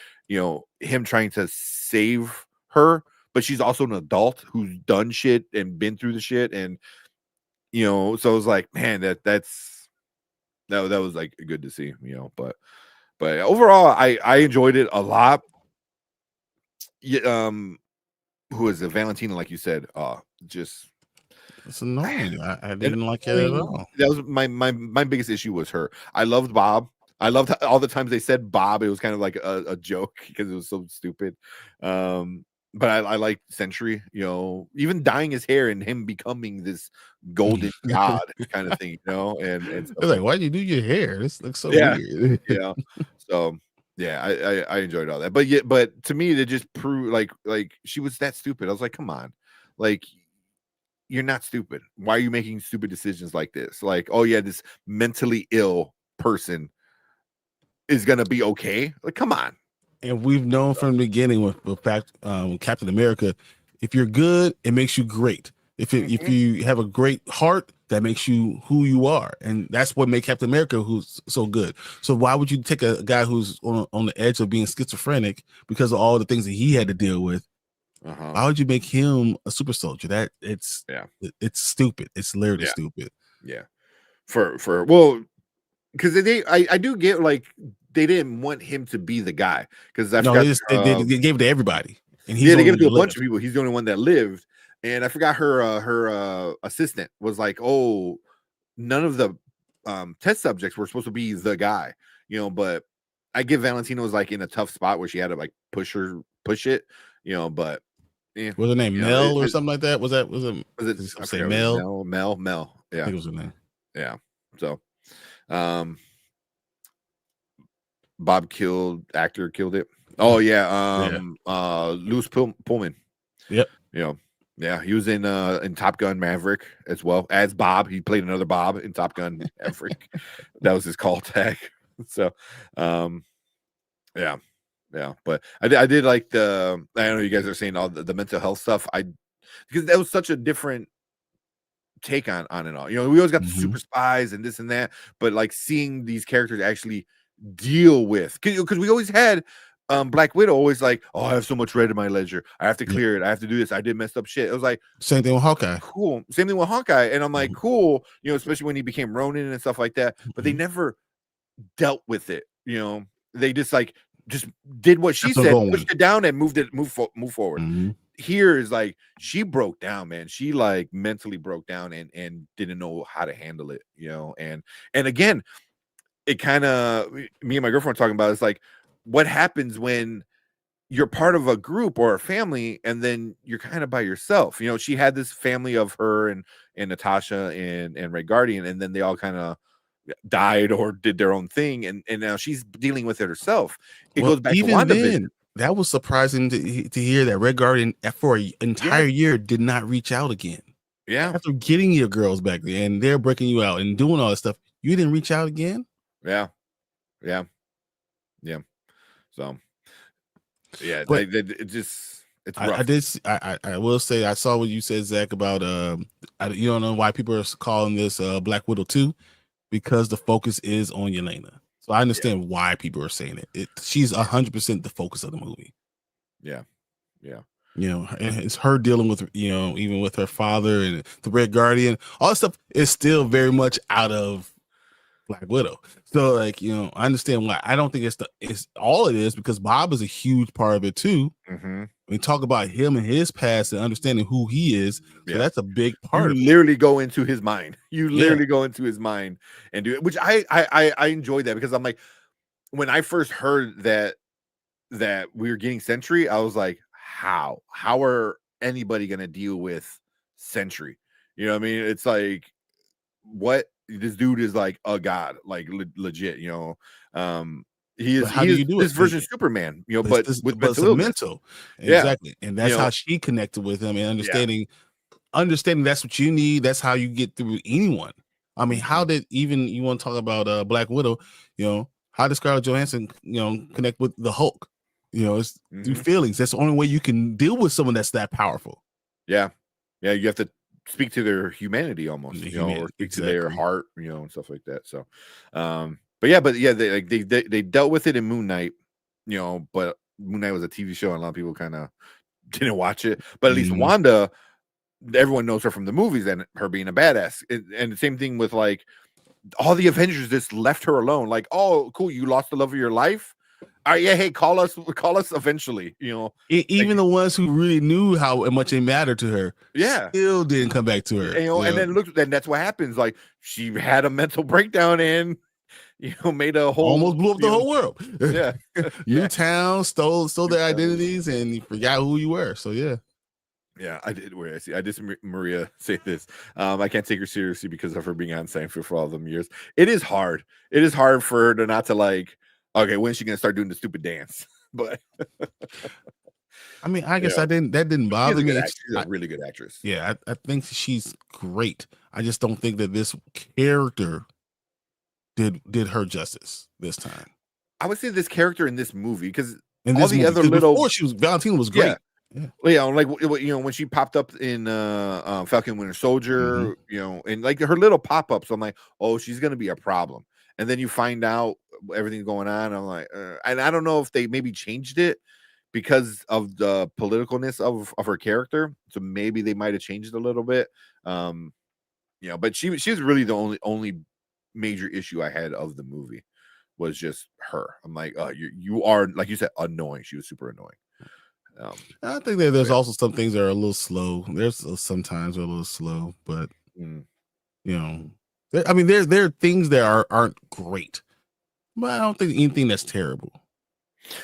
him trying to save her, but she's also an adult who's done shit and been through the shit, and so it was like, man, that was like good to see, but overall I enjoyed it a lot. Who is it? Valentina, like you said, just it's annoying. I didn't like it at all. That was my biggest issue was her. I loved Bob. I loved all the times they said Bob. It was kind of like a joke because it was so stupid. But I like Sentry, even dyeing his hair and him becoming this golden god kind of thing, and so, like, why'd you do your hair? This looks so weird. So yeah, I enjoyed all that. But to me, they just proved like she was that stupid. I was like, come on, like, you're not stupid. Why are you making stupid decisions like this? Like, oh yeah, this mentally ill person is gonna be okay. Like, come on. And we've known from the beginning with Captain America, if you're good, it makes you great. If you have a great heart, that makes you who you are, and that's what made Captain America who's so good. So why would you take a guy who's on the edge of being schizophrenic because of all the things that he had to deal with? Why would you make him a super soldier? That it's stupid. It's literally stupid. Yeah, well, because I do get, like, they didn't want him to be the guy, because they gave it to everybody, and they gave it to a bunch of people. He's the only one that lived, and I forgot her assistant was like, oh, none of the test subjects were supposed to be the guy, But I give Valentina was like in a tough spot where she had to like push it, But was her name Mel or something like that? Was it Mel? Mel. Yeah, I think it was her name. Yeah. So, Bob killed it. Oh yeah. Louis Pullman. Yep. Yeah, he was in Top Gun Maverick as well as Bob. He played another Bob in Top Gun Maverick. That was his call tag. So, yeah. But I did like I know you guys are saying all the mental health stuff. Because that was such a different take on it all. We always got the super spies and this and that, but like seeing these characters actually deal with, because we always had Black Widow always like, oh, I have so much red in my ledger, I have to clear it, I have to do this, I did messed up shit. It was like same thing with Hawkeye. Cool. Same thing with Hawkeye. And I'm like, cool, especially when he became Ronin and stuff like that. But they never dealt with it. They just did what she said, pushed it down and moved forward. Here is like she broke down, man. She like mentally broke down and didn't know how to handle it, and again, it kind of, me and my girlfriend were talking about, it's like, what happens when you're part of a group or a family and then you're kind of by yourself? She had this family of her and Natasha and Red Guardian, and then they all kind of died or did their own thing, and now she's dealing with it herself. It goes back to WandaVision. that was surprising to hear that Red Guardian for an entire year did not reach out again. Yeah. After getting your girls back there and they're breaking you out and doing all this stuff, you didn't reach out again? Yeah. So, yeah, But it's rough. I will say I saw what you said, Zach, about you don't know why people are calling this Black Widow 2, because the focus is on Yelena. So I understand why people are saying it. She's 100% the focus of the movie. Yeah. You know, and it's her dealing with, you know, even with her father and the Red Guardian, all that stuff is still very much out of Black Widow. So, like, you know, I understand why. I don't think it's all it is, because Bob is a huge part of it too. Mm-hmm. We talk about him and his past and understanding who he is. So that's a big part of it. You literally go into his mind. You literally go into his mind and do it, which I enjoy that, because I'm like, when I first heard that we were getting Sentry, I was like, how are anybody gonna deal with Sentry? You know what I mean? It's like, what, this dude is like a god, like legit, you know. He is this version of Superman, you know, but with mental. Exactly. And that's how she connected with him, and understanding that's what you need. That's how you get through anyone. I mean, how did, even you want to talk about Black Widow, you know, how did Scarlett Johansson, you know, connect with the Hulk? You know, it's through feelings. That's the only way you can deal with someone that's that powerful. Yeah. You have to speak to their humanity almost, you know, or speak to their heart, you know, and stuff like that. So, but they dealt with it in Moon Knight, you know, but Moon Knight was a TV show and a lot of people kind of didn't watch it. But at least Wanda, everyone knows her from the movies and her being a badass. And the same thing with, like, all the Avengers just left her alone. Like, oh, cool, you lost the love of your life. All right, yeah, hey, call us eventually, you know. Even like, the ones who really knew how much it mattered to her, still didn't come back to her. You know, and then that's what happens. Like, she had a mental breakdown and, you know, made a whole, almost blew up the whole world. Yeah. New town, stole their identities, and you forgot who you were. So yeah, I did. I did see Maria say this. I can't take her seriously because of her being on Seinfeld for all them years. It is hard. It is hard for her to not to, like, okay, when's she gonna start doing the stupid dance? But I mean, I guess that didn't bother me. She's a really good actress. Yeah, I think she's great. I just don't think that this character did her justice this time. I would say this character in this movie, because all the other little, before Valentina was great. Yeah, like, you know, when she popped up in Falcon Winter Soldier, you know, and like her little pop-ups, I'm like, oh, she's gonna be a problem. And then you find out everything going on. I'm like, and I don't know if they maybe changed it because of the politicalness of her character. So maybe they might have changed it a little bit. You know, but she was really the only major issue I had of the movie was just her. I'm like, you are, like you said, annoying. She was super annoying. I think that there's also some things that are a little slow. There's sometimes they're a little slow, but you know, I mean, there are things that aren't great, but I don't think anything that's terrible.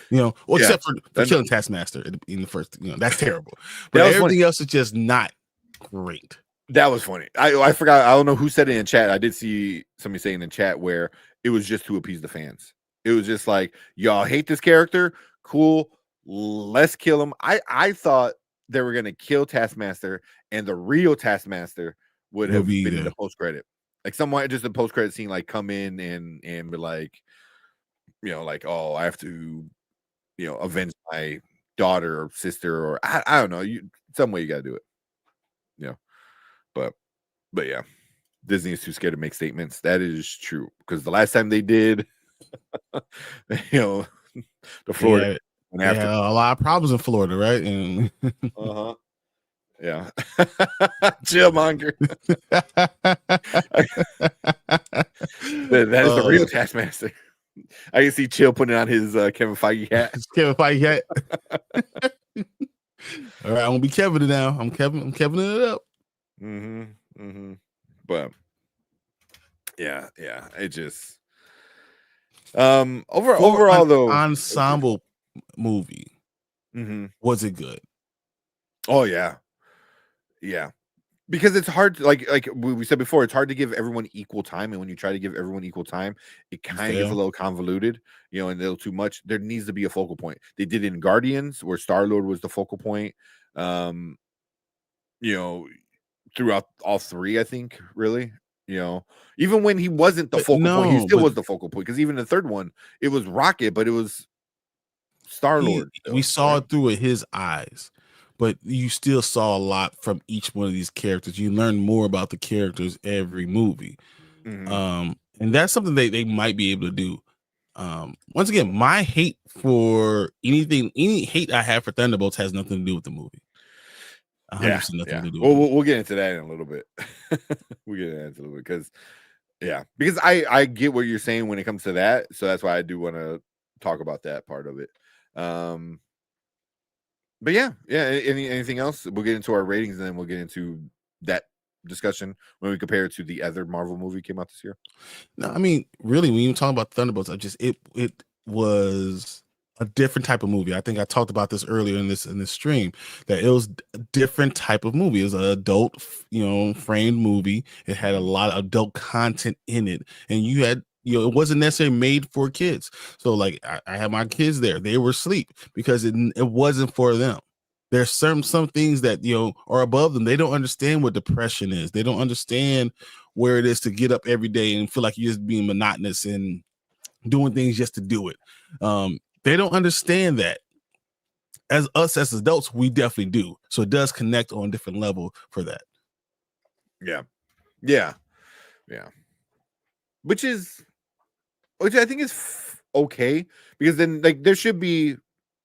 You know, well, except for killing Taskmaster in the first, you know, that's terrible. But everything else is just not great. That was funny. I forgot. I don't know who said it in chat. I did see somebody saying in chat where it was just to appease the fans. It was just like, y'all hate this character. Cool. Let's kill him. I thought they were going to kill Taskmaster, and the real Taskmaster would have been in the post credit. Like, someone just a post credit scene, like, come in and be like, you know, like, oh, I have to, you know, avenge my daughter or sister, or I don't know. Some way you got to do it. You know, but yeah, Disney is too scared to make statements. That is true, because the last time they did, you know, the Florida. Yeah, a lot of problems in Florida, right? And yeah. Chillmonger. That is the real Taskmaster. I can see Chill putting on his Kevin Feige hat. Kevin Feige hat. All right, I'm gonna be Kevin now. I'm Kevining it up. But yeah, it just overall though, ensemble movie. Was it good? Oh yeah. because it's hard to, like we said before, it's hard to give everyone equal time, and when you try to give everyone equal time, it kind of gets a little convoluted, you know, and a little too much. There needs to be a focal point. They did it in Guardians, where Star-Lord was the focal point, you know, throughout all three, I think, really, you know, even when he wasn't the focal point, he still was the focal point, because even the third one, it was Rocket, but it was Star-Lord. We saw it through his eyes, but you still saw a lot from each one of these characters. You learn more about the characters every movie. And that's something they might be able to do. Once again, my hate for any hate I have for Thunderbolts has nothing to do with the movie. 100% nothing to do with it. We'll get into that in a little bit. We'll get into that in a little bit, because I get what you're saying when it comes to that, so that's why I do want to talk about that part of it. But anything else? We'll get into our ratings, and then we'll get into that discussion when we compare it to the other Marvel movie came out this year. No, I mean, really, when you talk about Thunderbolts, it was a different type of movie. I think I talked about this earlier in this stream, that it was a different type of movie. It was an adult, framed movie. It had a lot of adult content in it, and you had, it wasn't necessarily made for kids. So like I had my kids there, they were asleep because it wasn't for them. There's some things that are above them. They don't understand what depression is. They don't understand where it is to get up every day and feel like you're just being monotonous and doing things just to do it. They don't understand that. As adults, we definitely do. So it does connect on a different level for that. Yeah. Which I think is okay, because then like there should be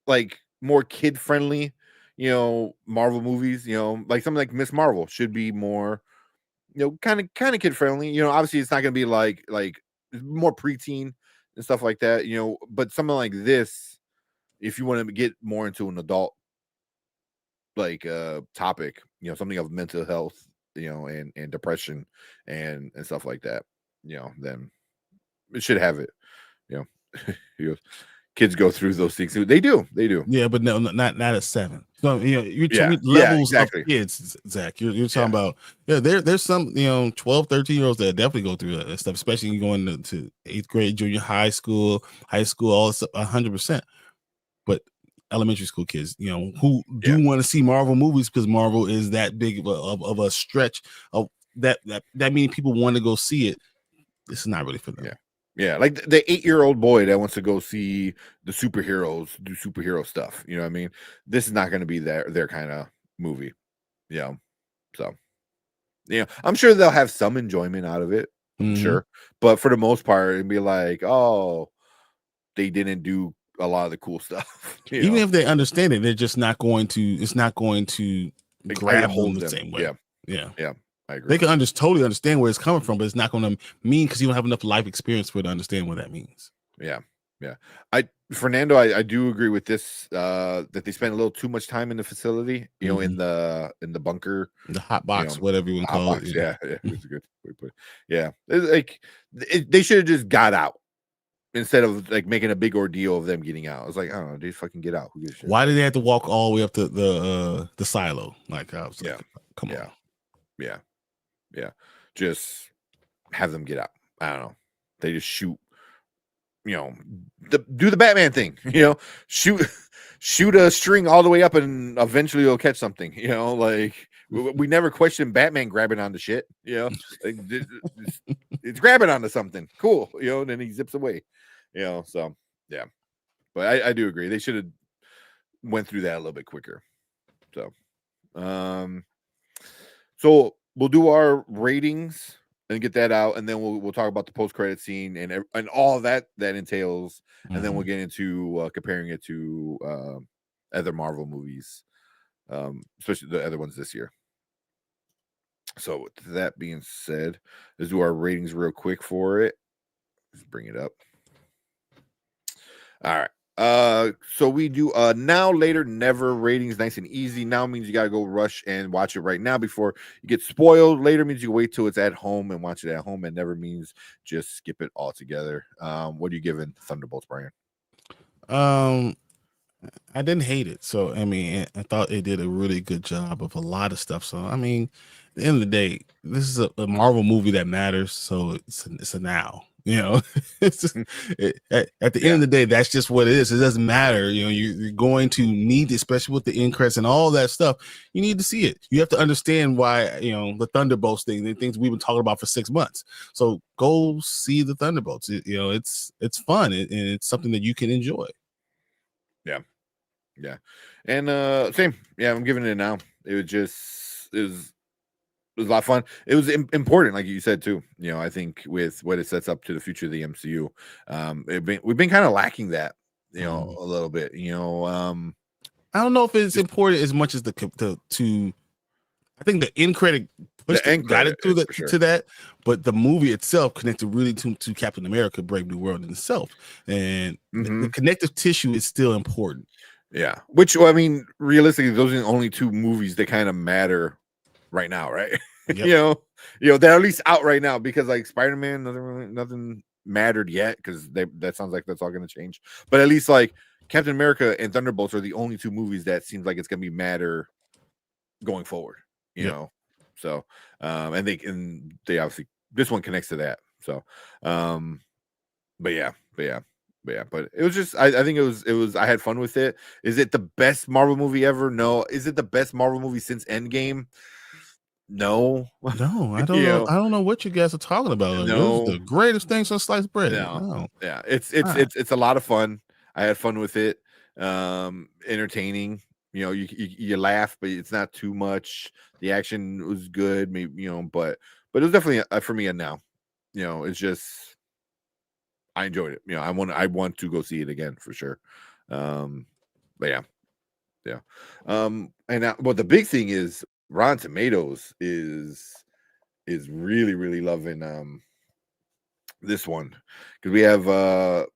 like more kid friendly, Marvel movies. Like something like Miss Marvel should be more, kind of kid friendly. Obviously it's not gonna be like more preteen and stuff like that. But something like this, if you want to get more into an adult like topic, something of mental health, and depression and stuff like that, then it should have it. Kids go through those things. They do. Yeah, but no, not at 7. So you're talking levels of kids, Zach. You're talking about there's some 12, 13-year-olds that definitely go through that stuff, especially going to 8th grade, junior high school, all this stuff, 100%. But elementary school kids, who do want to see Marvel movies, because Marvel is that big of a stretch of that many people want to go see it. This is not really for them. Yeah, like the 8-year-old boy that wants to go see the superheroes do superhero stuff. You know what I mean? This is not going to be their kind of movie. So I'm sure they'll have some enjoyment out of it. Sure, but for the most part, it'd be like, oh, they didn't do a lot of the cool stuff. Even if they understand it, they're just not going to. It's not going to grab them the same way. Yeah. I agree. They can totally understand where it's coming from, but it's not going to mean, because you don't have enough life experience for it to understand what that means. Yeah. Fernando, I do agree with this. That they spent a little too much time in the facility, in the bunker, the hot box, whatever you want to call it. Yeah, it's a good way to put it. Yeah, it's like they should have just got out instead of like making a big ordeal of them getting out. It's like, I don't know, they fucking get out. Who gives a shit? Why did they have to walk all the way up to the silo? Like, I was like, come on. Yeah. Just have them get out. I don't know. They just shoot, do the Batman thing, shoot a string all the way up and eventually you'll catch something, like we never questioned Batman grabbing onto shit, like, it's grabbing onto something cool, and then he zips away, so yeah. But I do agree. They should have went through that a little bit quicker. So we'll do our ratings and get that out, and then we'll talk about the post-credit scene and all that entails, and then we'll get into comparing it to other Marvel movies, especially the other ones this year. So with that being said, let's do our ratings real quick for it. Let's bring it up. All right. So we do now, later, never ratings, nice and easy. Now means you gotta go rush and watch it right now before you get spoiled. Later means you wait till it's at home and watch it at home, and never means just skip it altogether. What are you giving Thunderbolts, Brian? I didn't hate it. So I mean, I thought it did a really good job of a lot of stuff. So I mean, at the end of the day, this is a Marvel movie that matters. So it's a now. It's just, at the end of the day, that's just what it is. It doesn't matter. You're going to need, especially with the end credits and all that stuff, you need to see it. You have to understand why, the Thunderbolts thing, the things we've been talking about for 6 months. So go see the Thunderbolts. It's fun and it's something that you can enjoy. Yeah. And same. Yeah, I'm giving it now. It was a lot of fun. It was important, like you said too. I think with what it sets up to the future of the MCU, we've been kind of lacking that, a little bit. I don't know if it's important as much as I think the end credit got it to that, but the movie itself connected really to Captain America: Brave New World in itself, and the connective tissue is still important. Yeah, which I mean, realistically, those are the only two movies that kind of matter right now, right? Yep. They're at least out right now, because like Spider-Man, nothing mattered yet, because that sounds like that's all going to change. But at least like Captain America and Thunderbolts are the only two movies that seems like it's going to be matter going forward. So and they obviously, this one connects to that. So but it was just, I think it was I had fun with it. Is it the best Marvel movie ever? No. Is it the best Marvel movie since Endgame? No, I don't know. I don't know what you guys are talking about. Like, No, this is the greatest thing since sliced bread. No. Yeah, it's a lot of fun. I had fun with it. Entertaining. You laugh, but it's not too much. The action was good, maybe, but it was definitely for me a now. It's just, I enjoyed it. I want to go see it again for sure. But yeah. And the big thing is Rotten Tomatoes is really, really loving this one, because we have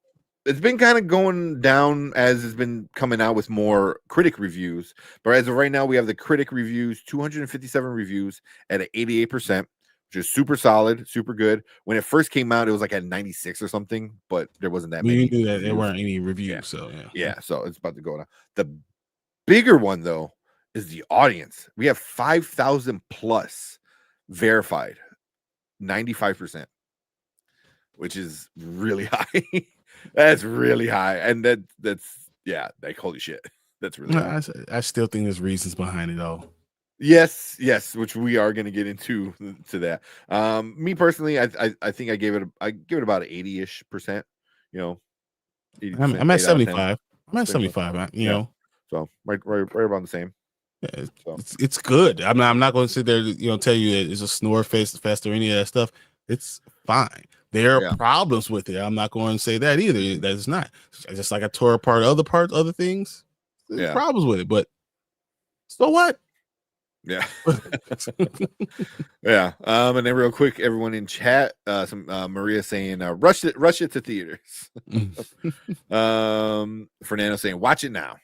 it's been kind of going down as it's been coming out with more critic reviews, but as of right now, we have the critic reviews, 257 reviews at an 88%, which is super solid, super good. When it first came out, it was like at 96 or something, but there wasn't that many. We knew that there weren't any reviews, so yeah, so it's about to go down. The bigger one though is the audience. We have 5,000 plus verified, 95%, which is really high. That's really high, and that's like holy shit, that's really high. I still think there's reasons behind it all. Yes, which we are going to get into that. Me personally, I think I give it about 80-ish%. I'm at 75. I'm at 75. So right around the same. Yeah, it's good. I'm not going to sit there, tell you that it's a snore fest or any of that stuff. It's fine. There are problems with it. I'm not going to say that either. That is not. Just like I tore apart other things. There's problems with it, but so what? Yeah. Yeah. And then real quick, everyone in chat, Maria saying, rush it to theaters. Fernando saying, watch it now.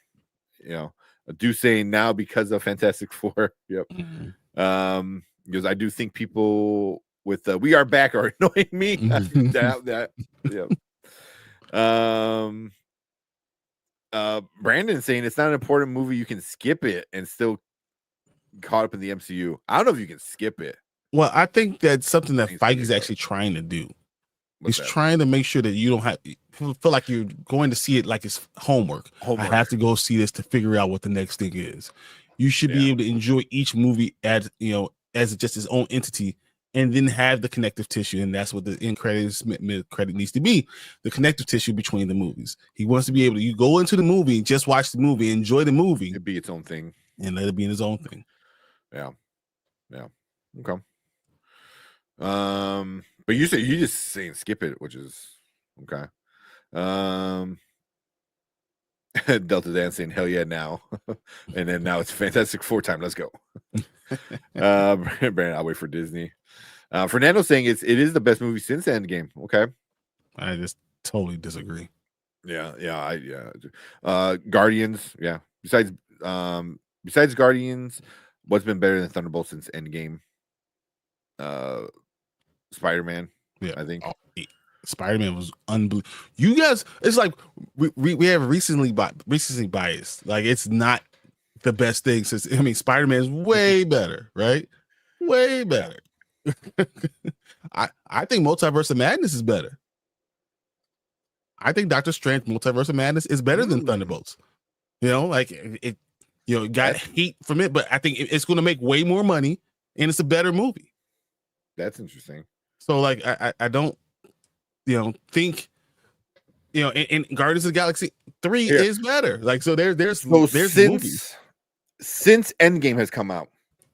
Do saying now because of Fantastic Four. Yep. Because I do think people with We Are Back are annoying me. that. Yeah. Brandon saying it's not an important movie, you can skip it and still caught up in the MCU. I don't know if you can skip it. Well, I think that's something that Feige's actually trying to do. He's trying to make sure that you don't feel like you're going to see it like it's homework. I have to go see this to figure out what the next thing is. You should be able to enjoy each movie as just its own entity, and then have the connective tissue. And that's what the end mid credit needs to be, the connective tissue between the movies. He wants to be able to, you go into the movie, just watch the movie, enjoy the movie. It'd be its own thing. And let it be in its own thing. Yeah. Okay. But you just saying skip it, which is okay. Delta Dan saying hell yeah now. And then now it's Fantastic Four time. Let's go. Brandon, I'll wait for Disney. Fernando saying it is the best movie since Endgame. Okay. I just totally disagree. Yeah. Guardians. Yeah. Besides Guardians, what's been better than Thunderbolts since Endgame? Spider-Man. Yeah, I think Spider-Man was unbelievable. You guys, it's like we have recently biased. Like it's not the best thing since Spider-Man is way better, right? Way better. I think Multiverse of Madness is better. I think Doctor Strange Multiverse of Madness is better than Thunderbolts. Like it got heat from it, but I think it's going to make way more money and it's a better movie. That's interesting. So like I don't think in Guardians of the Galaxy 3 is better. Like so there's movies. Since Endgame has come out,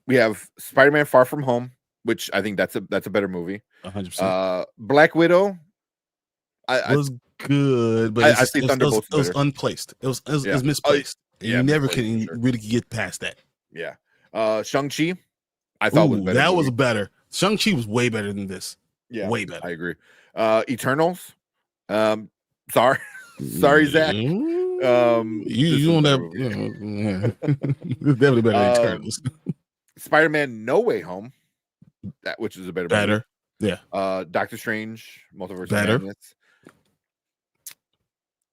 we have Spider-Man Far From Home, which I think that's a better movie. 100%. Black Widow was good, but I see Thunderbolts. It was unplaced. It was misplaced. You never can really get past that. Yeah. Shang-Chi, I thought was better. That was better. Shang-Chi was way better than this. Yeah, way better. I agree. Eternals. Sorry, Zach. You don't have. It's definitely better than Eternals. Spider-Man No Way Home, which is a better movie. Yeah. Doctor Strange Multiverse of better. Madness.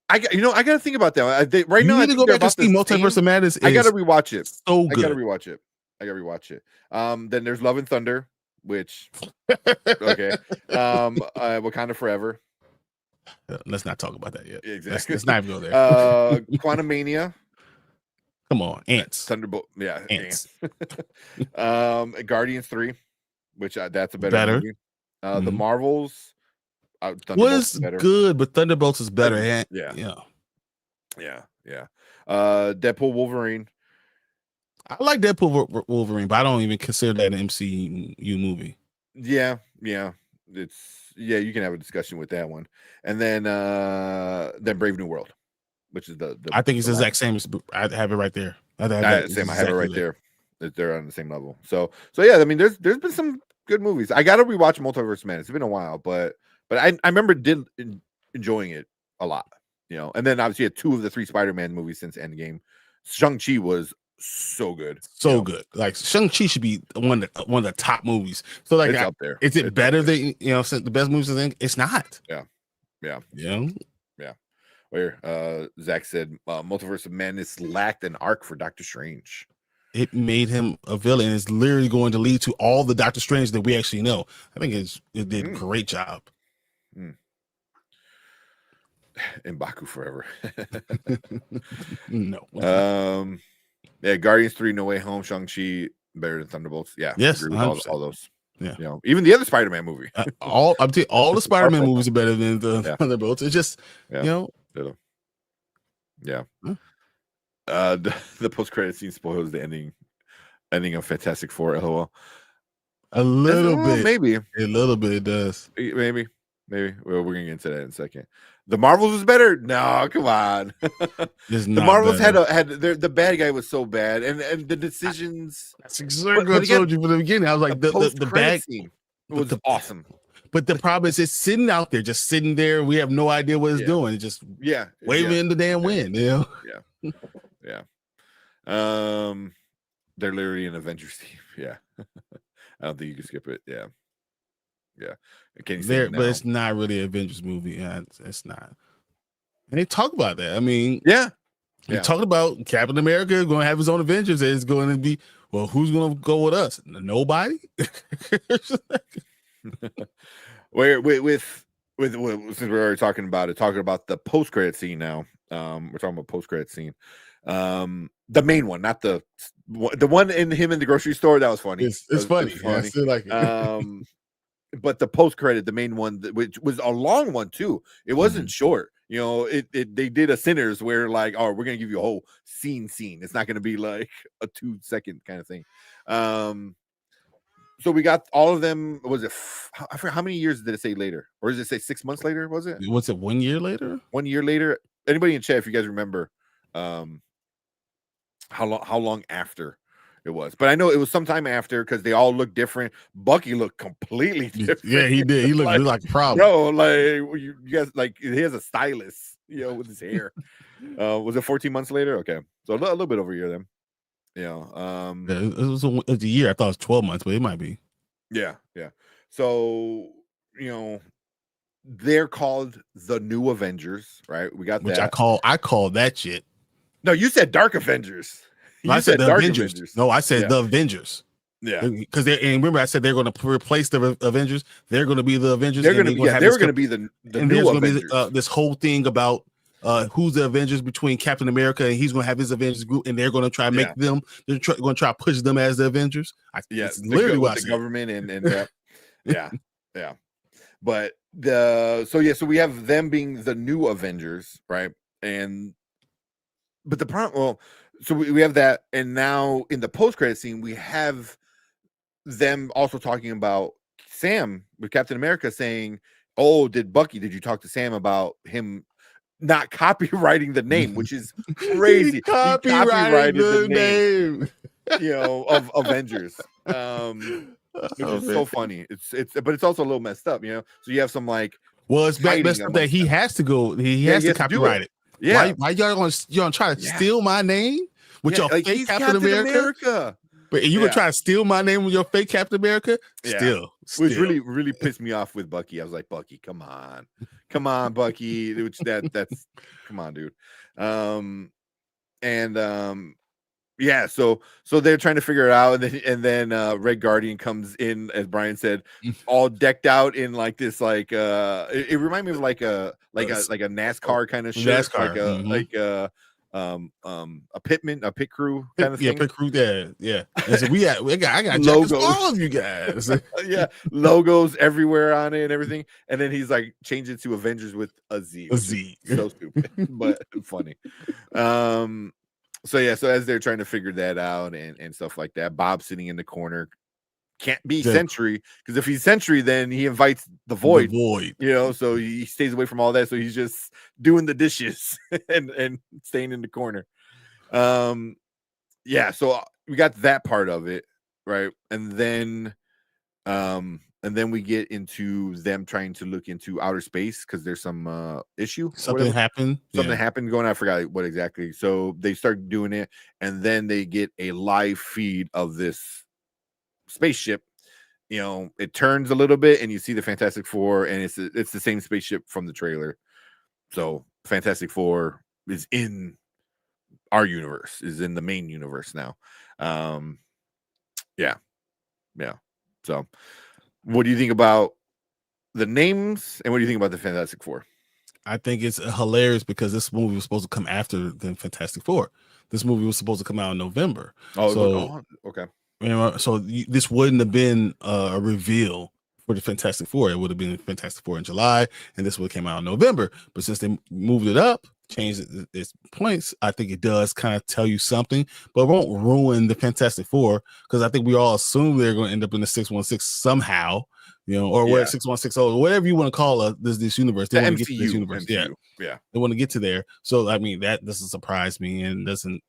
I got to think about that. Right now, I need to go back and see Multiverse of Madness. I got to rewatch it. So good. I got to rewatch it. Then there's Love and Thunder, which okay. Wakanda Forever. Let's not talk about that yet. Exactly. Let's not even go there. Quantumania. Come on, Ants. Thunderbolt. Yeah, Ants. Guardians 3, which that's a better movie. The Marvels was good, but Thunderbolts is better. Yeah. Deadpool Wolverine. I like Deadpool Wolverine, but I don't even consider that an MCU movie. Yeah. You can have a discussion with that one, and then Brave New World, which is the I think it's the exact same. I have it right there. I have it right there. They're on the same level. So yeah, I mean, there's been some good movies. I got to rewatch Multiverse of Madness. It's been a while, but I remember enjoying it a lot. And then obviously had 2 of the 3 Spider-Man movies since Endgame. Shang-Chi was so good. Good. Like Shang-Chi should be one of the top movies. So like it's up there. Is it better than the best movies I think? It's not. Yeah. Where Zach said Multiverse of Madness lacked an arc for Doctor Strange. It made him a villain. It's literally going to lead to all the Doctor Strange that we actually know. I think it did a great job. M'Baku forever. No. Yeah, Guardians 3, No Way Home, Shang-Chi, better than Thunderbolts. Yeah. Yes, all those. Yeah. Even the other Spider-Man movie. all the Spider-Man movies are better than the Thunderbolts. It's just Yeah. The post-credit scene spoils the ending of Fantastic Four. LOL. A little bit, maybe. A little bit it does. Maybe. Well, we're gonna get into that in a second. The Marvels was better. No, come on. The Marvels better. had the bad guy was so bad, and the decisions. That's exactly what I told you from the beginning. I was like, the bad scene was awesome. But the problem is, it's sitting out there, just sitting there. We have no idea what it's doing. It's just waving in the damn wind. Yeah. They're literally an Avengers team. Yeah. I don't think you can skip it. Yeah. Can you say it now? But it's not really an Avengers movie. Yeah, it's not. And they talk about that. I mean, they talked about Captain America going to have his own Avengers. It's going to be, well, who's going to go with us? Nobody. With since we're already talking about the post-credit scene now. We're talking about post-credit scene. The main one, not the one in him in the grocery store. That was funny. It's funny. Yeah, I still like it. But the post-credit, the main one, which was a long one too. It wasn't short. They did a Sinners where like, oh, we're gonna give you a whole scene. It's not gonna be like a 2-second kind of thing. So we got all of them. Was it? I forgot how many years did it say later, or does it say 6 months later? Was it? Was it 1 year later? 1 year later. Anybody in chat, if you guys remember, how long after it was? But I know it was sometime after because they all look different. Bucky looked completely different. Yeah, he did. He looked like a problem. Bro, like you guys, like he has a stylist, with his hair. Was it 14 months later? Okay, so a little bit over a year then. It was a year. I thought it was 12 months, but it might be. Yeah. So they're called the New Avengers, right? We got which that. I call that shit. No, you said Dark Avengers. No, I said the Dark Avengers. No, I said the Avengers. Yeah, because and remember I said they're going to replace the Avengers. They're going to be the Avengers. They're going to be the new Avengers. This whole thing about who's the Avengers between Captain America and he's going to have his Avengers group, and they're going to try to make them. They're going to try to push them as the Avengers. It's literally what the government and yeah. But so we have them being the new Avengers, right? But the problem, well, so we have that, and now in the post-credit scene, we have them also talking about Sam with Captain America saying, "Oh, did you talk to Sam about him not copywriting the name?" Which is crazy. He copyrighted the name. Of Avengers. Which is so funny. But it's also a little messed up, So you have some it's messed up that he has to go. He has to copyright it. Yeah. Why y'all gonna try to steal my name with your fake Captain America? But you gonna try to steal my name with your fake Captain America? Still. Which really pissed me off with Bucky. I was like, Bucky, come on, Bucky. Which that's come on, dude. So they're trying to figure it out, and then Red Guardian comes in, as Brian said, all decked out in this it reminded me of like a NASCAR kind of shirt, a pit crew kind of thing. Pit crew, yeah. So I got logos, all of you guys. Logos everywhere on it and everything, and then he's changed it to Avengers with a Z. So stupid, but funny. So as they're trying to figure that out and stuff like that, Bob sitting in the corner can't be Sentry, because if he's Sentry, then he invites the Void. So he stays away from all that. So he's just doing the dishes and staying in the corner. So we got that part of it, right? And then we get into them trying to look into outer space because there's some issue. Something happened going on. I forgot what exactly. So they start doing it, and then they get a live feed of this spaceship. It turns a little bit, and you see the Fantastic Four, and it's the same spaceship from the trailer. So Fantastic Four is in our universe, is in the main universe now. So what do you think about the names, and what do you think about the Fantastic Four? I think it's hilarious because this movie was supposed to come after the Fantastic Four. This movie was supposed to come out in November. Okay. So this wouldn't have been a reveal for the Fantastic Four. It would have been Fantastic Four in July, and this would have came out in November. But since they moved it up, changed its points, I think it does kind of tell you something, but it won't ruin the Fantastic Four, because I think we all assume they're going to end up in the 616 somehow, or 6160, or whatever you want to call this universe. They want to get to this universe. MCU. They want to get to there. So I mean, that doesn't surprise me, and doesn't.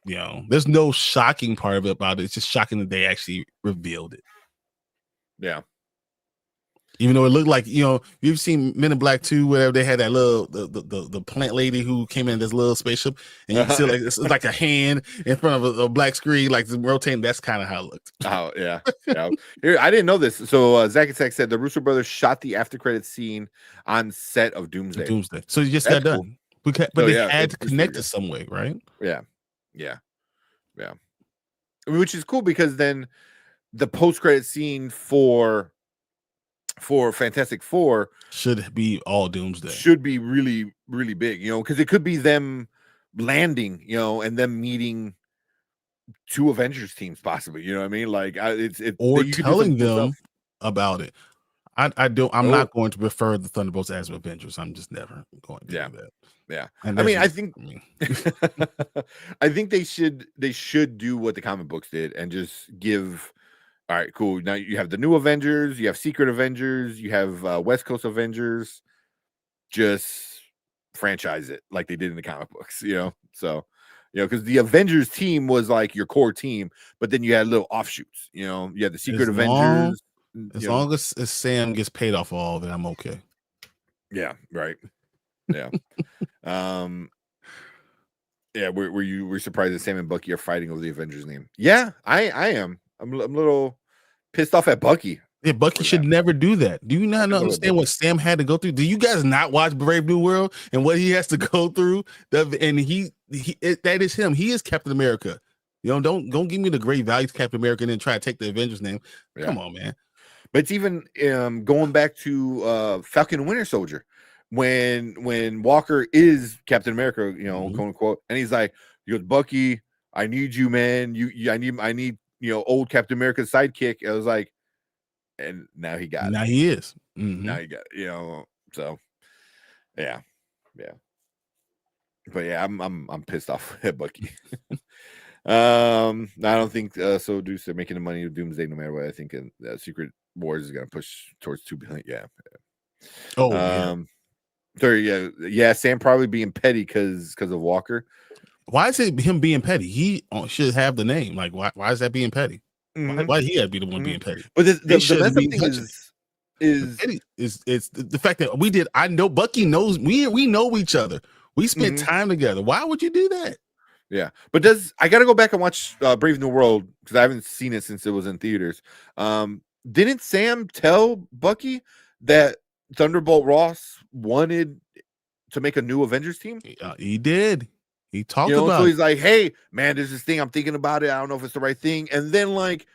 There's no shocking part of it about it. It's just shocking that they actually revealed it. Yeah. Even though it looked like, you've seen Men in Black 2, where they had that little the plant lady who came in this little spaceship, and you can see it's like a hand in front of a black screen, like rotating. That's kind of how it looked. Oh yeah. Here, I didn't know this. So Zack and Zack said the Russo brothers shot the after credits scene on set of Doomsday. So you just got done. But they had to connect it some way, right? Yeah. Which is cool, because then the post-credit scene for Fantastic Four should be all Doomsday. Should be really, really big, because it could be them landing, and them meeting two Avengers teams, possibly. You know what I mean? It's or telling them about it. I'm not going to refer the Thunderbolts as Avengers. I'm just never going to do that. Yeah. I think I think they should do what the comic books did and just give. All right, cool. Now you have the new Avengers, you have Secret Avengers, you have West Coast Avengers. Just franchise it like they did in the comic books, So, because the Avengers team was like your core team, but then you had little offshoots. You had the Secret Avengers. As long as Sam gets paid off all of it, I'm okay. Yeah. Right. Yeah. Were you surprised that Sam and Bucky are fighting over the Avengers name? Yeah, I am. I'm a little pissed off at Bucky. Yeah, Bucky should never do that. Do you not understand what Sam had to go through? Do you guys not watch Brave New World and what he has to go through? And that is him. He is Captain America. Don't give me the great values Captain America and then try to take the Avengers name. Yeah. Come on, man. But it's even going back to Falcon and Winter Soldier, when Walker is Captain America, quote unquote, and he's like, he goes, Bucky, I need you, man. I need old Captain America's sidekick. I was like, and now he got now it. He is. Now he got so yeah. But yeah, I'm pissed off at Bucky. I don't think so. Deuce are making the money with Doomsday no matter what. I think Secret Wars is gonna push towards 2 billion. Yeah. So Sam probably being petty because of Walker. Why is it him being petty? He should have the name. Like, why is that being petty? Why he had to be the one being petty? But the thing is the fact that I know Bucky knows we know each other. We spent time together. Why would you do that? Yeah, but I got to go back and watch Brave New World because I haven't seen it since it was in theaters. Didn't Sam tell Bucky that Thunderbolt Ross wanted to make a new Avengers team? He did. He talked about so he's like, hey, man, there's this thing. I'm thinking about it. I don't know if it's the right thing. And then like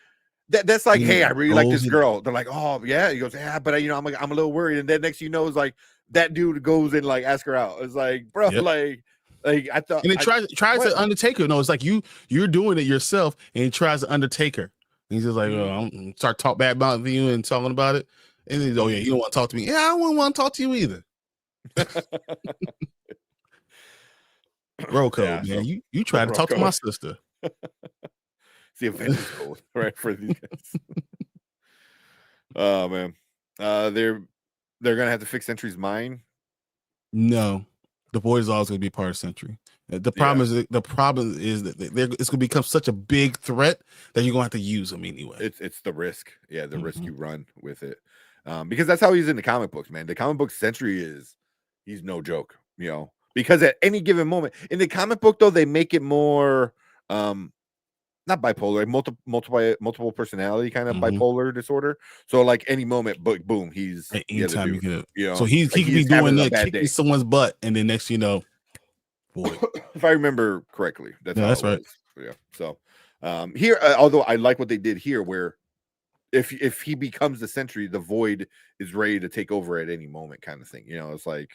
that's like, hey, I really like this girl. They're like, oh yeah. He goes, yeah, but I'm a little worried. And then next is like that dude goes and like ask her out. It's like, bro, like I thought. And he tries to undertake her. No, it's like you're doing it yourself, and he tries to undertake her. And he's just like, I'm start talk bad about you and talking about it. And he's, oh yeah, you don't want to talk to me. Yeah, I don't want to talk to you either. Bro code, man. You try to talk to my sister. It's the Avengers code, right? For these guys. Oh man. They're gonna have to fix Sentry's mind. No. The boy is always gonna be part of Sentry. The problem is that it's gonna become such a big threat that you're gonna have to use them anyway. It's the risk. Yeah, the risk you run with it. Because that's how he's in the comic books, man. The comic book Sentry he's no joke, because at any given moment in the comic book, though, they make it more not bipolar, multiple personality kind of bipolar disorder. So like any moment, boom, he's anytime you can, so he could be doing that, kicking someone's butt, and then next boy. If I remember correctly, that's right. Yeah. So here, although I like what they did here, where if he becomes the Sentry, the Void is ready to take over at any moment, kind of thing. It's like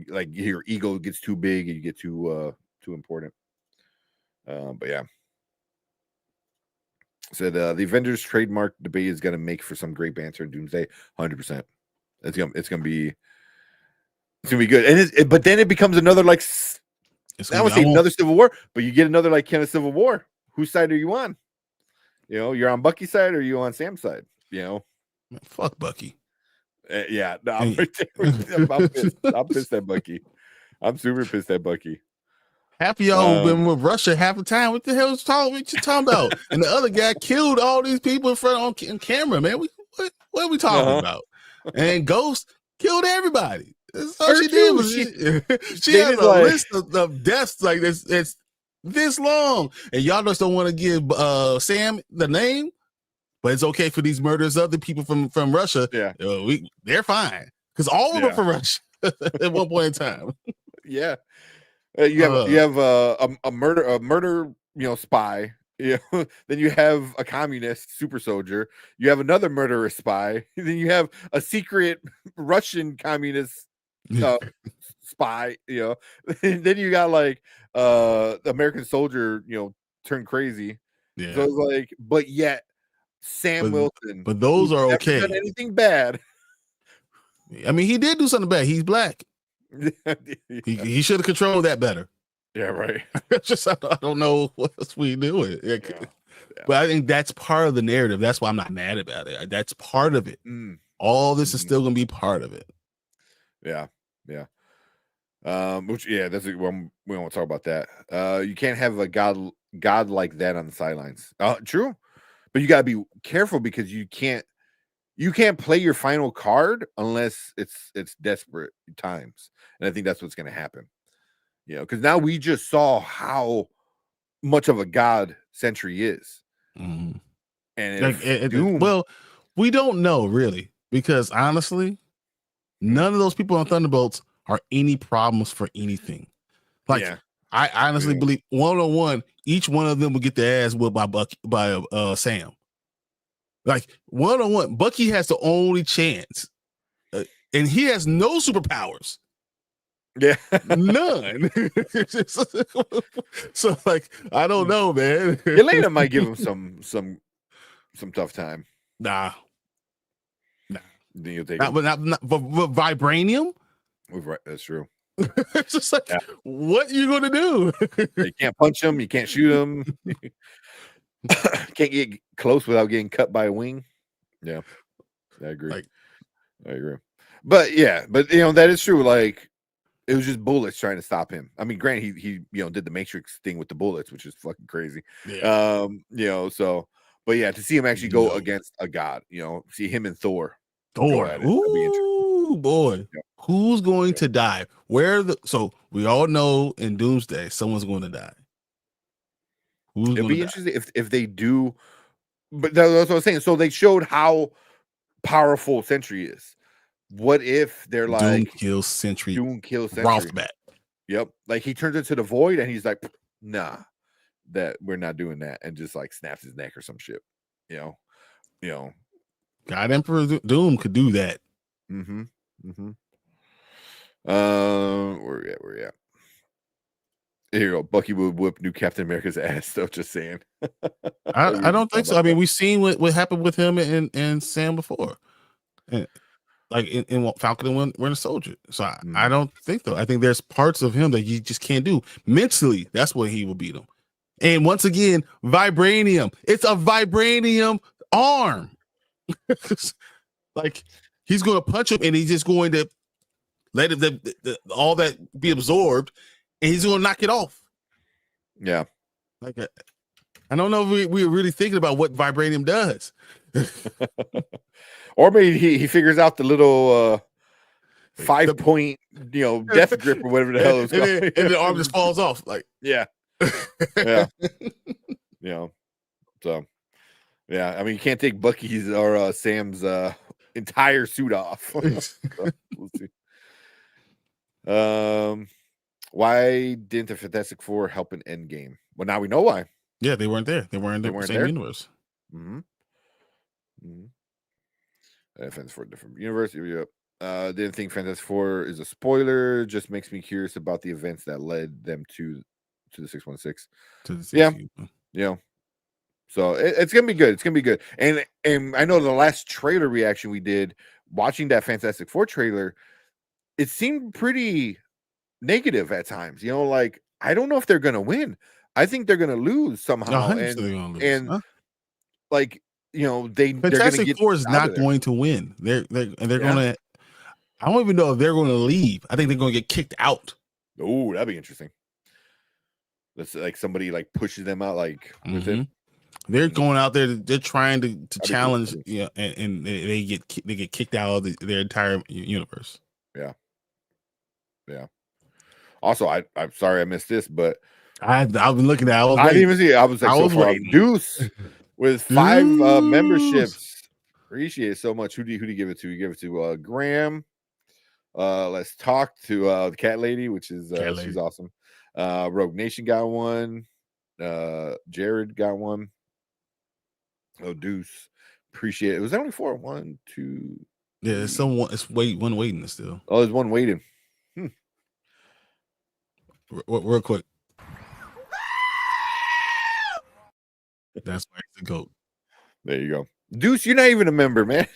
like your ego gets too big and you get too important. But yeah. Said the Avengers trademark debate is going to make for some great banter in Doomsday. 100%. It's gonna be good. And but then it becomes another like I would say another Civil War, but you get another like kind of Civil War. Whose side are you on? You're on Bucky's side or are you on Sam's side? Fuck Bucky. Yeah, no, I'm pissed. I'm pissed at Bucky. I'm super pissed at Bucky. Half of y'all been with Russia half the time. What the hell is what you talking about? And the other guy killed all these people in front on camera, man. What are we talking about? And Ghost killed everybody. That's all she did was she had a list of deaths like this. It's this long, and y'all just don't want to give Sam the name, but it's okay for these murders of the people from Russia. Yeah, they're fine because all of them from Russia at one point in time. Yeah. You have a murder spy. Then you have a communist super soldier. You have another murderous spy. Then you have a secret Russian communist spy. And then you got like the American soldier. Turned crazy. Yeah. So it's like, but yet Sam Wilson. But those are okay. Done anything bad? I mean, he did do something bad. He's black. He should have controlled that better. Yeah, right. Just I don't know what else we do it. Yeah. But I think that's part of the narrative. That's why I'm not mad about it. That's part of it. All this is still going to be part of it. Yeah. Which that's we don't want to talk about that. You can't have a god like that on the sidelines. True, but you got to be careful because you can't play your final card unless it's desperate times. And I think that's what's going to happen. Because now we just saw how much of a god Sentry is. Mm-hmm. And We don't know really, because honestly, none of those people on Thunderbolts are any problems for anything. Like, I honestly believe 1-on-1, each one of them will get their ass whipped by Sam. Like 1-on-1, Bucky has the only chance, and he has no superpowers. Yeah, none. So like, I don't know, man. Elena might give him some tough time. Nah. Then you'll take but vibranium. Right, that's true. It's just like, what you gonna do? You can't punch him. You can't shoot him. Can't get close without getting cut by a wing. Yeah, I agree. I agree. But yeah, that is true. Like, it was just bullets trying to stop him. I mean, granted, he did the Matrix thing with the bullets, which is fucking crazy. Yeah. So, but yeah, to see him actually go against a god, see him and Thor. Ooh, boy. Yeah. Who's going to die? So we all know in Doomsday someone's going to die. It'll be interesting if they do, but that's what I was saying. So they showed how powerful Sentry is. What if they're like Doom kills Sentry right off the bat? Yep, like he turns into the Void and he's like, nah, that we're not doing that, and just like snaps his neck or some shit. God Emperor Doom could do that. Where we at? Here you go. Bucky would whip new Captain America's ass, though. Just saying. I don't think so. I mean, we've seen what happened with him and Sam before, like in Falcon and Winter Soldier. So I don't think though. I think there's parts of him that you just can't do mentally. That's what he will beat him. And once again, vibranium. It's a vibranium arm. Like, he's going to punch him, and he's just going to let it all that be absorbed, and he's going to knock it off. Yeah. Like, I don't know if we're really thinking about what vibranium does. Or maybe he figures out the little 5-point death grip or whatever the hell it's called. And the arm just falls off. Like, yeah. So yeah, I mean, you can't take Bucky's or Sam's entire suit off. So, we'll see. Why didn't the Fantastic Four help in Endgame? Well, now we know why. Yeah, they weren't there. They weren't in the same universe. Fantastic Four, different universe. Yep. Didn't think Fantastic Four is a spoiler. Just makes me curious about the events that led them to the 616. Yeah. So it's gonna be good. It's gonna be good. And I know the last trailer reaction we did, watching that Fantastic Four trailer, it seemed pretty negative at times. Like, I don't know if they're gonna win. I think they're gonna luse somehow. Like, Fantastic Four is not going to win. They're gonna. I don't even know if they're going to leave. I think they're going to get kicked out. Oh, that'd be interesting. That's like somebody like pushes them out, like within. They're going out there. They're trying to challenge, and they get kicked out of their entire universe. Yeah. Also, I'm sorry I missed this, but I've been looking at. I didn't even see it. I was like, Deuce with 5 memberships. Appreciate it so much. Who do you give it to? You give it to Graham. Let's talk to the Cat Lady, which is she's awesome. Rogue Nation got one. Jared got one. Oh, Deuce, appreciate it. Was that only 4? 1, 2. Yeah, it's someone. It's one waiting still. Oh, there's one waiting. Real quick. That's why it's the GOAT. There you go, Deuce. You're not even a member, man.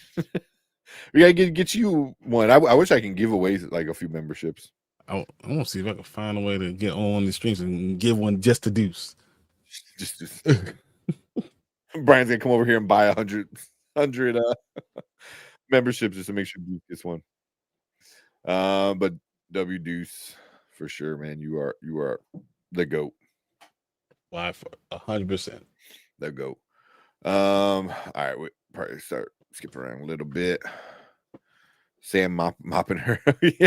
We gotta get you one. I wish I can give away like a few memberships. I want to see if I can find a way to get on the streams and give one just to Deuce. Just Brian's gonna come over here and buy 100 memberships just to make sure Deuce gets one. But W Deuce for sure, man. You are the GOAT. Why? For 100%. The GOAT. All right, we probably start skipping around a little bit. Sam mopping her.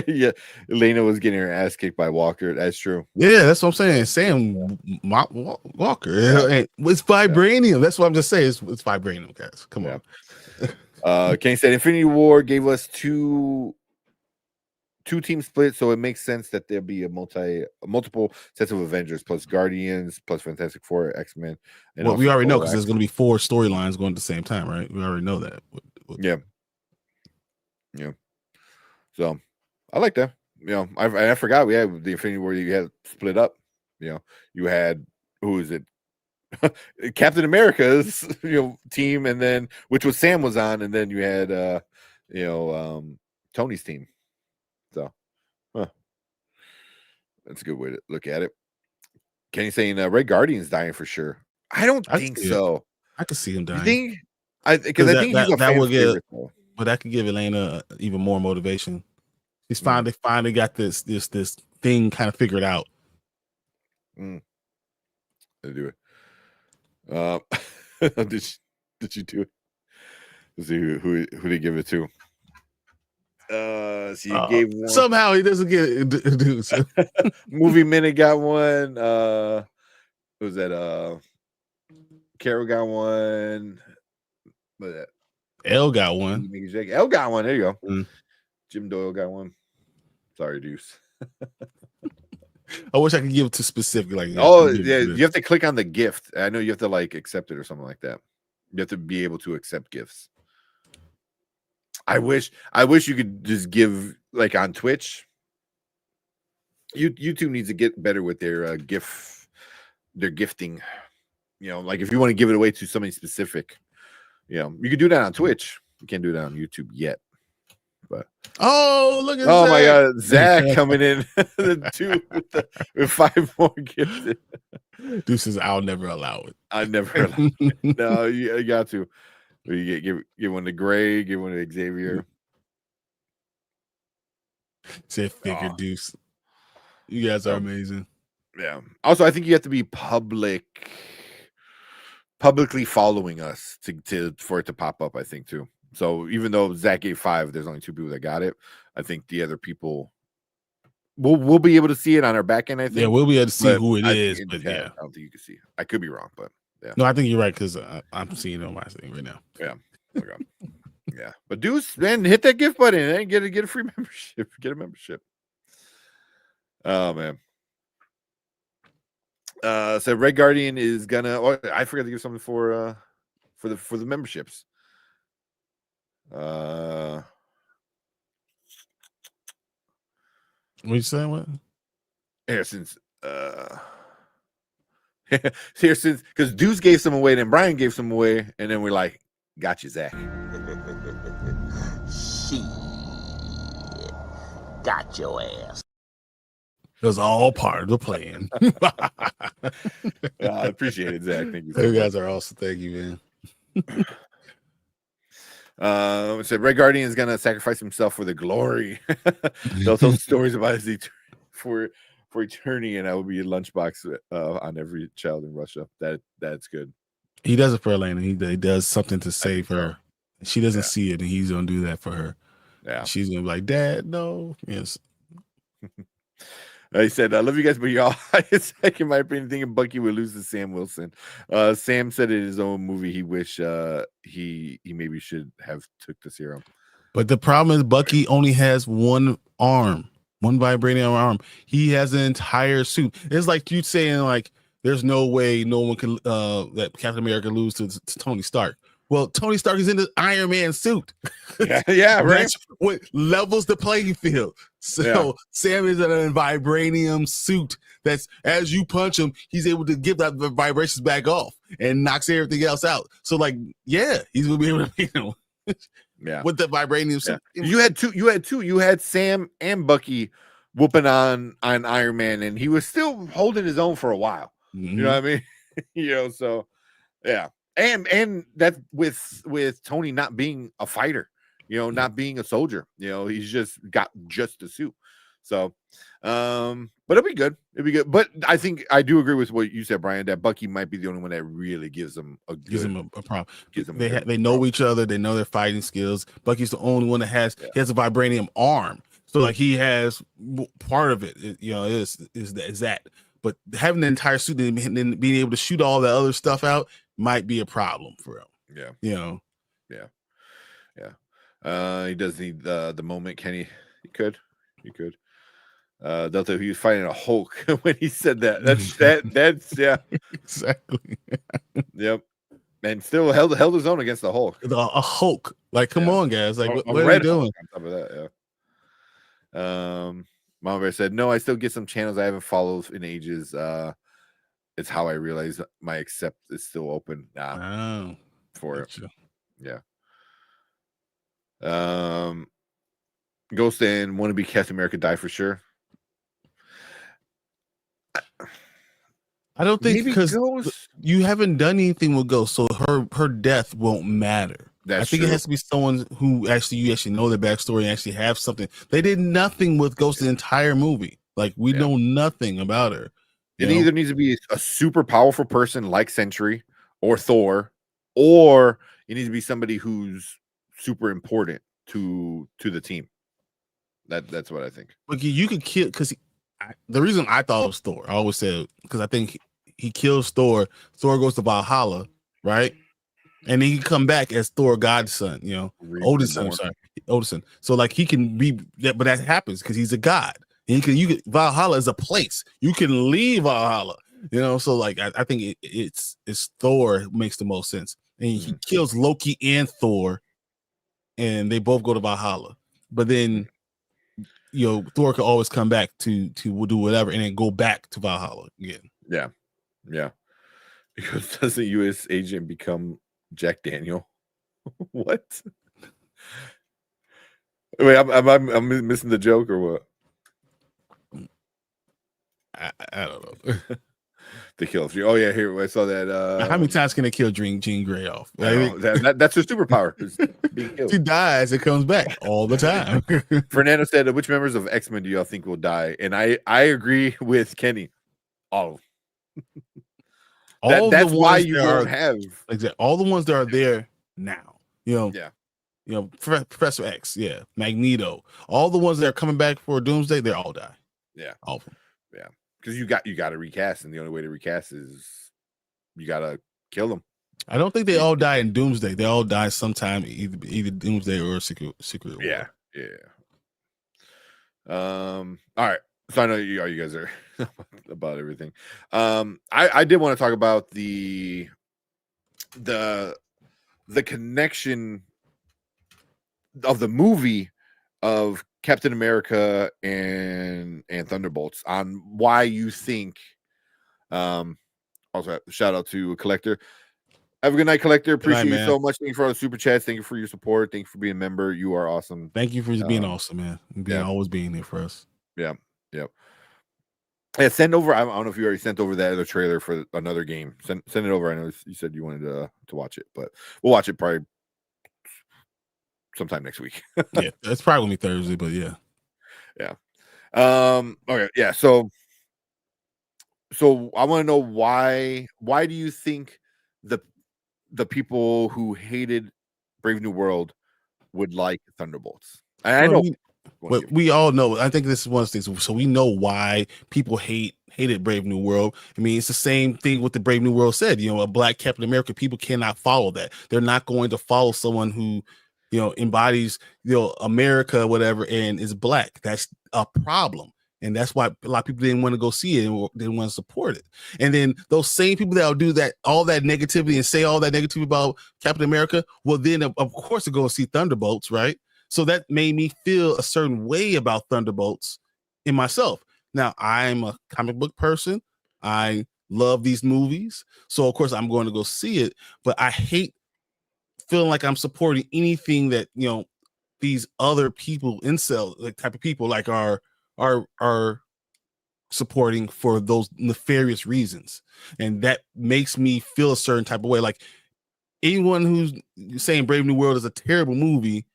Yeah. Elena was getting her ass kicked by Walker. That's true. Yeah, that's what I'm saying. Sam Walker. Yeah. It's vibranium. That's what I'm just saying. It's vibranium, guys. Come on. Kenny said Infinity War gave us two team split, so it makes sense that there'll be a multiple sets of Avengers plus Guardians plus Fantastic Four, X-Men. And Well, we also already know because Thor, there's going to be 4 storylines going at the same time, right? We already know that. Yeah. So I like that. I forgot we had the Infinity War. You had split up. You had who is it? Captain America's team, and then which was Sam was on, and then you had Tony's team. So that's a good way to look at it. Kenny saying Red Guardian's dying for sure. I don't think so. I could see him dying. You think? Because I think he's a fan favorite, though. But that could give Elena even more motivation. He's finally got this thing kind of figured out. They do it. Did you do it? Let's see who did he give it to? So you gave one. Somehow he doesn't get it. Movie Minute got one. Who was that? Carol got one. What was that? L got one. L got one. There you go. Jim Doyle got one. Sorry, Deuce. I wish I could give it to specific. Like, you have to click on the gift. I know you have to accept it or something like that. You have to be able to accept gifts. I wish you could just give on Twitch. YouTube needs to get better with their gifting. If you want to give it away to somebody specific, you could do that on Twitch. You can't do that on YouTube yet. But look at Zach. My God, Zach coming in the 2 with 5 more gifted. Dude says I'll never allow it. I never allow it. No, you got to. You give one to Gray, give one to Xavier. Said figure Deuce. You guys are amazing. Yeah. Also, I think you have to be publicly following us for it to pop up, I think, too. So even though Zach gave 5, there's only 2 people that got it. I think the other people we'll be able to see it on our back end, I think. Yeah, we'll be able to see who it is. But I don't think you can see it. I could be wrong, but yeah. No, I think you're right because I'm seeing it on my thing right now. Yeah. Okay. Yeah. But Deuce, man, hit that gift button and get a free membership. Get a membership. Oh man. So Red Guardian is gonna I forgot to give something for the memberships. What you saying? What? Since because Deuce gave some away, then Brian gave some away, and then we're like, got you, Zach. She got your ass. It was all part of the plan. I appreciate it, Zach. Thank you. You guys are awesome. Thank you, man. Said Red Guardian is gonna sacrifice himself for the glory. They'll tell stories about his for eternity, and that will be a lunchbox on every child in Russia. That's good. He does it for Elena. He does something to save her. She doesn't see it, and he's gonna do that for her. Yeah, she's gonna be like, "Dad, no." Yes. He said, "I love you guys, but y'all." In my opinion, thinking Bucky would lose to Sam Wilson. Sam said in his own movie he wish he maybe should have took the serum. But the problem is Bucky only has one arm, one vibranium arm. He has an entire suit. It's like you saying like there's no way no one can that Captain America lose to Tony Stark. Well, Tony Stark is in the Iron Man suit. Yeah, right. That's what levels the playing field. So Sam is in a vibranium suit that's as you punch him, he's able to give that vibrations back off and knocks everything else out. So like, he's gonna be able to, with the vibranium suit. Yeah. You had two. You had Sam and Bucky whooping on Iron Man, and he was still holding his own for a while. Mm-hmm. You know what I mean? So yeah. And that with Tony not being a fighter, not being a soldier, he's just got just the suit. So, but it'll be good. It'll be good. But I think I do agree with what you said, Brian, that Bucky might be the only one that really gives him a problem. They know each other. They know their fighting skills. Bucky's the only one that has a vibranium arm. So like he has part of it, is that. But having the entire suit and being able to shoot all the other stuff out might be a problem for him. Yeah. He does need the moment. Kenny, he could. Delta, he was fighting a Hulk when he said that. That's yeah, exactly. Yep. And still held his own against the Hulk. A Hulk. Like, come on, guys. Like, what are you doing? On top of that, Mama Bear said, no, I still get some channels I haven't followed in ages. It's how I realize my accept is still open for it. Yeah. Ghost and wannabe Captain America die for sure. I don't think because you haven't done anything with Ghost, so her death won't matter. I think it has to be someone who you actually know their backstory and actually have something. They did nothing with Ghost the entire movie. Like, we know nothing about her. It either needs to be a super powerful person like Sentry or Thor, or it needs to be somebody who's super important to the team. That's what I think. Like, you could kill, because the reason I thought it was Thor, I always said, because I think he kills Thor. Thor goes to Valhalla, right? And then he can come back as Thor godson, Odinson. So like he can be, but that happens because he's a god. And Valhalla is a place. You can leave Valhalla, So like I think it's Thor makes the most sense. And he kills Loki and Thor, and they both go to Valhalla. But then Thor could always come back to do whatever and then go back to Valhalla again. Yeah. Because does the U.S. agent become Jack Daniel? What? Wait, I'm missing the joke or what? I don't know. They kill you. Oh yeah, here I saw that. How many times can they kill Jean Grey off? That's her superpower. Being killed. She dies and comes back all the time. Fernando said, "Which members of X-Men do y'all think will die?" And I agree with Kenny. All of them. That's why you don't have all the ones that are there now. Professor X, Magneto, all the ones that are coming back for Doomsday, they all die. Yeah, all of them. Yeah, because you got to recast, and the only way to recast is you got to kill them. I don't think they all die in Doomsday. They all die sometime, either Doomsday or Secret War. Yeah. All right. So I know you guys are about everything. I did want to talk about the connection of the movie of Captain America and Thunderbolts on why you think. Also, shout out to Collector. Have a good night, Collector. Appreciate you so much. Thank you for all the super chats. Thank you for your support. Thank you for being a member. You are awesome. Thank you for being awesome, man. Always being there for us. Yeah. Send over. I don't know if you already sent over that other trailer for another game. Send it over. I know you said you wanted to watch it, but we'll watch it probably sometime next week. Yeah, it's probably gonna be Thursday, but yeah. Okay. Yeah. So I want to know why do you think the people who hated Brave New World would like Thunderbolts? I know. But we all know. I think this is one of the things. So we know why people hated Brave New World. I mean, it's the same thing with the Brave New World said. A black Captain America. People cannot follow that. They're not going to follow someone who, embodies America, whatever, and is black. That's a problem, and that's why a lot of people didn't want to go see it and didn't want to support it. And then those same people that'll do that, all that negativity and say all that negativity about Captain America, well, then of course to go see Thunderbolts, right? So that made me feel a certain way about Thunderbolts in myself. Now, I'm a comic book person. I love these movies. So, of course, I'm going to go see it. But I hate feeling like I'm supporting anything that, these other people, type of people, like are supporting for those nefarious reasons. And that makes me feel a certain type of way. Like, anyone who's saying Brave New World is a terrible movie,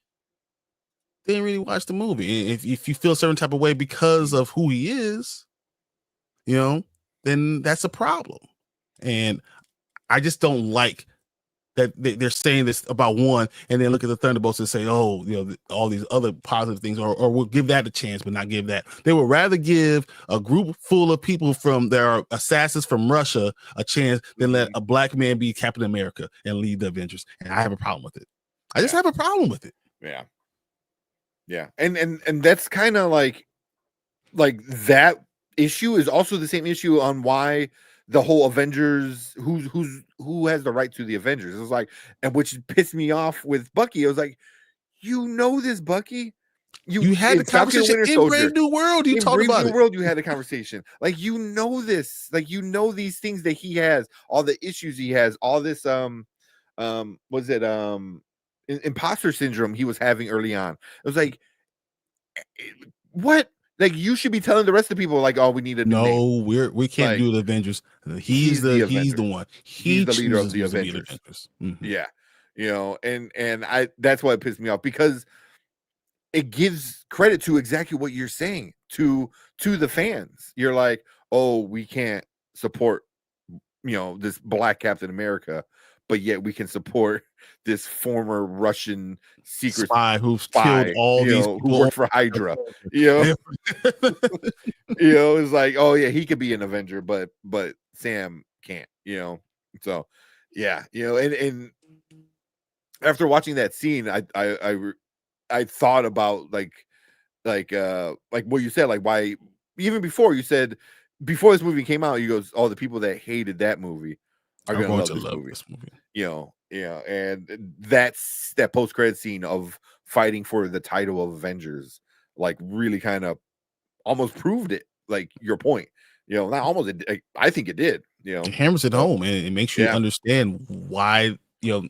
they didn't really watch the movie. If you feel a certain type of way because of who he is, then that's a problem. And I just don't like that they're saying this about one and then look at the Thunderbolts and say, oh, all these other positive things, or we'll give that a chance, but not give that. They would rather give a group full of people that are assassins from Russia a chance than let a black man be Captain America and lead the Avengers. And I have a problem with it. I just have a problem with it. Yeah. Yeah. And that's kind of like that issue is also the same issue on why the whole Avengers, who has the right to the Avengers. It was like, and which pissed me off with Bucky. It was like, you know this, Bucky. You had the conversation in Brave New World. You talked about it. In Brave New World, you had a conversation. Like, you know this. Like, you know these things that he has, all the issues he has, all this was it imposter syndrome he was having early on. It was like, what? Like, you should be telling the rest of the people, like, oh, we need a new name. We can't like, do the Avengers. He's the one. He's the leader of the Avengers. Mm-hmm. Yeah, you know, and that's what pissed me off, because it gives credit to exactly what you're saying to the fans. You're like, oh, we can't support, you know, this Black Captain America, but yet we can support this former Russian secret spy who's killed all these people who worked for Hydra. You know, you know, it's like, oh yeah, he could be an Avenger, but Sam can't. You know, so yeah, you know, and after watching that scene, I thought about like what you said, like why even before you said before this movie came out, you goes, oh, the people that hated that movie are going to love this movie. You know, yeah, and that's that post-credit scene of fighting for the title of Avengers, like really kind of almost proved it, like your point. You know, not almost. I think it did. You know, it hammers it home, and it makes you understand why, you know,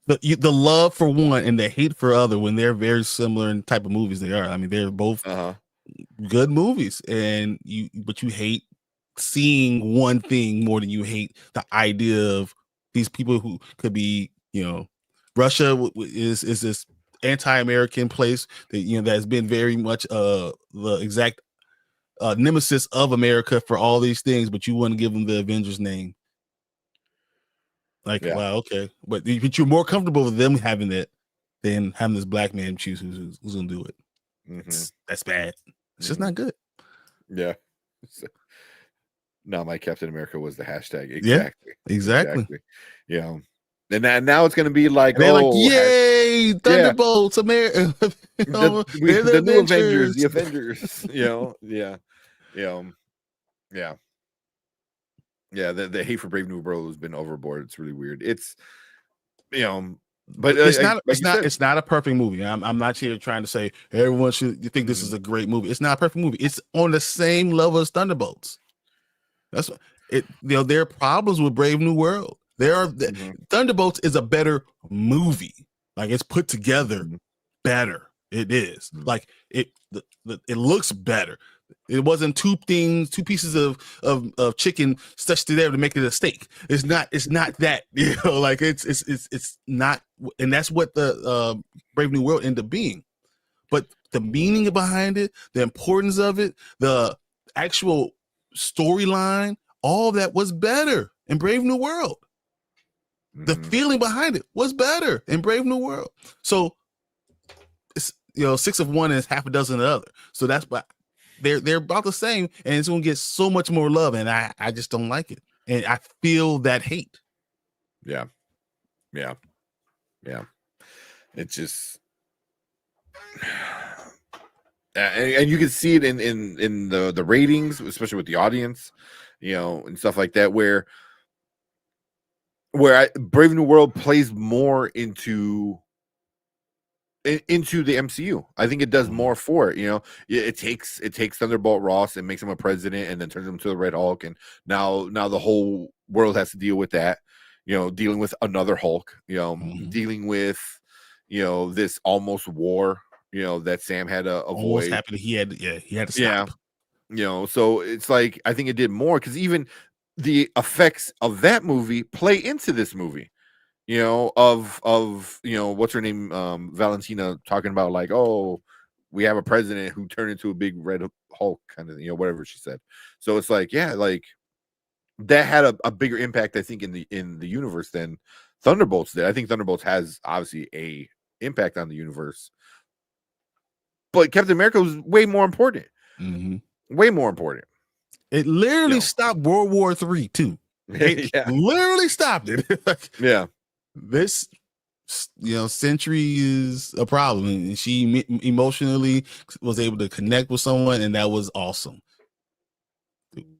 the love for one and the hate for other, when they're very similar in type of movies they are. I mean, they're both good movies, and but you hate seeing one thing more than you hate the idea of these people who could be, you know, Russia is this anti-American place that, you know, that's been very much the exact nemesis of America for all these things, but you wouldn't give them the Avengers name. Like, wow, okay, but you're more comfortable with them having that than having this black man choose who's gonna do it. That's bad. It's just not good. Yeah. No, my Captain America was the hashtag. Exactly. Yeah. And now it's going to be like, they're like, yay, Thunderbolts, America. the new Avengers, the Avengers. You know, yeah. The hate for Brave New World has been overboard. It's really weird. It's, you know, but it's not a perfect movie. I'm not here trying to say everyone should think this is a great movie. It's not a perfect movie. It's on the same level as Thunderbolts. That's it. You know, there are problems with Brave New World. Thunderbolts is a better movie. Like, it's put together better. It is like it looks better. It wasn't two pieces of chicken stitched together to make it a steak. It's not that, you know, like it's not, and that's what the Brave New World ended up being. But the meaning behind it, the importance of it, the actual storyline, all that was better in Brave New World. The feeling behind it was better in Brave New World. So it's, you know, 6 of one is half a dozen of the other. So that's why they're about the same, and it's gonna get so much more love, and I just don't like it, and I feel that hate. Yeah. It's just, and you can see it in the ratings, especially with the audience, you know, and stuff like that, where Brave New World plays more into the MCU. I think it does more for it. You know, it takes Thunderbolt Ross and makes him a president, and then turns him to the Red Hulk, and now the whole world has to deal with that. You know, dealing with another Hulk. You know, dealing with, you know, this almost war. You know, that Sam had to avoid. Almost happened. He had to stop. Yeah. You know, so it's like, I think it did more, because even the effects of that movie play into this movie, you know, of you know, what's her name, Valentina, talking about like, oh, we have a president who turned into a big red Hulk, kind of, you know, whatever she said. So it's like, yeah, like that had a bigger impact, I think, in the universe than Thunderbolts did. I think Thunderbolts has obviously a impact on the universe, but Captain America was way more important. Way more important. It literally stopped World War III too. It literally stopped it. Yeah. This Sentry is a problem, and she emotionally was able to connect with someone, and that was awesome.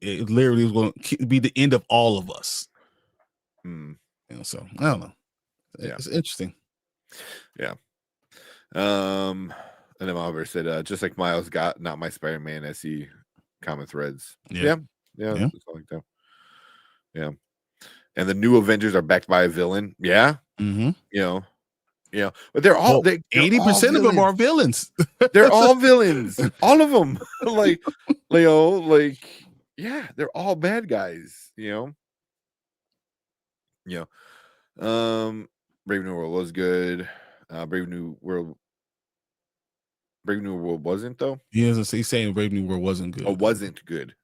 It literally was going to be the end of all of us. So I don't know. It's interesting. Yeah. And then Oliver said, just like Miles got not my Spider-Man SE common threads. Yeah. Something like that. Yeah. And the new Avengers are backed by a villain. Yeah. Mm-hmm. But they're all 80% of them are villains. They're all villains. All of them. They're all bad guys, Brave New World was good. Brave New World wasn't though. He's saying Brave New World wasn't good. Oh, wasn't good.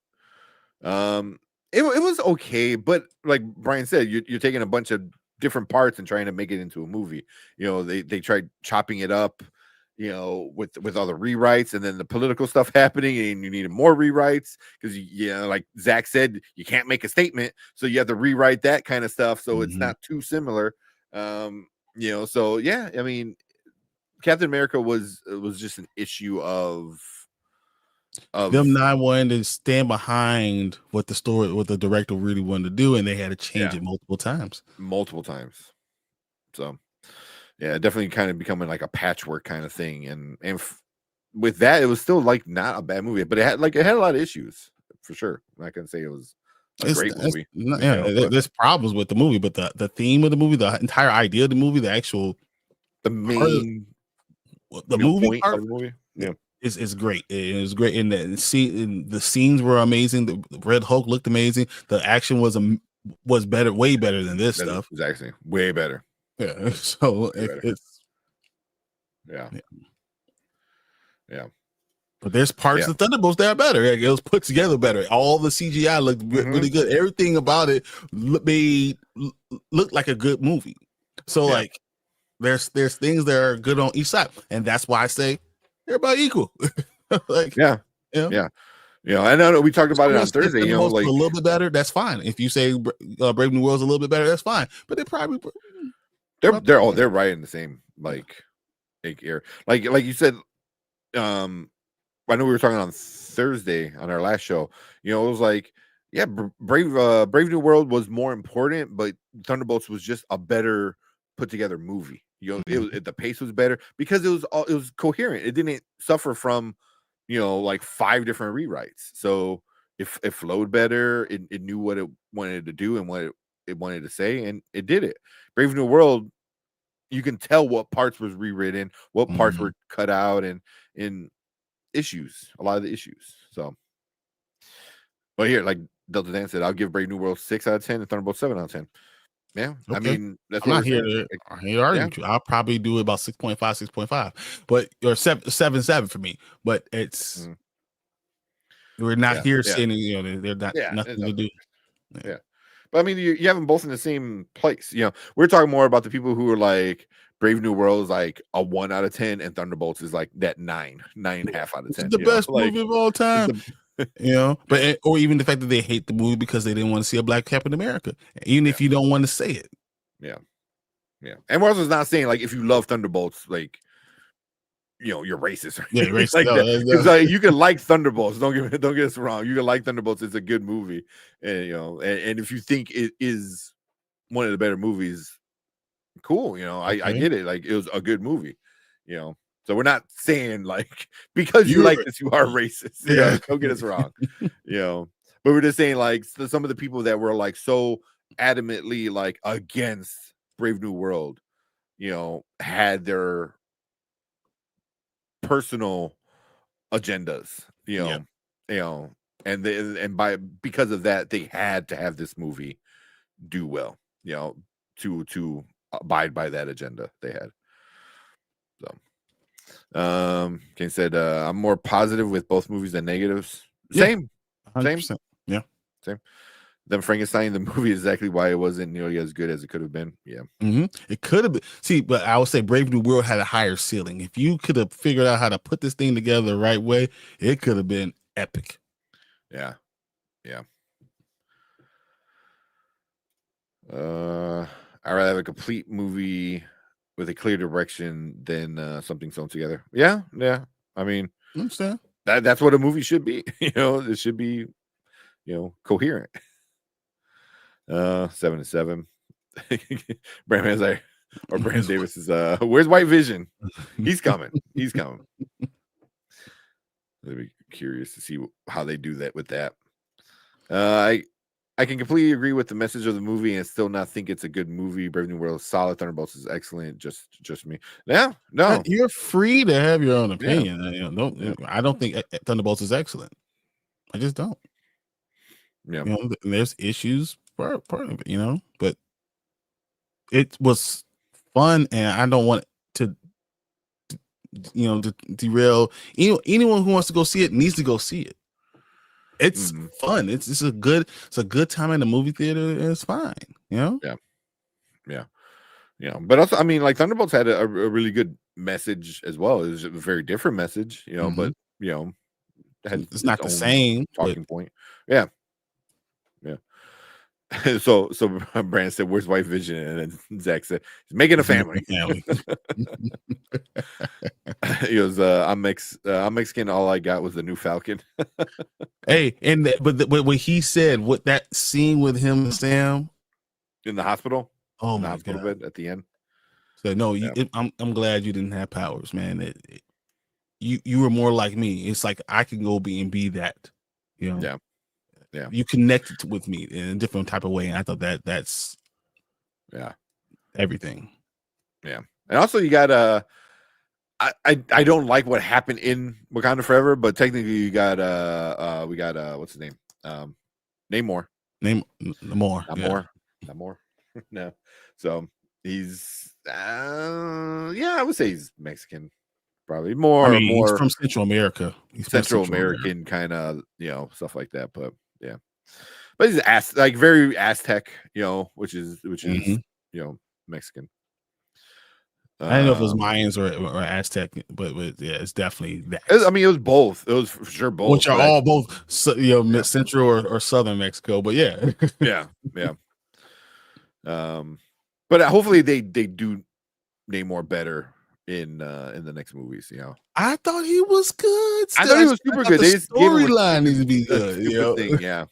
It was okay, but like Brian said, you're taking a bunch of different parts and trying to make it into a movie. They tried chopping it up, with all the rewrites, and then the political stuff happening, and you needed more rewrites because like Zach said, you can't make a statement, so you have to rewrite that kind of stuff, so it's not too similar. So yeah, I mean, Captain America was just an issue of them not wanting to stand behind what the director really wanted to do, and they had to change it multiple times. So yeah, definitely kind of becoming like a patchwork kind of thing, and with that, it was still like not a bad movie, but it had a lot of issues for sure. I'm not gonna say it was a great movie. There's problems with the movie, but the theme of the movie, the entire idea of the movie, the movie part of the movie, is great. It was great, and the scenes were amazing. The Red Hulk looked amazing. The action was better, way better than this stuff. Exactly, way better. Yeah, so it's yeah. But there's parts of Thunderbolts that are better. It was put together better. All the CGI looked really good. Everything about it looked like a good movie. So like, there's things that are good on each side, and that's why I say they're about equal. I know we talked about it on Thursday. A little bit better, that's fine. If you say Brave New World's a little bit better, that's fine. But they probably they're right in the same air. Like you said. I know we were talking on Thursday on our last show. It was like, Brave New World was more important, but Thunderbolts was just a better put together movie. The pace was better because it was coherent. It didn't suffer from like 5 different rewrites. So it flowed better. It knew what it wanted to do and what it wanted to say, and it did it. Brave New World, you can tell what parts was rewritten, what parts were cut out, and in issues, a lot of the issues. So, but here, like Delta Dan said, I'll give Brave New World 6 out of 10 and Thunderbolt 7 out of 10. Yeah, okay. I mean, that's I'm not here to argue with you. I'll probably do about 6.5, 6.5, but or 7 for me. But it's we're not here saying they're not nothing to do. Yeah. But I mean, you have them both in the same place. We're talking more about the people who are like Brave New World is like a 1 out of 10, and Thunderbolts is like that 9.5 out of 10. It's the best movie of all time. But or even the fact that they hate the movie because they didn't want to see a black Captain America, even if you don't want to say it. Yeah. And we're also not saying like if you love Thunderbolts, like you're racist. Yeah, racist. Like that. Like, you can like Thunderbolts. Don't get us wrong. You can like Thunderbolts. It's a good movie, and and if you think it is one of the better movies, cool. I get it. Like it was a good movie. So we're not saying like because you like this, you are racist. Don't get us wrong. But we're just saying like some of the people that were like so adamantly like against Brave New World, had their personal agendas, and because of that, they had to have this movie do well, to abide by that agenda they had. So, Ken said, I'm more positive with both movies than negatives. Same. 100%. Yeah. Same. Then Frankenstein, the movie, is exactly why it wasn't nearly as good as it could have been. Yeah. It could have been. See, but I would say Brave New World had a higher ceiling. If you could have figured out how to put this thing together the right way, it could have been epic. Yeah. I'd rather have a complete movie with a clear direction than something sewn together. Yeah. I mean, I understand. that's what a movie should be. It should be, coherent. 7-7. Brandman's like, or Brandon Davis is where's White Vision? He's coming. I'd be curious to see how they do that with that. I can completely agree with the message of the movie and still not think it's a good movie. Brave New World is solid. Thunderbolts is excellent. Just me. Yeah, no. You're free to have your own opinion. Yeah. I don't think Thunderbolts is excellent. I just don't. Yeah. There's issues part of it, but it was fun, and I don't want to to derail anyone who wants to go see it needs to go see it. It's fun. It's a good time in the movie theater, and it's fine. Yeah. But also, I mean, like Thunderbolts had a really good message as well. It was a very different message, but it's not the same talking point. Yeah. So Brandon said, "Where's White Vision?" And then Zach said, "He's making a family." He goes, "I'm Mexican. All I got was the new Falcon." Hey, but when he said what that scene with him and Sam in the hospital, my God, bed at the end. So no, I'm glad you didn't have powers, man. You were more like me. It's like I can go be that, Yeah. You connected with me in a different type of way, and I thought that's everything. Yeah, and also you got I don't like what happened in Wakanda Forever, but technically you got we got what's his name? Namor. Namor. No. So he's I would say he's Mexican. Probably more. He's from Central America. He's Central American kind of, stuff like that. But yeah, but he's very Aztec, which is Mexican. I don't know if it was Mayans or Aztec, but yeah, it's definitely that. I mean, it was both. It was for sure both. Which are all both, Central or Southern Mexico. But yeah, yeah. But hopefully they do Namor better in the next movies. I thought he was good. I thought he was super good. The storyline needs to be good. Thing. Yeah.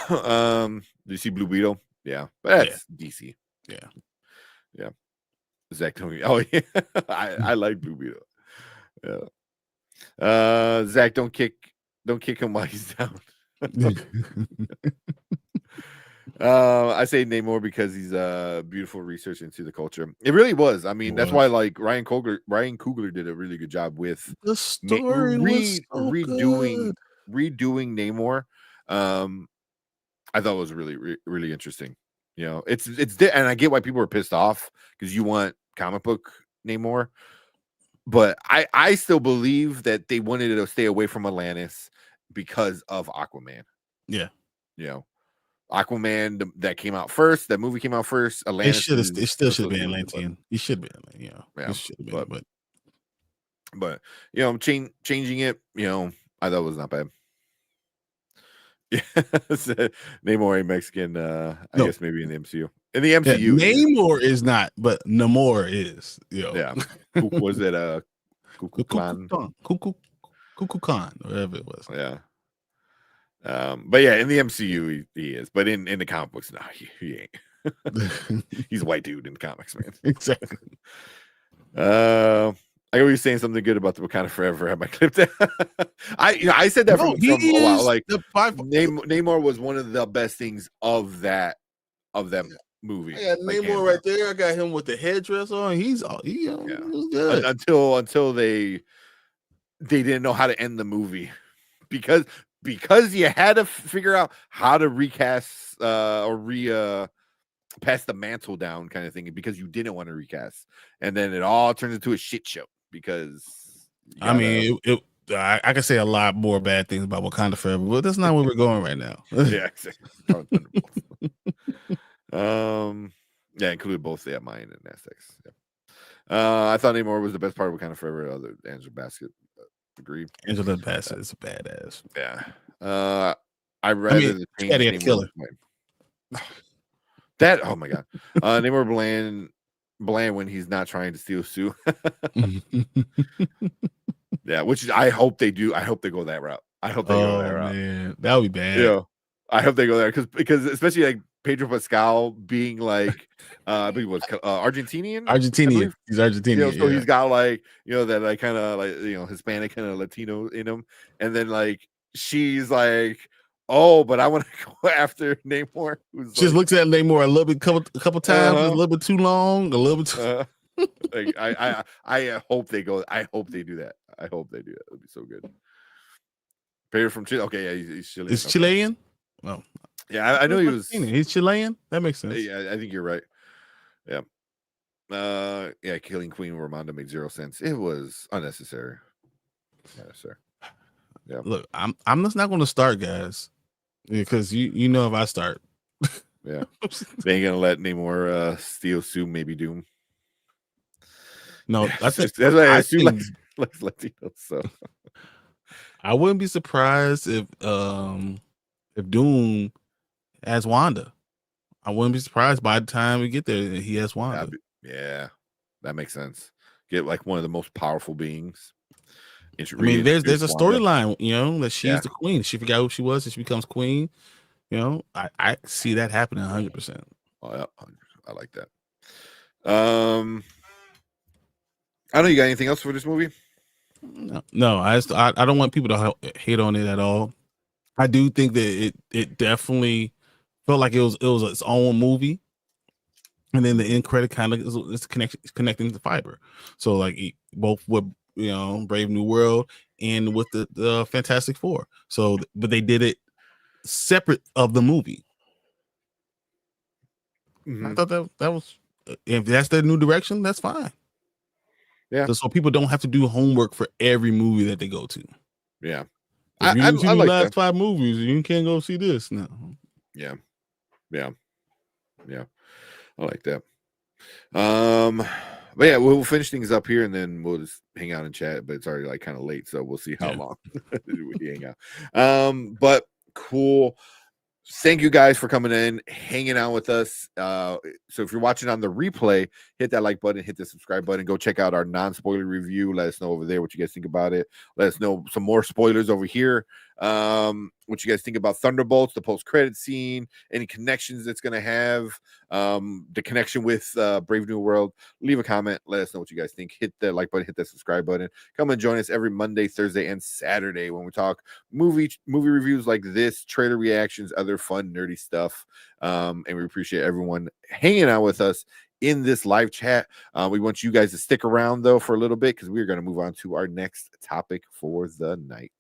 Do you see Blue Beetle? Yeah, but that's DC. Yeah. Zach told me. Oh yeah, I like Blue Beetle. Yeah. Zach, don't kick him while he's down. I say Namor because he's beautiful research into the culture. It really was. I mean, that's why like Ryan Coogler did a really good job with the story redoing Namor. I thought it was really really interesting. It's and I get why people are pissed off because you want comic book Namor, but I still believe that they wanted to stay away from Atlantis because of Aquaman. Yeah. Aquaman that came out first. That movie came out first. Atlantis. It still should have been Atlantean. He should be Atlantean. It should have been, but changing it. I thought it was not bad. Yeah, Namor ain't Mexican. I guess maybe in the MCU. In the MCU, Namor is not, but Namor is. Yeah. Was it Kukulkan, whatever it was. Yeah. But yeah, in the MCU he is, but in the comic books, no, he ain't. He's a white dude in the comics, man. Exactly. I was saying something good about the Wakanda Forever. Have I clipped it? I said that from a while. Like Namor was one of the best things of that movie. I got Namor right there. I got him with the headdress on. He was good until they didn't know how to end the movie because you had to figure out how to recast or pass the mantle down kind of thing because you didn't want to recast, and then it all turns into a shit show because I mean I can say a lot more bad things about Wakanda Forever, but that's not where we're going right now. Yeah, exactly. Included both Mayan and Aztecs. Yeah. I thought Namor was the best part of Wakanda Forever. Other Angela Bassett, agree. Angela Bassett is a badass. Yeah. I read she had a killer. That oh my god. Namor Bland when he's not trying to steal Sue. Yeah, which I hope they do. I hope they go that route. I hope they go that route. Man, that would be bad. Yeah, I hope they go there because especially like Pedro Pascal being like I believe was Argentinian. He's Argentinian. So he's got like that like kind of like Hispanic kind of Latino in him, and then like she's like, oh, but I want to go after Namor. She just looks at Namor a couple times, a little bit too long, a little bit. Like I hope they go. I hope they do that. I hope they do that. It'll be so good. Pedro from Chile. Okay, yeah, he's Chilean. Is Chilean? Oh, yeah, I know he was. He's Chilean. That makes sense. Yeah, I think you're right. Yeah. Yeah, killing Queen Ramonda made 0 sense. It was unnecessary. Unnecessary. Yeah. Look, I'm just not going to start, guys, because you know if I start, yeah, they ain't gonna let Namor steal Sue, maybe Doom. No, that's what I assume. Like Latino, so I wouldn't be surprised if Doom has Wanda. I wouldn't be surprised by the time we get there he has Wanda. Yeah, that makes sense. Get like one of the most powerful beings. I mean, there's a storyline, that she's the queen. She forgot who she was and she becomes queen. I see that happening 100%. Oh yeah, I like that. I don't know. You got anything else for this movie? No. I don't want people to hate on it at all. I do think that it definitely felt like it was its own movie, and then the end credit kind of is connecting the fiber. So like both with Brave New World and with the Fantastic Four. So, but they did it separate of the movie. Mm-hmm. I thought that was, if that's their new direction, that's fine. Yeah. So people don't have to do homework for every movie that they go to. Yeah. If you didn't see the last 5 movies, you can't go see this now. Yeah. I like that. But yeah, we'll finish things up here and then we'll just hang out and chat. But it's already like kind of late, so we'll see how long we hang out. But cool. Thank you guys for coming in, hanging out with us. So if you're watching on the replay, hit that like button, hit the subscribe button, go check out our non-spoiler review. Let us know over there what you guys think about it. Let us know some more spoilers over here. What you guys think about Thunderbolts, the post-credit scene, any connections it's going to have, the connection with Brave New World. Leave a comment. Let us know what you guys think. Hit the like button, hit the subscribe button. Come and join us every Monday, Thursday, and Saturday when we talk movie reviews like this, trailer reactions, other fun, nerdy stuff. And we appreciate everyone hanging out with us in this live chat. We want you guys to stick around, though, for a little bit because we're going to move on to our next topic for the night.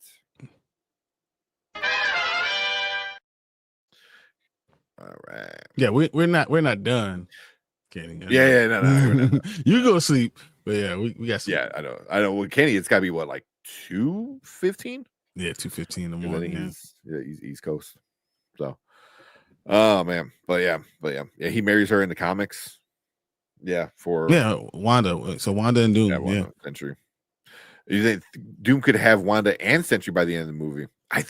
All right. Yeah, we're not done. Kenny. No. You go sleep, but yeah, we got sleep. Yeah, I know. Well, Kenny, it's got to be what, like 2:15? Yeah, 2:15 in the morning. He's East Coast. So, oh man, but yeah, he marries her in the comics. Yeah, Wanda. So Wanda and Doom. Yeah, Sentry. You think Doom could have Wanda and Sentry by the end of the movie? I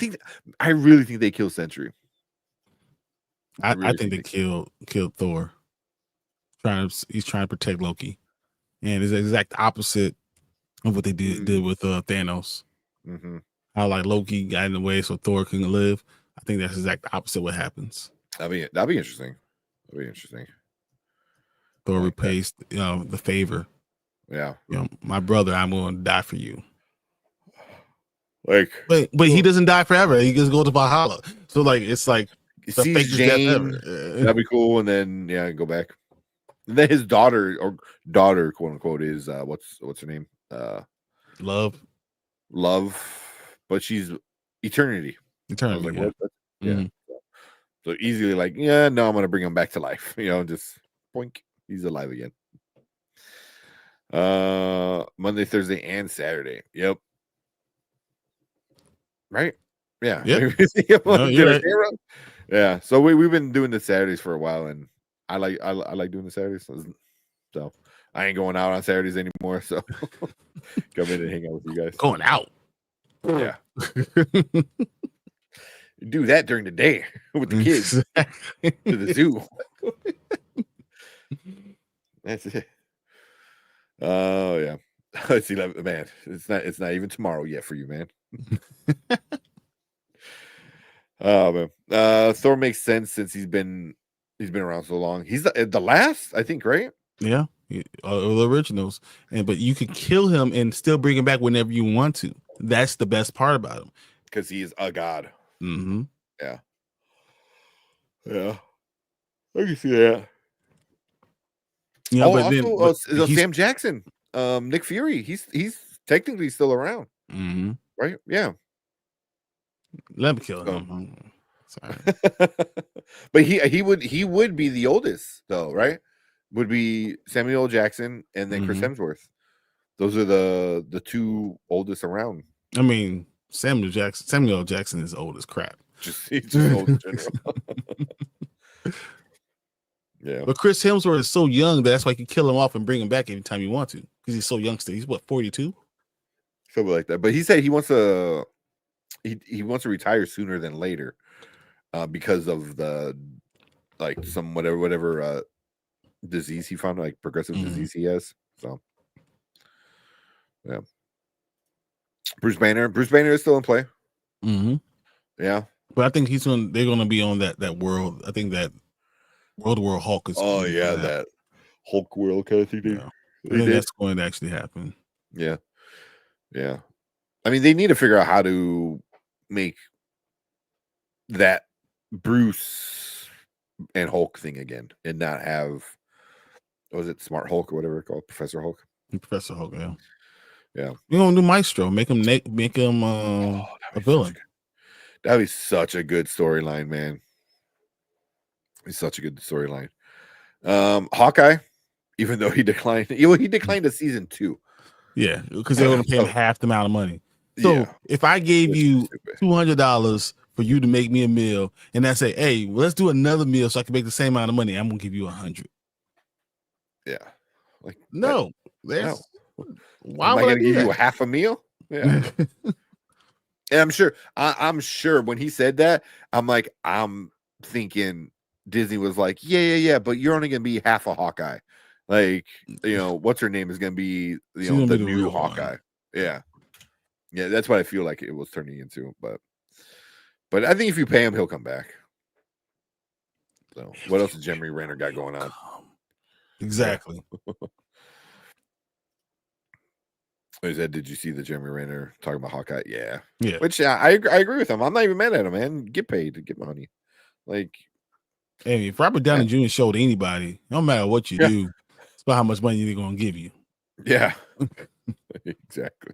really think they kill Sentry. I think they killed Thor. He's trying to protect Loki, and it's the exact opposite of what they did with Thanos. Mm-hmm. How like Loki got in the way so Thor couldn't live. I think that's exact opposite what happens. That'd be interesting. Thor repays the favor. Yeah. My brother, I'm going to die for you. Like, but he doesn't die forever. He just goes to Valhalla. So like it's like the fakest death ever. That'd be cool. And then go back. And then his daughter, quote unquote, is what's her name? Love, but she's Eternity. Eternity. Like, what? Yeah. So easily like, no, I'm gonna bring him back to life. Just boink, he's alive again. Monday, Thursday, and Saturday. Yep. Right? Yeah. Yep. Right. Yeah. So we've been doing the Saturdays for a while, and I like doing the Saturdays. So I ain't going out on Saturdays anymore. So come in and hang out with you guys. Going out. Yeah. You do that during the day with the kids to the zoo. That's it. Oh yeah. It's 11, man. It's not even tomorrow yet for you, man. Oh man. Thor makes sense since he's been around so long. He's the last, I think, right? Yeah, the originals, but you could kill him and still bring him back whenever you want to. That's the best part about him, because he is a god. Mm-hmm. Yeah, I can see that. Yeah, but also, Sam Jackson, Nick Fury, he's technically still around, mm-hmm. right? Yeah, let me kill him. Sorry. But he would be the oldest though, right? Would be Samuel L. Jackson and then Chris Hemsworth. Those are the two oldest around. I mean, Samuel L. Jackson is old as crap. He's just old in general. Yeah, but Chris Hemsworth is so young that's why you can kill him off and bring him back anytime you want to because he's so young still. He's what, 42? Something like that. But he said he wants to retire sooner than later, because of the some whatever disease he found, like progressive disease he has. So yeah, Bruce Banner is still in play. Mm-hmm. Yeah, but I think they're gonna be on that world. I think that World War Hulk is. Oh yeah, that Hulk world kind of thing. Yeah. I think that's going to actually happen. Yeah. I mean, they need to figure out how to make that Bruce and Hulk thing again, and not have, what was it, Smart Hulk or whatever it's called, Professor Hulk. Professor Hulk, yeah. We're gonna do Maestro, make him a villain. That'd be such a good storyline, man. It's such a good storyline. Hawkeye, even though he declined a season 2. Yeah, because they're gonna pay him half the amount of money. So if I gave you $200 for you to make me a meal, and I say, hey, well, let's do another meal so I can make the same amount of money, I'm gonna give you $100. Yeah. No. Why am I would gonna give you a half a meal? Yeah. And I'm sure when he said that, I'm thinking Disney was like, yeah, but you're only gonna be half a Hawkeye. What's her name is gonna be the new Hawkeye. Yeah. Yeah, that's what I feel like it was turning into. But I think if you pay him, he'll come back. So what else does Jeremy Renner got going on? Exactly. Did you see the Jeremy Renner talking about Hawkeye? Yeah. Which I agree with him. I'm not even mad at him, man. Get paid to get money. Hey, if Robert Downey Jr. showed anybody, no matter what you do, it's about how much money they're gonna give you. Yeah. Exactly.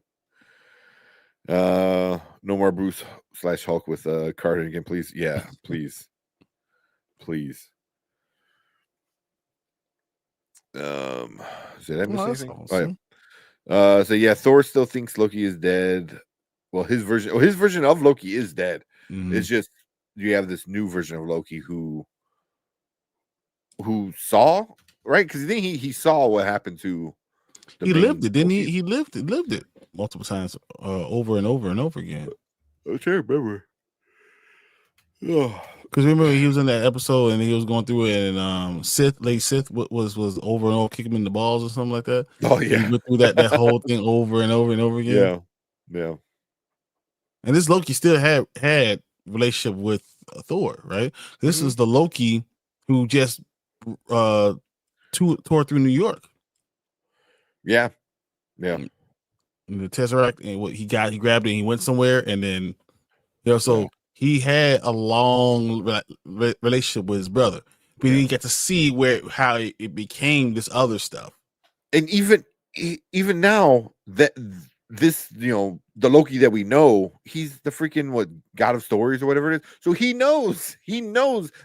No more Bruce / Hulk with Carter again, please. Yeah, please. Did I miss anything? Awesome. Oh, yeah. So yeah, Thor still thinks Loki is dead. Well, his version of Loki is dead. Mm-hmm. It's just you have this new version of Loki who saw, right? Because he saw what happened to. He lived it, didn't he? He lived it multiple times, over and over and over again. I can't remember. Because remember he was in that episode and he was going through it, and Lady Sith was over and over, kicking him in the balls or something like that. Oh yeah, he went through that whole thing over and over and over again. Yeah. And this Loki still had relationship with Thor, right? This is the Loki who just tore through New York. Yeah. And the Tesseract, and what he grabbed it and he went somewhere, and then he had a long relationship with his brother, but he didn't get to see how it became this other stuff. And even now that this, the Loki that we know, he's the freaking God of Stories or whatever it is. So he knows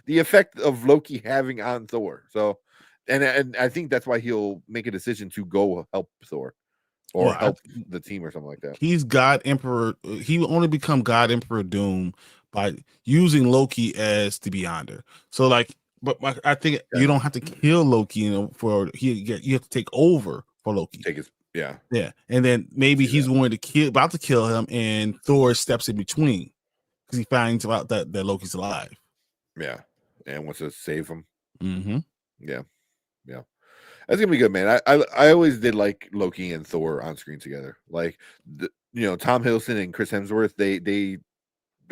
the effect of Loki having on Thor. So, and I think that's why he'll make a decision to go help Thor or help the team or something like that. He's God Emperor. He will only become God Emperor Doom by using Loki as the Beyonder. So but I think you don't have to kill Loki, you have to take over for Loki. Yeah. And then maybe he's going to about to kill him, and Thor steps in between because he finds out that Loki's alive. Yeah. And wants to save him. Mm-hmm. Yeah. That's gonna be good, man. I always did like Loki and Thor on screen together. Like, Tom Hiddleston and Chris Hemsworth, they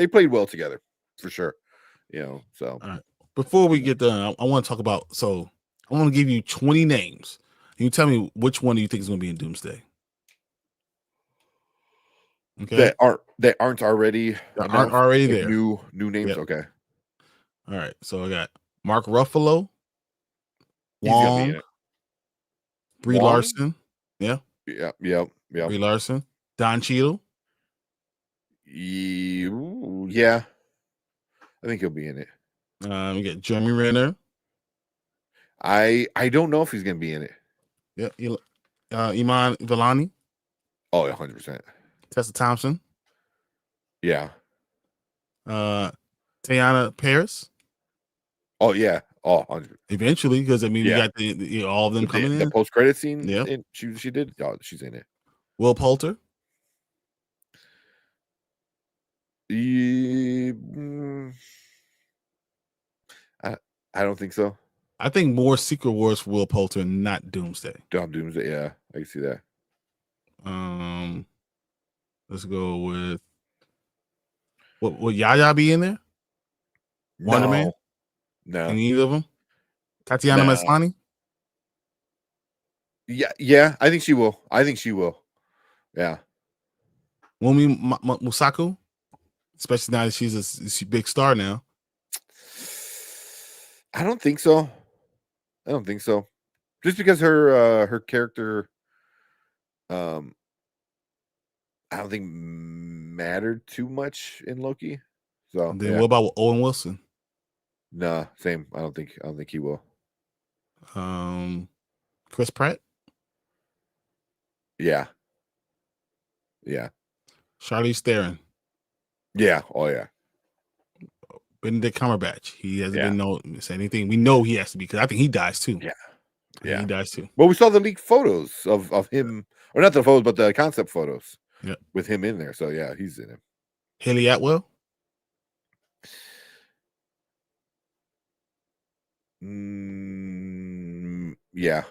played well together for sure. So All right. Before we get done, I want to talk about. So I want to give you 20 names. You tell me which one do you think is going to be in Doomsday? Okay. that aren't already aren't already like there. New names. Yep. Okay. All right. So I got Mark Ruffalo, He's gonna be Wong, in it. Brie Wong? Larson. Yeah. Yep. Brie Larson. Don Cheadle. Yeah. I think he'll be in it. We get Jeremy Renner. I don't know if he's gonna be in it. Yeah. Iman Vellani. Oh, 100%. Tessa Thompson. Yeah. Teyana Paris. Oh yeah. Oh, 100. Eventually, because I mean, Yeah. we got all of them coming The in. post credit scene. Yeah. She did. Oh, she's in it. Will Poulter. I don't think so. I think more Secret Wars Will Poulter, not Doomsday. Doomsday. Yeah, I can see that. Let's go with what? Will Yaya be in there? Wonder Man? No. In either of them? Tatiana Maslany? Yeah. I think she will. Yeah. Wumi Musaku, especially now that she's a big star now. I don't think so. Just because her character, I don't think mattered too much in Loki. So And then what about Owen Wilson? Nah, same. I don't think he will. Chris Pratt? Yeah. Charlize Theron? Yeah. Oh yeah. Benedict Cumberbatch. He hasn't been said anything. We know he has to be, because I think he dies too. Yeah. He dies too. Well, we saw the leaked photos of him, or not the photos, but the concept photos. Yeah. With him in there. So yeah, he's in it. Haley Atwell? Yeah.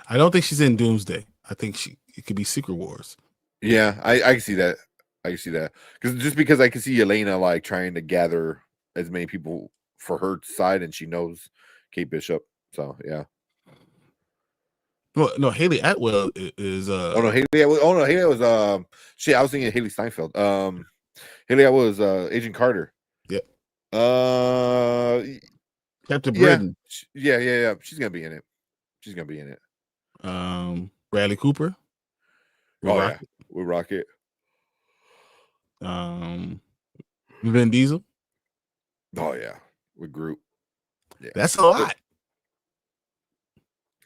I don't think she's in Doomsday. I think it could be Secret Wars. Yeah, I can see that. Because I can see Elena like trying to gather as many people for her side, and she knows Kate Bishop. So yeah. Well, no, Haley Atwell is Haley was shit. I was thinking Haley Steinfeld. Haley Atwell was Agent Carter. Yep. Captain Britain. Yeah. She's gonna be in it. Bradley Cooper. With Rocket. Vin Diesel. Oh yeah, with Groot. Yeah, that's a lot.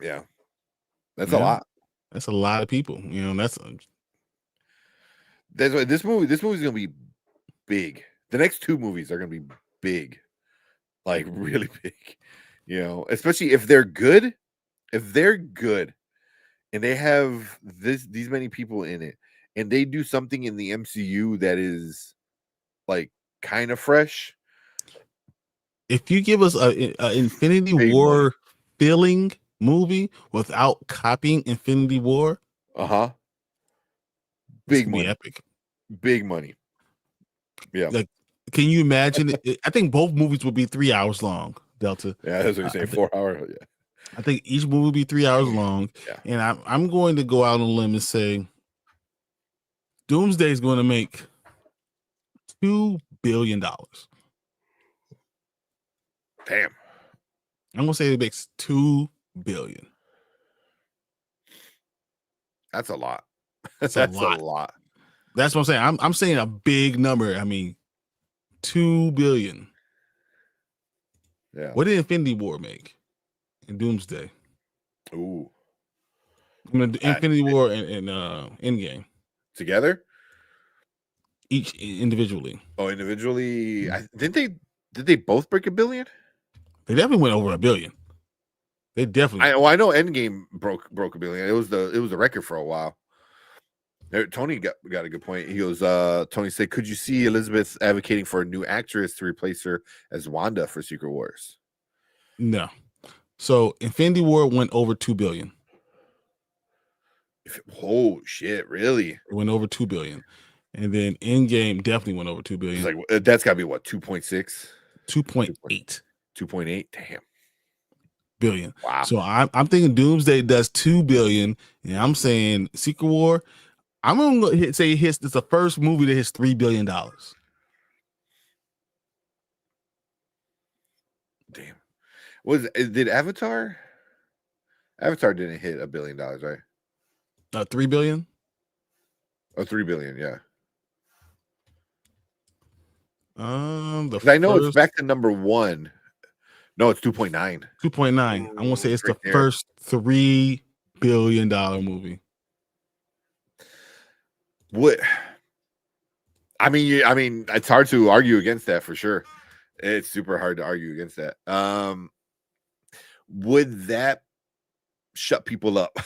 Yeah, that's a lot. That's a lot of people. That's why this movie's gonna be big. The next two movies are gonna be big, like really big. Especially if they're good. And they have these many people in it, and they do something in the MCU that is like kind of fresh. If you give us a Infinity War feeling movie without copying Infinity War, big money, epic, big money. Yeah, like, can you imagine? I think both movies would be 3 hours long. Delta. Yeah, that's what you're saying. 4 hours. Yeah. I think each movie will be 3 hours long. Yeah. And I'm going to go out on a limb and say Doomsday is going to make $2 billion. Damn. I'm going to say it makes $2 billion. That's a lot. That's a lot. That's what I'm saying. I'm saying a big number. I mean, $2 billion. Yeah. What did Infinity War make? In Doomsday. Ooh. Infinity War and Endgame. Together? Each individually. Oh, individually. Did they both break $1 billion? They definitely went over $1 billion. They definitely. I know Endgame broke $1 billion. It was the record for a while. Tony got a good point. He goes, Tony said, could you see Elizabeth advocating for a new actress to replace her as Wanda for Secret Wars? No. So Infinity War went over 2 billion. Oh shit! Really? It went over 2 billion, and then Endgame definitely went over 2 It's billion. like that's got to be what 2.6, 2.8 2.8. Damn. billion. Wow. So I'm thinking Doomsday does 2 billion, and I'm saying Secret War. I'm gonna say it's the first movie that hits $3 billion. Damn. Did Avatar? Avatar didn't hit $1 billion, right? 3 billion. Oh, 3 billion. Yeah. The I know first, it's back to number one. No, it's 2.9. 2.9. I want to say it's right the there. first $3 billion movie. What? I mean, it's hard to argue against that for sure. It's super hard to argue against that. Would that shut people up?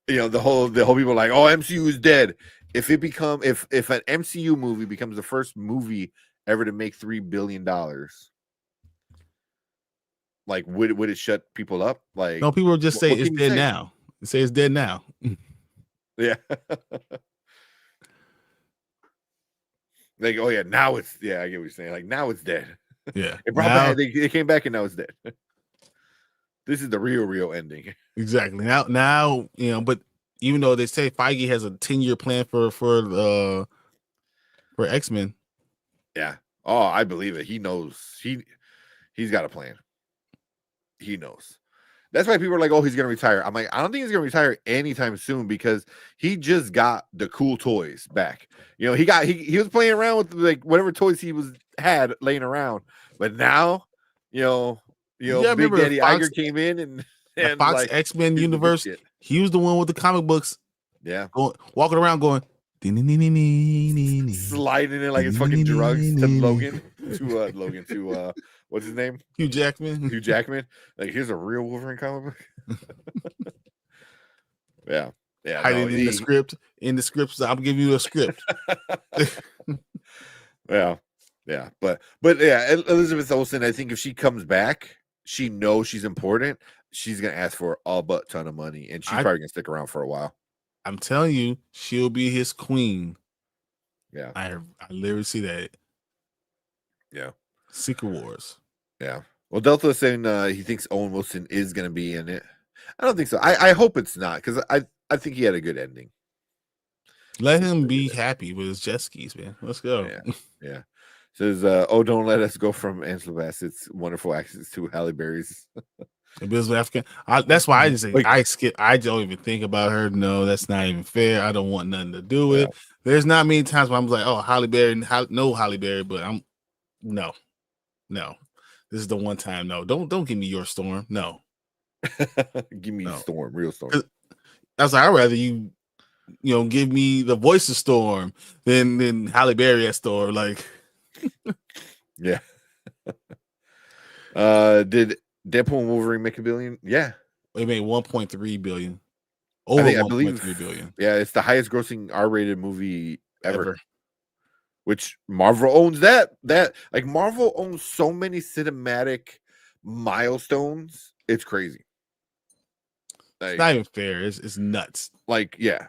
The whole people like, oh, MCU is dead. If an MCU movie becomes the first movie ever to make $3 billion, like would it shut people up? Like, No, people will just say what it's can you dead say? now. They say it's dead now. Yeah. Like, oh yeah, now it's I get what you're saying. Like now it's dead. Yeah. They came back and now it's dead. This is the real ending. Exactly. Now, but even though they say Feige has a 10-year plan for X-Men. Yeah. Oh, I believe it. He knows. He's got a plan. He knows. That's why people are like, oh, he's gonna retire. I'm like, I don't think he's gonna retire anytime soon because he just got the cool toys back. He was playing around with like whatever toys he had laying around, but now, Big Daddy Iger came in and Fox like, X-Men universe. He was the one with the comic books. Yeah, walking around going, sliding in like it's fucking drugs to Logan to what's his name? Hugh Jackman. Like, here's a real Wolverine comic book. Yeah. Hiding in the script. In the script, so I'll give you a script. Yeah. But yeah, Elizabeth Olsen, I think if she comes back, she knows she's important. She's gonna ask for a butt ton of money, and she's probably gonna stick around for a while. I'm telling you, she'll be his queen. Yeah. I literally see that. Yeah. Secret Wars. Yeah. Well, Delta is saying he thinks Owen Wilson is going to be in it. I don't think so. I hope it's not because I think he had a good ending. Let him be happy with his jet skis, man. Let's go. Yeah. Says, don't let us go from Angela Bassett's wonderful accents to Halle Berry's. Elizabeth African. That's why I just say I skip. I don't even think about her. No, that's not even fair. I don't want nothing to do with it. There's not many times where I'm like, oh, Halle Berry, no Halle Berry, but I'm no. This is the one time. No, don't give me your Storm. No, give me Storm, real Storm. That's like, I'd rather you give me the voice of Storm than Halle Berry as Storm. Like, yeah. Did Deadpool and Wolverine make $1 billion? Yeah, they made 1.3 billion. Over 1.3 billion. Yeah, it's the highest grossing R-rated movie ever. Which Marvel owns that like Marvel owns so many cinematic milestones. It's crazy. Like, it's not even fair. It's nuts. Like, yeah,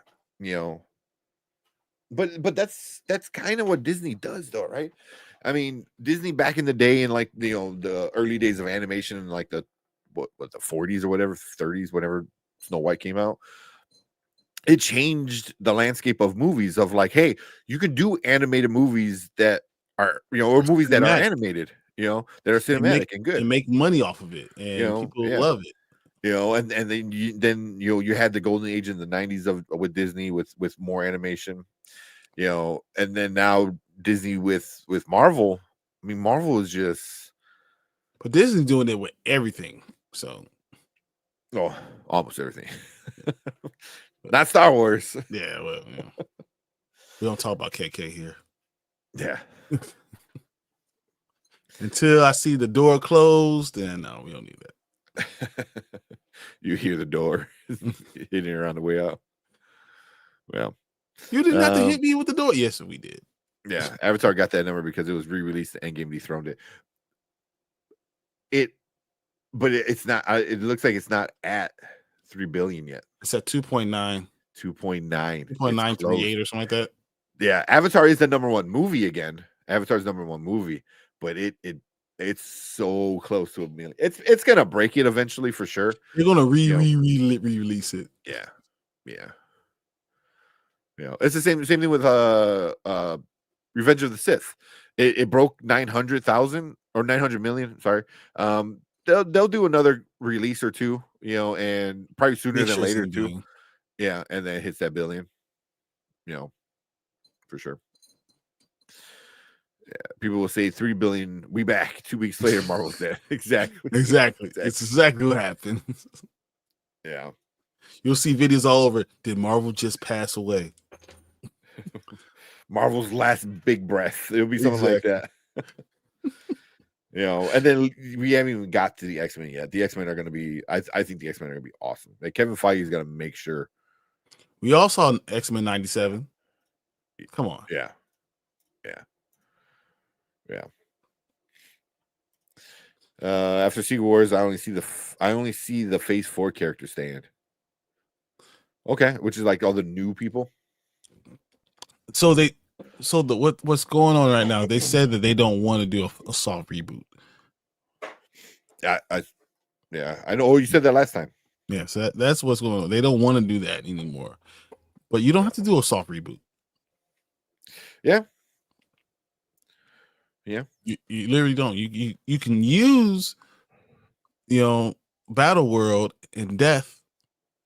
but that's kind of what Disney does though, right? I mean, Disney back in the day in like the early days of animation in like the 40s or whatever, 30s, whenever Snow White came out. It changed the landscape of movies of like, hey, you can do animated movies that are, or movies that are animated, that are cinematic and good. And make money off of it. And people love it. And then you had the golden age in the 90s with Disney with more animation, and then now Disney with Marvel. I mean, Marvel is just, but Disney's doing it with everything. So almost everything. Not Star Wars. Yeah, well, we don't talk about KK here. Yeah. Until I see the door closed, then no, we don't need that. You hear the door hitting her on the way out. Well, you didn't have to hit me with the door. Yes, we did. Yeah, Avatar got that number because it was re-released. Endgame dethroned it. but it's not. It looks like it's not at 3 billion yet. It's at 2.9, 2.9, 2.938 or something like that. Yeah, Avatar is the number one movie again. Avatar's number one movie, but it's so close to 1 million. It's gonna break it eventually for sure. They're gonna re-release it. Yeah. It's the same thing with Revenge of the Sith. It broke 900,000 or 900 million. Sorry. They'll do another release or two, and probably sooner than later too. Yeah, and then it hits that billion. For sure. Yeah, people will say 3 billion. We back 2 weeks later. Marvel's dead. Exactly. It's exactly what happened. Yeah. You'll see videos all over. Did Marvel just pass away? Marvel's last big breath. It'll be something like that. And then we haven't even got to the X-Men yet. The X-Men are going to be. I think the X-Men are going to be awesome. Like Kevin Feige is going to make sure. We all saw X-Men 97. Come on. Yeah. After Secret Wars, I only see the Phase 4 character stand. Okay, which is like all the new people. What's going on right now? They said that they don't want to do a soft reboot. I know. Oh, you said that last time. Yeah, so that's what's going on. They don't want to do that anymore. But you don't have to do a soft reboot. Yeah. You literally don't. You can use, Battle World and Death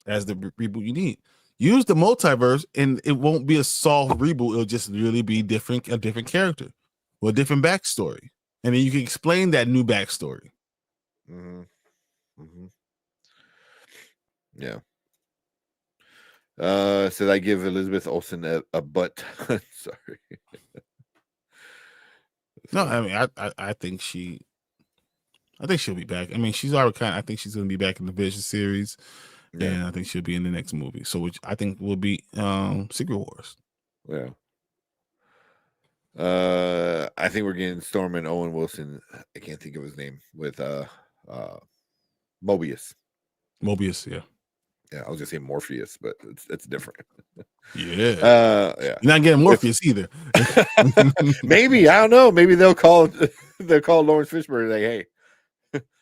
as the reboot you need. Use the multiverse, and it won't be a soft reboot. It'll just really be a different character with a different backstory, and then you can explain that new backstory. Yeah. Said I give Elizabeth Olsen a butt. Sorry. No, I mean, I think she'll be back. I mean, she's already I think she's going to be back in the Vision series, and I think she'll be in the next movie. So, which I think will be Secret Wars. Yeah. I think we're getting Storm and Owen Wilson. I can't think of his name with Mobius. Mobius, yeah. Yeah, I was gonna say Morpheus, but it's different. Yeah. Yeah. You're not getting Morpheus either. Maybe, I don't know. Maybe they'll call Lawrence Fishburne like, hey,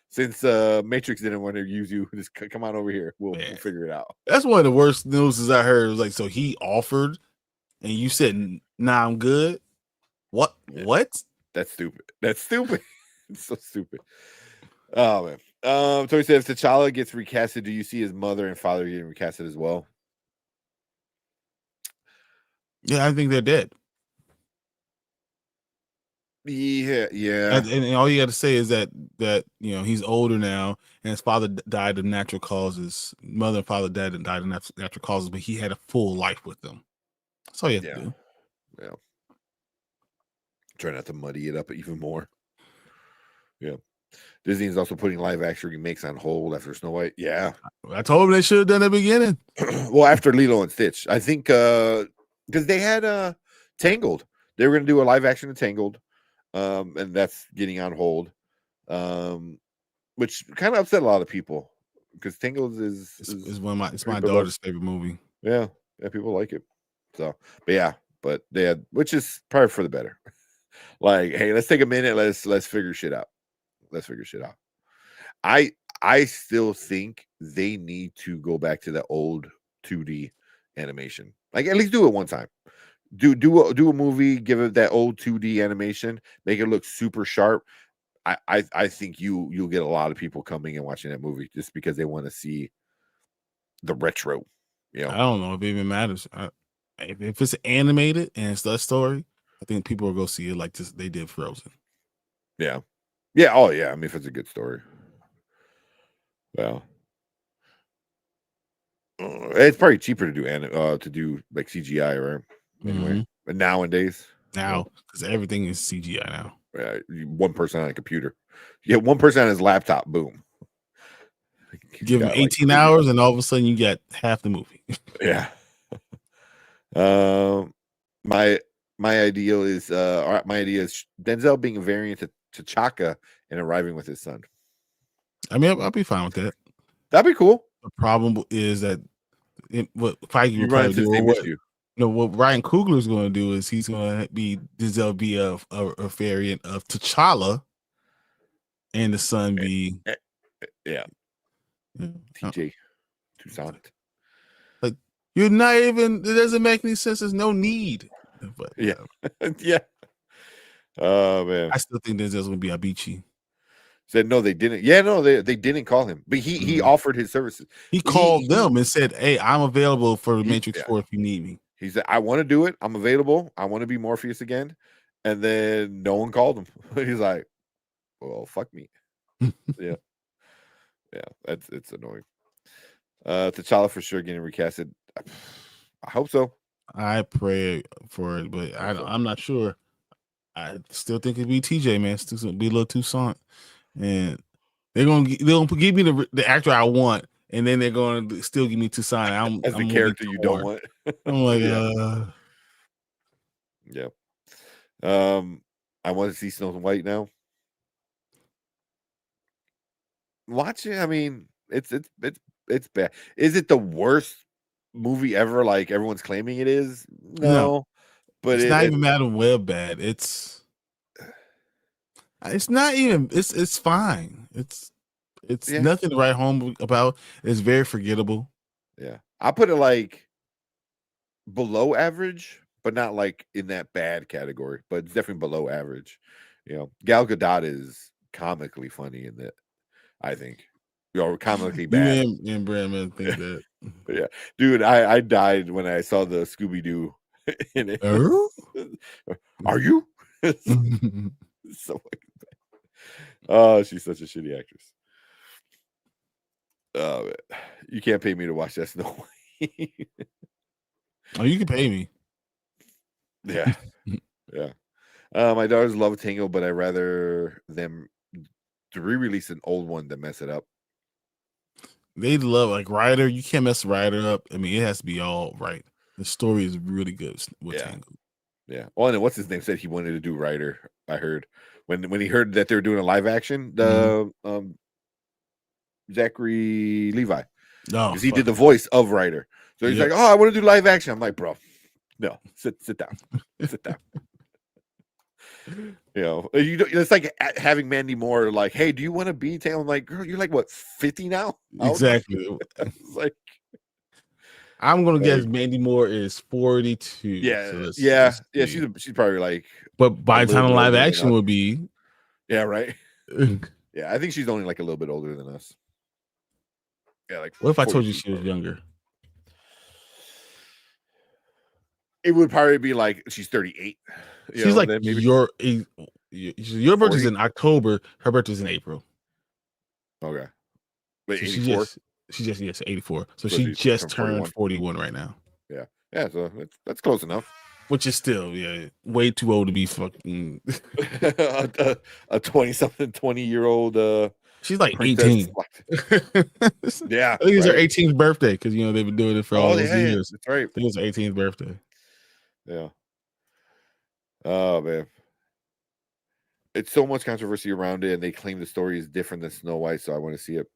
since Matrix didn't want to use you, just come on over here. We'll figure it out. That's one of the worst news I heard. It was like, so he offered, and you said, "Nah, I'm good." What? Yeah. What? That's stupid. It's so stupid. Oh man. Tori said, if T'Challa gets recasted, do you see his mother and father getting recasted as well? Yeah, I think they're dead. Yeah. And all you got to say is that he's older now, and his father died of natural causes. Mother and father died of natural causes, but he had a full life with them. That's all you have to do. Yeah. Try not to muddy it up even more. Yeah. Disney is also putting live action remakes on hold after Snow White. Yeah. I told them they should have done at the beginning. Well, after Lilo and Stitch. I think because they had Tangled. They were going to do a live action of Tangled. And that's getting on hold. Which kind of upset a lot of people. Because Tangled is my daughter's favorite movie. Yeah. Yeah, people like it. So, but they had, which is probably for the better. Like, hey, let's take a minute. Let's figure shit out. I still think they need to go back to the old 2D animation. Like, at least do it one time. Do a movie, give it that old 2D animation, make it look super sharp. I think you'll get a lot of people coming and watching that movie just because they want to see the retro. I don't know if it even matters. If it's animated and it's that story, I think people will go see it like they did Frozen. Yeah. Yeah. Oh, yeah. I mean, if it's a good story. Well, it's probably cheaper to do like CGI, right? Anyway, but nowadays, because everything is CGI now. Yeah, one person on a computer. You get one person on his laptop. Boom. Give him 18 hours, and all of a sudden you get half the movie. Yeah. My idea is Denzel being a variant to Chaka and arriving with his son. I mean, I'll be fine with that. That'd be cool. The problem is that what Feige You will run probably into the do, or same what, issue. no, what Ryan Coogler is going to do is he's going to be Denzel be a variant of T'Challa, and the son be Yeah, yeah, TJ Toussaint. like you're not even. It doesn't make any sense. There's no need. But Yeah, yeah. Oh man, I still think Denzel's going to be Avicii. said no, they didn't. Yeah, no, they didn't call him, but he offered his services. He called them and said, "Hey, I'm available for Matrix 4 if you need me." He said, "I want to do it. I'm available. I want to be Morpheus again." And then no one called him. He's like, "Well, fuck me." Yeah, it's annoying. T'Challa for sure getting recasted. I hope so. I pray for it, but I'm not sure. I still think it'd be TJ, man. Still gonna be a little Toussaint, and they'll give me the actor I want, and then they're going to still give me Toussaint. I'm As the I'm character you don't want. I'm like, yeah. I want to see Snow White now. Watch it. I mean, it's bad. Is it the worst movie ever? Like everyone's claiming it is? No, but it's not even Madam Web bad. It's not even. It's fine. It's nothing to write home about. It's very forgettable. Yeah, I put it like below average, but not like in that bad category. But it's definitely below average. You know, Gal Gadot is comically funny in that. I think, comically bad. You and Brandman think that. Yeah, dude, I died when I saw the Scooby Doo in it. Are you? So fucking bad. Oh, she's such a shitty actress. Oh, man. You can't pay me to watch that Snow White. Oh, you can pay me. Yeah, yeah. My daughters love Tango, but I'd rather them to re-release an old one than mess it up. They love like Ryder. You can't mess Ryder up. I mean, it has to be all right. The story is really good with Tango. Yeah. Oh, and what's his name said he wanted to do Ryder. I heard when he heard that they were doing a live action. The Zachary Levi, because he did the voice of Ryder. So he's like, "Oh, I want to do live action." I'm like, "Bro, no, sit down, sit down." You know, it's like having Mandy Moore like, "Hey, do you want to be Tango?" I'm like, "Girl, you're like what, 50 now?" Exactly. It's like, I'm gonna guess Mandy Moore is 42. Yeah, so she's probably like. But by the time live action would be, yeah, right. Yeah, I think she's only like a little bit older than us. Yeah, like. What if I told you she was younger? It would probably be like she's 38. She's like your birthday's in October. Her birthday's in April. Okay. Wait, so 84? She just 84. So she just turned 41 right now. Yeah. Yeah, so that's close enough. Which is still, way too old to be fucking a 20-something, 20-year-old she's like 18. Yeah. I think it's her 18th birthday because they've been doing it for all those years. That's right. I think it's her 18th birthday. Yeah. Oh man. It's so much controversy around it, and they claim the story is different than Snow White, so I want to see it.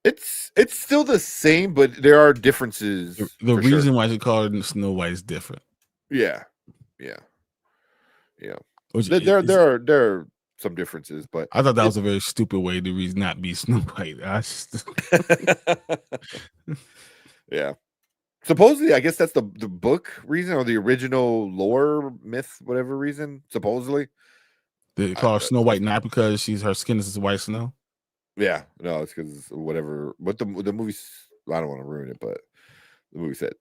It's still the same, but there are differences. The reason why she called it Snow White is different. Yeah. There are some differences, but I thought that was a very stupid way to not be Snow White. Yeah. Supposedly, I guess that's the book reason or the original lore myth, whatever reason. Supposedly, they call her Snow White not because her skin is white snow. Yeah, no, it's because whatever. But the movie, I don't want to ruin it, but the movie said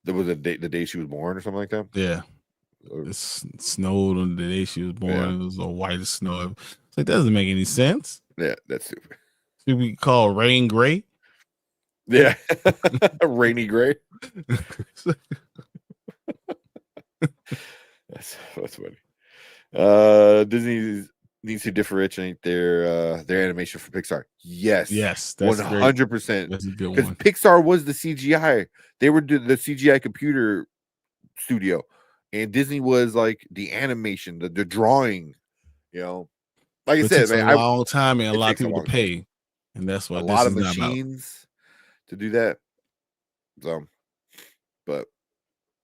there was the day she was born or something like that. Yeah, it snowed on the day she was born. Yeah. It was a white snow. It's like that doesn't make any sense. Yeah, that's stupid. Should we call rain gray? Yeah, rainy gray. That's funny. Disney needs to differentiate their animation from Pixar. Yes, 100%. Because Pixar was the CGI. They were the CGI computer studio, and Disney was like the animation, the drawing. like I It said, takes man, a long time and a it lot of takes a people long to pay, and that's a what lot this of is not about. machines to do that. So, but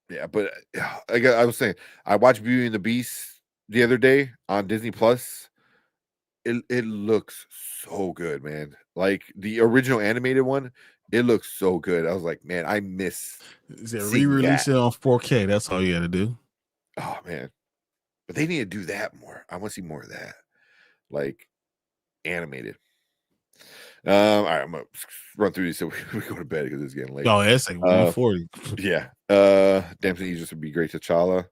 yeah, but I was saying, I watched Beauty and the Beast the other day on Disney Plus. It looks so good, man. Like the original animated one, it looks so good. I was like, man, I miss Is it seeing re-release that. it on 4K? That's all you got to do. Oh man, but they need to do that more. I want to see more of that, like animated. All right, I'm gonna run through these so we go to bed because it's getting late. Oh, it's like 140. Yeah. Damson Idris would be great T'Challa.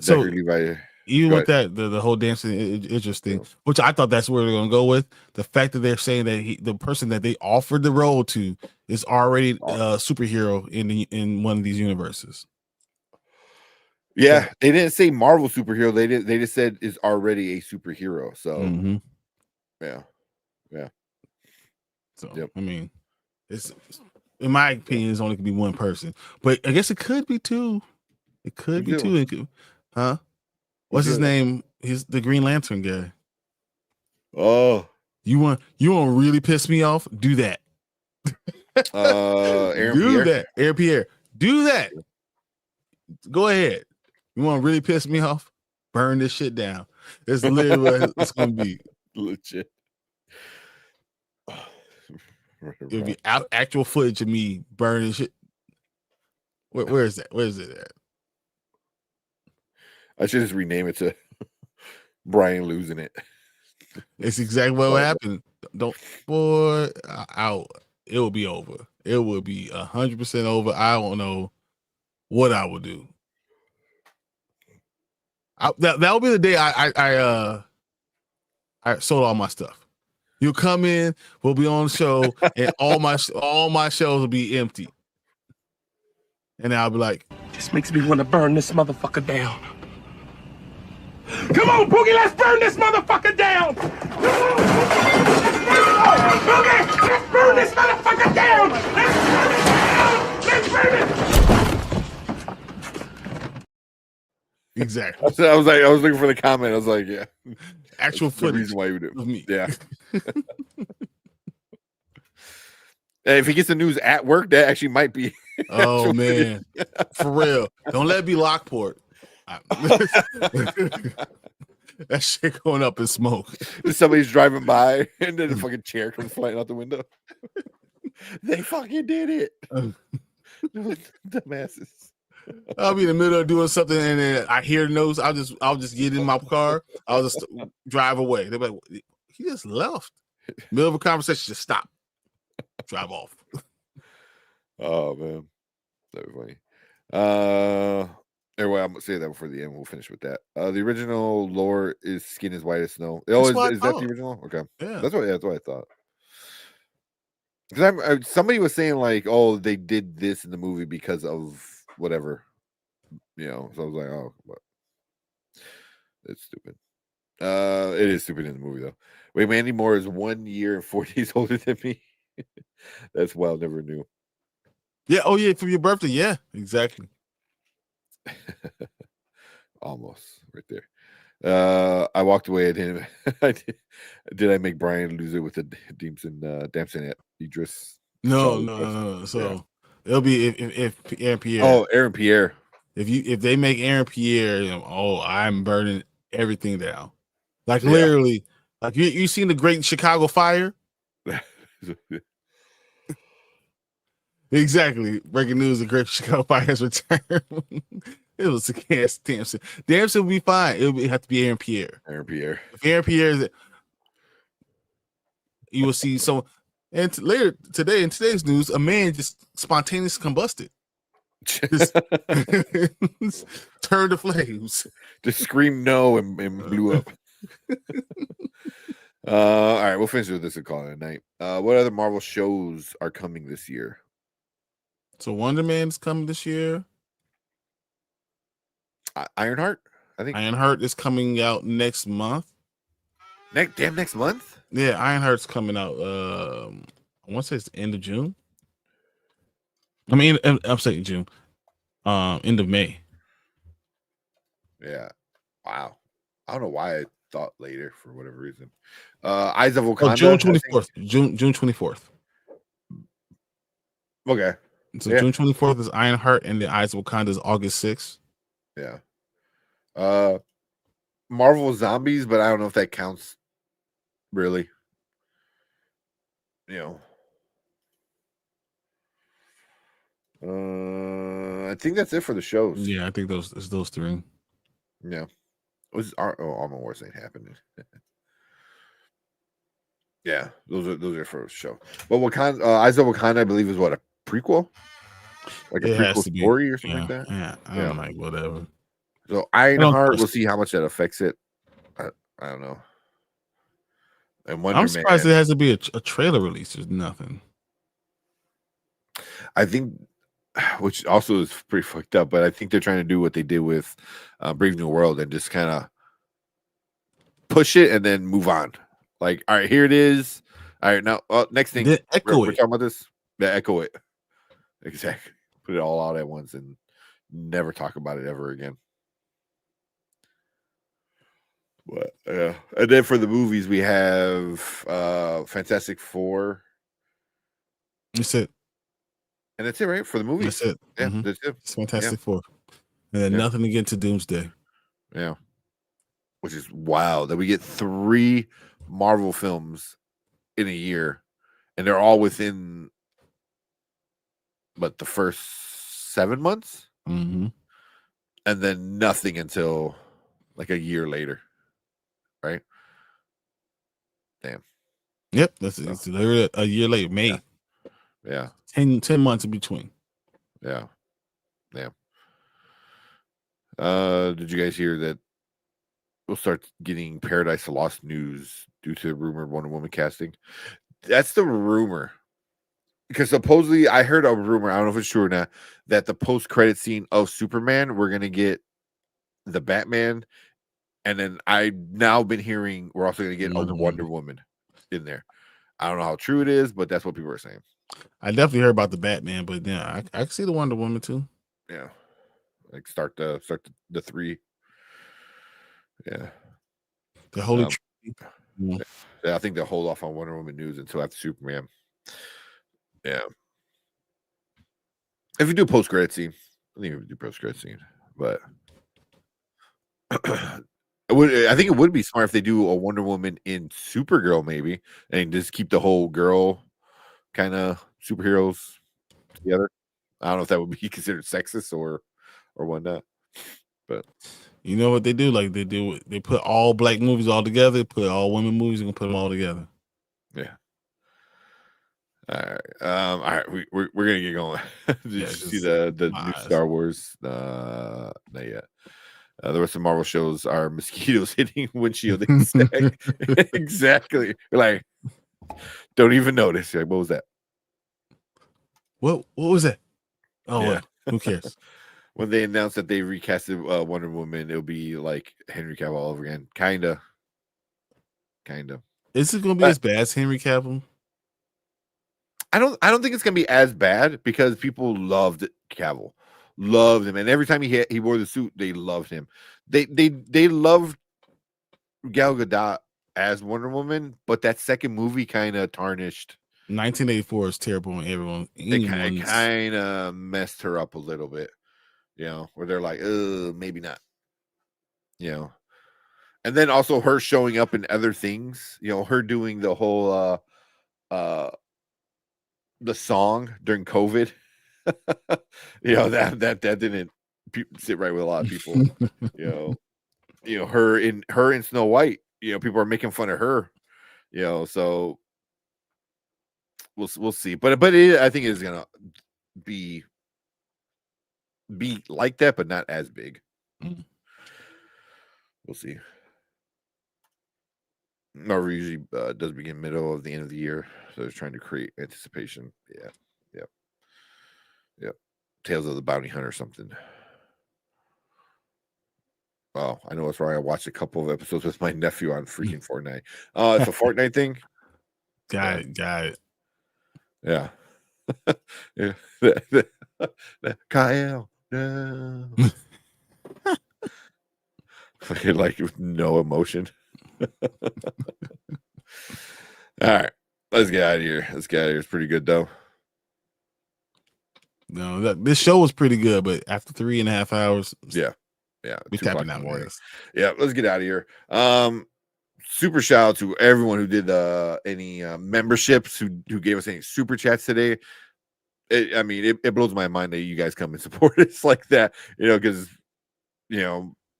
So Zachary Levi. even Go with that, the whole dancing interesting, which I thought that's where they're gonna go with. The fact that they're saying that the person that they offered the role to is already a superhero in one of these universes. Yeah, they didn't say Marvel superhero. They just said is already a superhero. So yeah. So I mean, it's in my opinion, it's only could be one person, but I guess it could be two. It could be two. It could, huh? What's his name? He's the Green Lantern guy. Oh, you want really piss me off? Do that. Aaron do Pierre? that. Aaron Pierre. Do that. Go ahead. You want to really piss me off? Burn this shit down. It's literally what it's gonna be. Legit. It'll be actual footage of me burning shit. Where is that? Where is it at? I should just rename it to Brian losing it. It's exactly what happened. Don't boy out. It will be over. It will be 100% over. I don't know what I will do. That will be the day I sold all my stuff. You'll come in, we'll be on the show, and all my shows will be empty. And I'll be like, This makes me want to burn this motherfucker down. Come on, Boogie, let's burn this motherfucker down! Come on! Boogie, let's burn this motherfucker down! Let's burn it down! Let's burn it! Exactly. I was looking for the comment. I was like, yeah. Actual That's the footage reason why you would do of me. Yeah. Hey, if he gets the news at work, that actually might be. Oh man, for real. Don't let it be Lockport. That shit going up in smoke. Somebody's driving by and then the fucking chair comes flying out the window. They fucking did it. Dumbasses. I'll be in the middle of doing something and then I hear the noise. I'll just get in my car. I'll just drive away. They're like, he just left. Middle of a conversation, just stop. Drive off. Oh man. That was funny. Anyway, I'm gonna say that before the end. We'll finish with that. The original lore is skin as white as snow. Oh, is that the original? Okay. Yeah. That's what I thought. Because somebody was saying like, oh, they did this in the movie because of whatever, So I was like, oh, what? It's stupid. It is stupid in the movie though. Wait, Mandy Moore is 1 year and 4 days older than me. That's wild. Never knew. Yeah. Oh yeah, for your birthday. Yeah, exactly. Almost right there. I walked away at him. Did I make Brian lose it with the Damson Idris? No. So it'll be if Aaron Pierre. Oh, Aaron Pierre. If they make Aaron Pierre, I'm burning everything down. Like literally, like you seen the Great Chicago Fire? Exactly. Breaking news: the Great Chicago Fire has returned. It was against Damson. Damson will be fine. It'll have to be Aaron Pierre. Aaron Pierre. If Aaron Pierre, you will see someone. And later today, in today's news, a man just spontaneously combusted. Just turned to flames. Just screamed no and blew up. All right, we'll finish with this and call it a night. What other Marvel shows are coming this year? So Wonder Man's coming this year. Ironheart, I think. Ironheart is coming out next month. Next month? Yeah, Ironheart's coming out. I want to say it's the end of June. I mean, I'm saying June. End of May. Yeah. Wow. I don't know why I thought later for whatever reason. Eyes of Wakanda. Oh, June 24th. June 24th. Okay. So June 24th is Ironheart, and the Eyes of Wakanda is August 6th. Yeah. Marvel Zombies, but I don't know if that counts really. You know. I think that's it for the shows. Yeah, I think those 3. Yeah. Was Armor Wars ain't happening. Yeah, those are for the show. But Wakanda, Eyes of Wakanda, I believe, is what, a prequel? Like a prequel story or something like that? Yeah, I'm like, whatever. So Ironheart, we'll see how much that affects it. I don't know. And I'm surprised it has to be a trailer release. There's nothing. I think, which also is pretty fucked up, but I think they're trying to do what they did with Brave New World and just kind of push it and then move on. Like, all right, here it is. All right, now next thing. We're talking about this. Yeah, echo it. Exactly. Put it all out at once and never talk about it ever again. But and then for the movies, we have Fantastic Four. That's it. And that's it, right? For the movies. That's it. Yeah, that's it. It's Fantastic Four. And then nothing to get to Doomsday. Yeah. Which is wild that we get 3 Marvel films in a year, and they're all within the first 7 months, and then nothing until like a year later, right? Damn. Yep, it's literally a year later, May. Yeah. 10 months in between. Yeah. Did you guys hear that we'll start getting Paradise Lost news due to rumored Wonder Woman casting? That's the rumor. Because supposedly I heard a rumor, I don't know if it's true or not, that the post-credit scene of Superman, we're going to get the Batman. And then I've now been hearing we're also going to get a Wonder Woman in there. I don't know how true it is, but that's what people are saying. I definitely heard about the Batman, but yeah, I can see the Wonder Woman too. Yeah. Like start the 3. Yeah. The Holy yeah, I think they'll hold off on Wonder Woman news until after Superman. Yeah. If you do post-credit scene, I think if you do post-credit scene, but I think it would be smart if they do a Wonder Woman in Supergirl, maybe, and just keep the whole girl kind of superheroes together. I don't know if that would be considered sexist or whatnot, but you know what they do? Like they put all black movies all together, put all women movies, and put them all together. Yeah. All right. We're gonna get going. Did you see the new Star Wars? Not yet. The rest of Marvel shows are mosquitoes hitting windshield. Exactly. Like, don't even notice. Like, what was that? What was that? Oh, yeah. Well, who cares? When they announced that they recasted Wonder Woman, it'll be like Henry Cavill all over again. Kinda. Is it gonna be as bad as Henry Cavill? I don't think it's gonna be as bad because people loved Cavill, loved him, and every time he wore the suit, they loved him. They loved Gal Gadot as Wonder Woman, but that second movie kind of tarnished. 1984 is terrible, and everyone it kind of messed her up a little bit, where they're like, maybe not, and then also her showing up in other things, her doing the whole the song during COVID, that didn't sit right with a lot of people. Her in Snow White, people are making fun of her, so we'll see. But I think it's gonna be like that, but not as big. We'll see. Marvel usually does begin middle of the end of the year, so they're trying to create anticipation. Yeah. Tales of the Bounty Hunter or something. Oh, I know it's right. I watched a couple of episodes with my nephew on freaking Fortnite. It's a Fortnite thing. Got it. Yeah. Yeah. Kyle, no. Fucking like with no emotion. All right, let's get out of here. It's pretty good though. No, this show was pretty good, but after 3.5 hours, Yeah, we 2 o'clock tapping in the out. morning. Yeah, let's get out of here. Super shout out to everyone who did any memberships, who gave us any super chats today. It blows my mind that you guys come and support us like that, because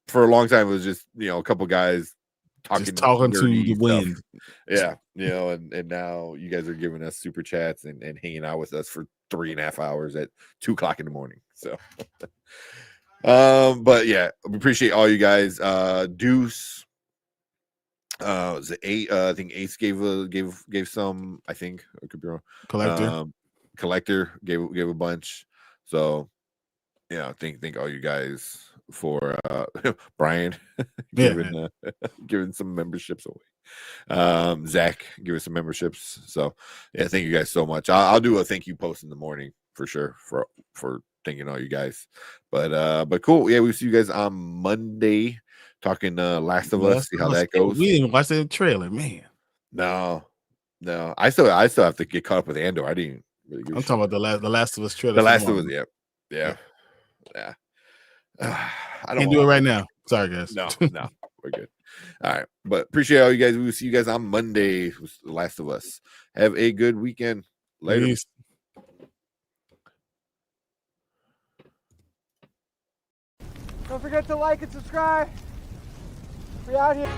for a long time it was just a couple guys talking to the stuff. wind. Yeah, and now you guys are giving us super chats and hanging out with us for 3.5 hours at 2 o'clock in the morning. So but yeah, we appreciate all you guys. Deuce, was it 8? I think Ace gave some. I think I could be wrong. Collector gave a bunch. So thank all you guys for Brian giving some memberships away. Zach giving some memberships. So yeah, thank you guys so much. I'll do a thank you post in the morning for sure for thanking all you guys. But cool. Yeah, we'll see you guys on Monday talking Last of Us. See how that goes. We didn't watch that trailer, man. No. I still have to get caught up with Andor. I didn't really I'm talking about the Last of Us trailer. The Last of Us, yeah. I don't can't do it right now. Sorry, guys. No, we're good. All right, but appreciate all you guys. We will see you guys on Monday with The Last of Us. Have a good weekend. Later. Peace. Don't forget to like and subscribe. We out here.